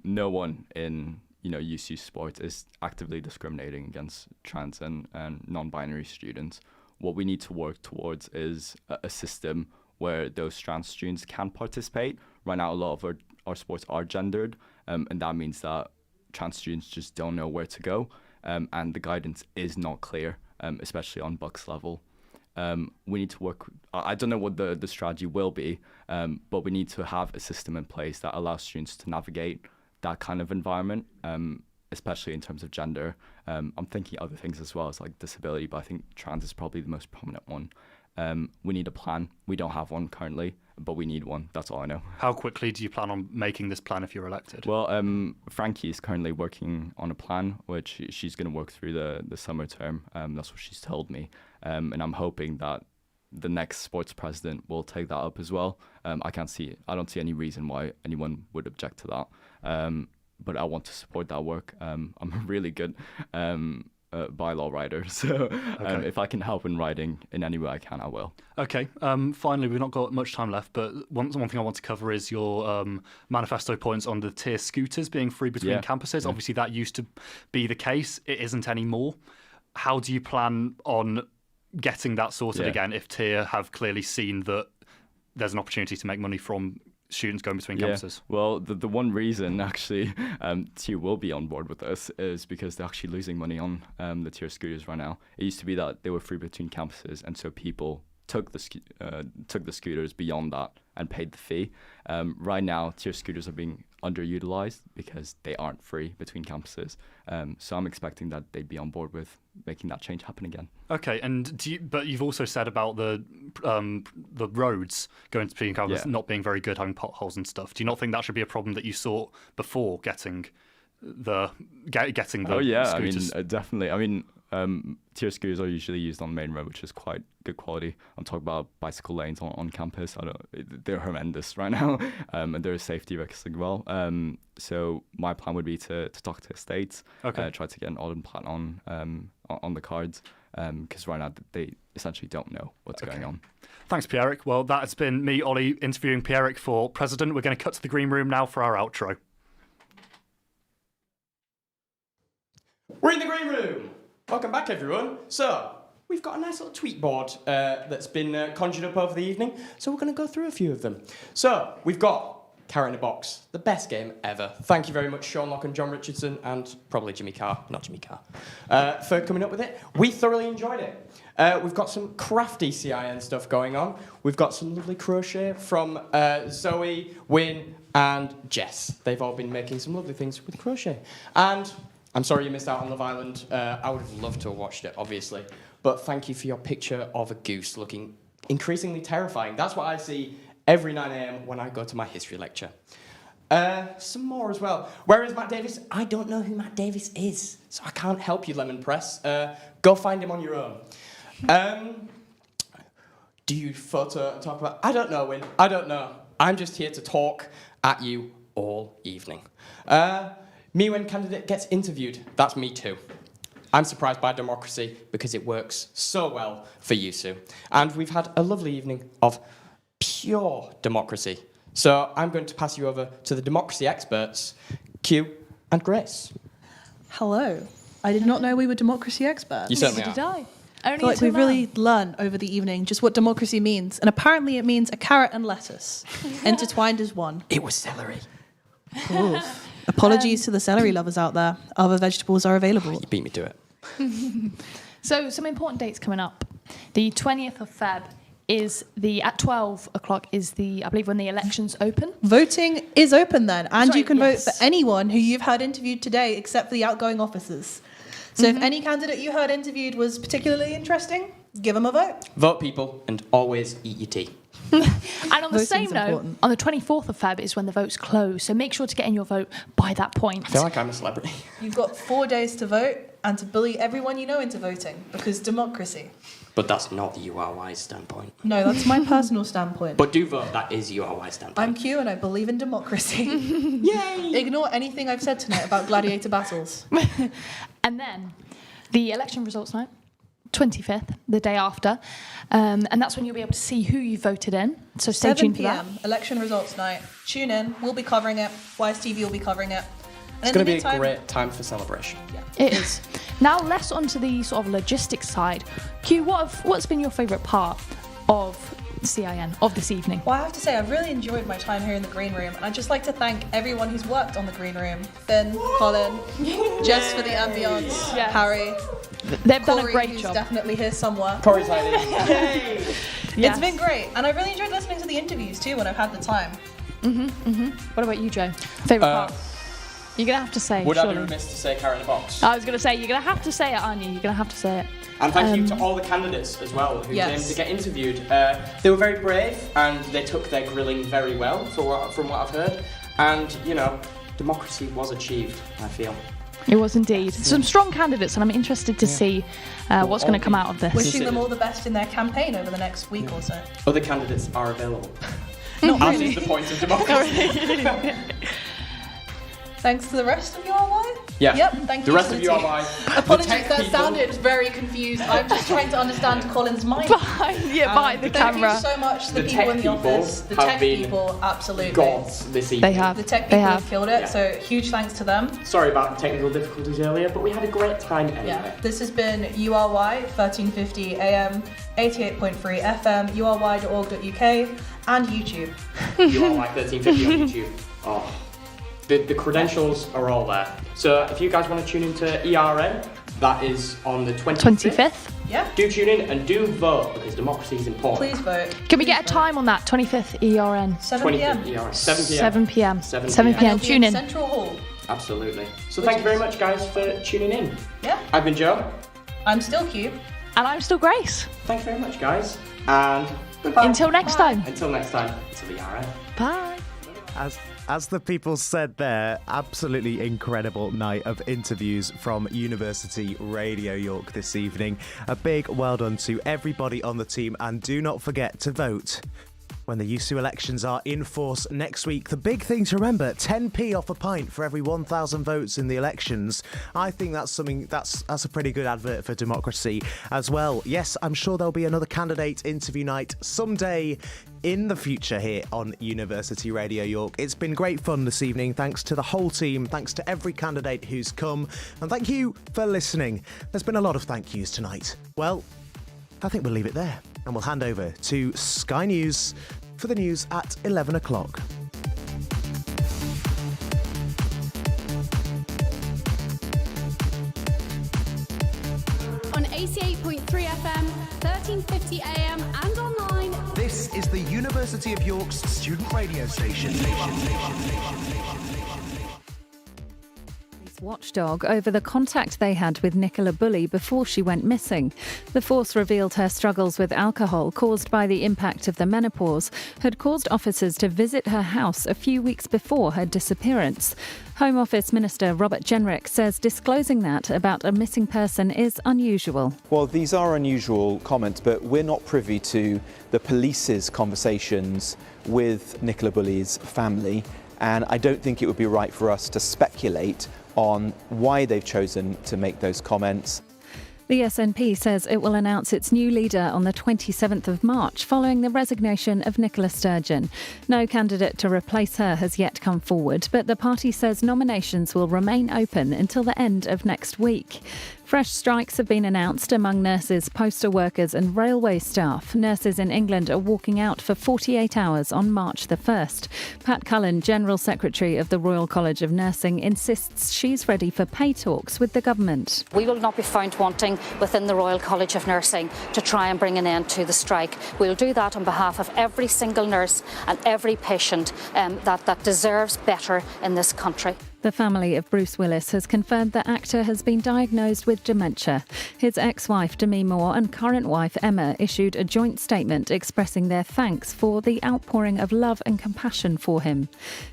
No one in UC Sports is actively discriminating against trans and non-binary students. What we need to work towards is a system where those trans students can participate. Right now, a lot of our sports are gendered, and that means that trans students just don't know where to go, and the guidance is not clear, especially on Bucks level. We need to work. I don't know what the strategy will be, but we need to have a system in place that allows students to navigate that kind of environment, especially in terms of gender. I'm thinking other things as well as like disability, but I think trans is probably the most prominent one. We need a plan. We don't have one currently, but we need one. That's all I know. How quickly do you plan on making this plan if you're elected? Well, Frankie is currently working on a plan, which she's going to work through the summer term. That's what she's told me. And I'm hoping that the next sports president will take that up as well. I don't see any reason why anyone would object to that. But I want to support that work. I'm a really good bylaw writer, so if I can help in writing in any way I can, I will. Okay. Finally, we've not got much time left, but one thing I want to cover is your manifesto points on the tier scooters being free between campuses. Obviously, that used to be the case. It isn't anymore. How do you plan on getting that sorted again if tier have clearly seen that there's an opportunity to make money from students going between campuses? Well, the one reason actually tier will be on board with us is because they're actually losing money on the tier scooters right now. It used to be that they were free between campuses, and so people took the scooters beyond that and paid the fee. Right now, tier scooters are being underutilized because they aren't free between campuses. So I'm expecting that they'd be on board with making that change happen again. Okay, and but you've also said about the roads going between campuses not being very good, having potholes and stuff. Do you not think that should be a problem that you saw before getting the scooters? I mean, definitely. I mean, tier scooters are usually used on the main road, which is quite good quality. I'm talking about bicycle lanes on campus. They're horrendous right now, and there are safety risks as well. So my plan would be to talk to estates, try to get an Auden plan on the cards, because right now they essentially don't know what's going on. Thanks, Pierrick. Well, that's been me, Ollie, interviewing Pierrick for President. We're going to cut to the green room now for our outro. We're in the green room. Welcome back, everyone. So, we've got a nice little tweet board that's been conjured up over the evening, so we're going to go through a few of them. So, we've got Carrot in a Box, the best game ever. Thank you very much, Sean Locke and John Richardson, and probably Jimmy Carr, not Jimmy Carr, for coming up with it. We thoroughly enjoyed it. We've got some crafty CIN stuff going on. We've got some lovely crochet from Zoe, Wynne, and Jess. They've all been making some lovely things with crochet. And I'm sorry you missed out on Love Island. I would have loved to have watched it, obviously. But thank you for your picture of a goose looking increasingly terrifying. That's what I see every 9 a.m. when I go to my history lecture. Some more as well. Where is Matt Davis? I don't know who Matt Davis is, so I can't help you, Lemon Press. Go find him on your own. Do you talk about... I don't know, Wynne. I don't know. I'm just here to talk at you all evening. Me when candidate gets interviewed, that's me too. I'm surprised by democracy because it works so well for USU. And we've had a lovely evening of pure democracy. So I'm going to pass you over to the democracy experts, Q and Grace. Hello. I did not know we were democracy experts. You certainly Neither are. did I feel like we really learned over the evening just what democracy means. And apparently it means a carrot and lettuce intertwined as one. It was celery. Oof. Apologies to the celery lovers out there. Other vegetables are available. You beat me to it. So some important dates coming up. The 20th of Feb is at 12 o'clock is I believe when the elections open. Voting is open then, and Sorry, you can yes. vote for anyone who you've heard interviewed today except for the outgoing officers. So if any candidate you heard interviewed was particularly interesting, give them a vote. Vote, people, and always eat your tea. And on the Voting's same note, important. on the 24th of Feb is when the votes close. So make sure to get in your vote by that point. I feel like I'm a celebrity. You've got 4 days to vote and to bully everyone you know into voting, because democracy. But that's not the URY's standpoint. No, that's my personal standpoint. But do vote, that is URY's standpoint. I'm Q and I believe in democracy. Yay! Ignore anything I've said tonight about gladiator battles. And then the election results night, 25th, the day after. And that's when you'll be able to see who you voted in. So stay 7 tuned for that. p.m. election results night. Tune in. We'll be covering it. YSTV will be covering it. And It's in going the to be a meantime- great time for celebration. It is. Now less onto the sort of logistics side. Q, what's been your favourite part of CIN, of this evening? Well, I have to say, I've really enjoyed my time here in the green room, and I'd just like to thank everyone who's worked on the green room. Finn, Colin, Jess for the ambience, Harry. They've done a Corey, great who's job. definitely here somewhere. Corey's hiding. It's Yes. been great, and I really enjoyed listening to the interviews too when I've had the time. What about you, Joe? Favourite part? You're going to have to say, Would I surely. be remiss to say carrot in a box? I was going to say, you're going to have to say it, aren't you? You're going to have to say it. And thank you to all the candidates as well who Yes. came to get interviewed. They were very brave and they took their grilling very well from what I've heard. And, you know, democracy was achieved, I feel. It was indeed. Some strong candidates, and I'm interested to see what's going to come out of this. Wishing them all the best in their campaign over the next week or so. Other candidates are available. Not As really. is the point of democracy. Thanks to the rest of URY? Yeah. Yep, thank The you rest to of the team. URY, the Apologies, tech that people- sounded very confused. I'm just trying to understand Colin's mind. behind the Thank camera. you so much to the, The people tech in the people office. The have tech been people, absolutely. gods this evening. The tech people have killed it, so huge thanks to them. Sorry about the technical difficulties earlier, but we had a great time anyway. Yeah, this has been URY 1350 AM, 88.3 FM, ury.org.uk, and YouTube. You are like 1350 on YouTube. Oh. The credentials are all there. So if you guys want to tune into ERN, that is on the 25th. Yeah. Do tune in and do vote because democracy is important. Please vote. Can we get a time on that? 25th ERN. 7 p.m. 25th ERN. 7 p.m. 7 p.m. 7 7 p.m. It'll be Tune in. Central Hall. Absolutely. So thank you very much, guys, for tuning in. Yeah. I've been Joe. I'm still Q. And I'm still Grace. Thank you very much, guys. And goodbye. Until next time. Until next time. Until ERN. Bye. As the people said there, absolutely incredible night of interviews from University Radio York this evening. A big well done to everybody on the team, and do not forget to vote when the USU elections are in force next week. The big thing to remember, 10p off a pint for every 1,000 votes in the elections. I think that's something that's a pretty good advert for democracy as well. Yes, I'm sure there'll be another candidate interview night someday in the future here on University Radio York. It's been great fun this evening. Thanks to the whole team. Thanks to every candidate who's come. And thank you for listening. There's been a lot of thank yous tonight. Well, I think we'll leave it there. And we'll hand over to Sky News for the news at 11 o'clock. On 88.3 FM, 1350 AM and online. This is the University of York's student radio station. Watchdog over the contact they had with Nicola Bulley before she went missing. The force revealed her struggles with alcohol caused by the impact of the menopause had caused officers to visit her house a few weeks before her disappearance. Home Office Minister Robert Jenrick says disclosing that about a missing person is unusual. Well, these are unusual comments, but we're not privy to the police's conversations with Nicola Bulley's family. And I don't think it would be right for us to speculate on why they've chosen to make those comments. The SNP says it will announce its new leader on the 27th of March following the resignation of Nicola Sturgeon. No candidate to replace her has yet come forward, but the party says nominations will remain open until the end of next week. Fresh strikes have been announced among nurses, postal workers and railway staff. Nurses in England are walking out for 48 hours on March the 1st. Pat Cullen, General Secretary of the Royal College of Nursing, insists she's ready for pay talks with the government. We will not be found wanting within the Royal College of Nursing to try and bring an end to the strike. We'll do that on behalf of every single nurse and every patient that deserves better in this country. The family of Bruce Willis has confirmed the actor has been diagnosed with dementia. His ex-wife Demi Moore and current wife Emma issued a joint statement expressing their thanks for the outpouring of love and compassion for him.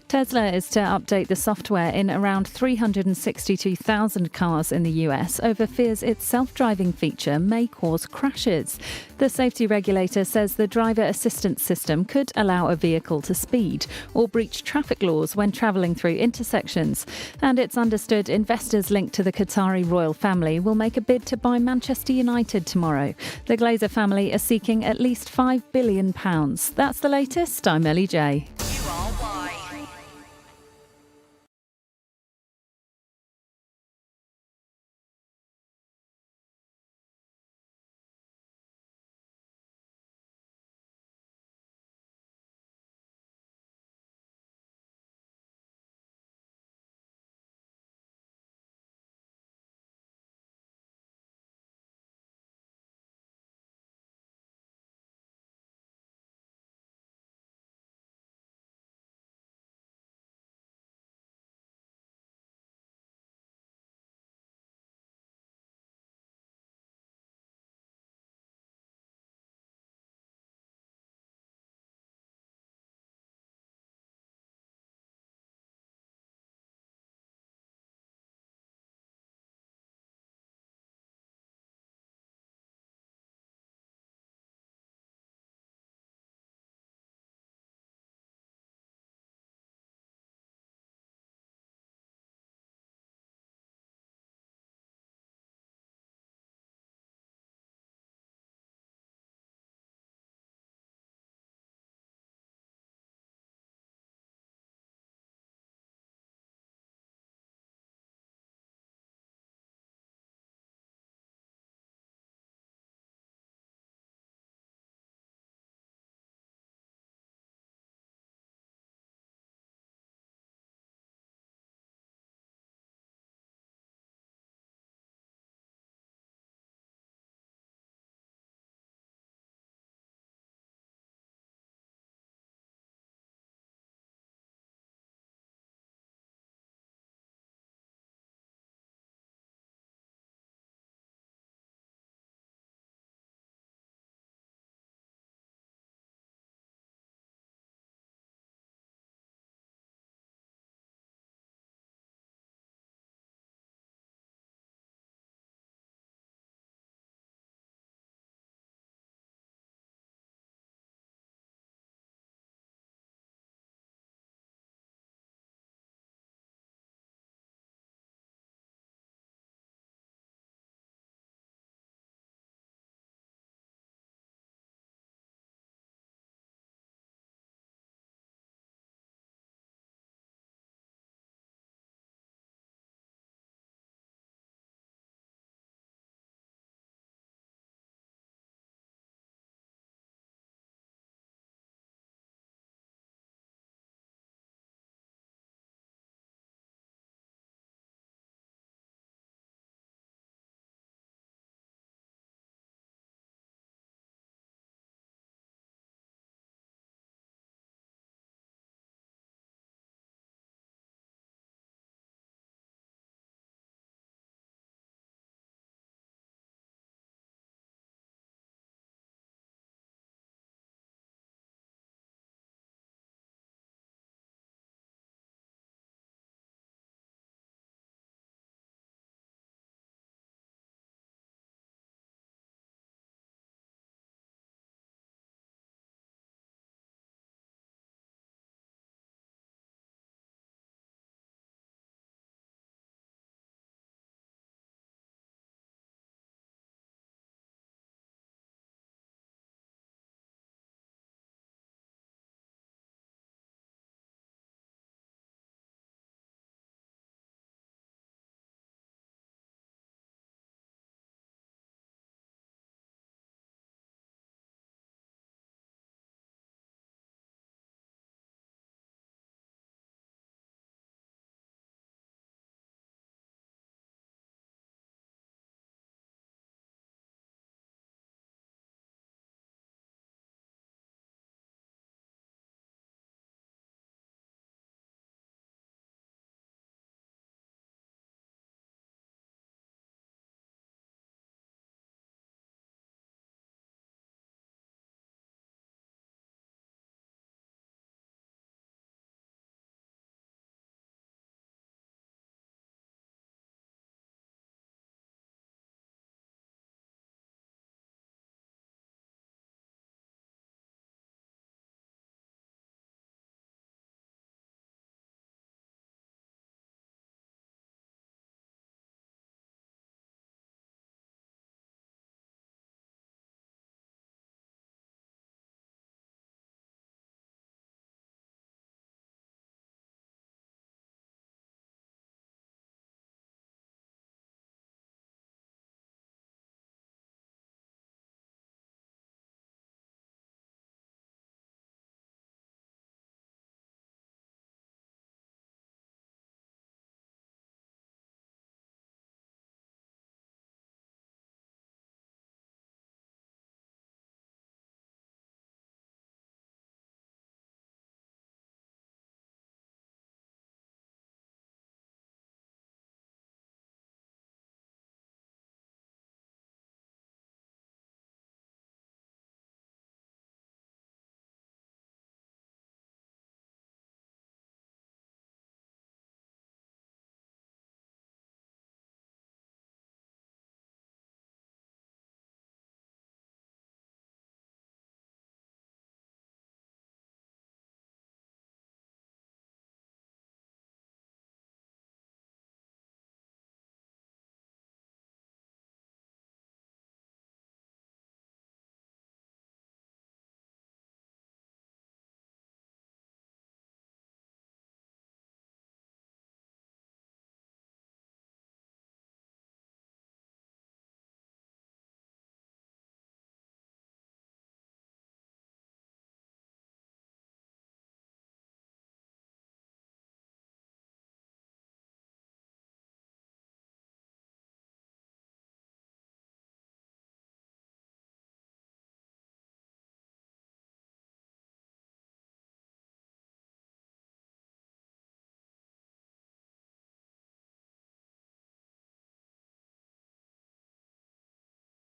Tesla is to update the software in around 362,000 cars in the US over fears its self-driving feature may cause crashes. The safety regulator says the driver assistance system could allow a vehicle to speed or breach traffic laws when travelling through intersections. And it's understood investors linked to the Qatari royal family will make a bid to buy Manchester United tomorrow. The Glazer family are seeking at least £5 billion. That's the latest. I'm Ellie J.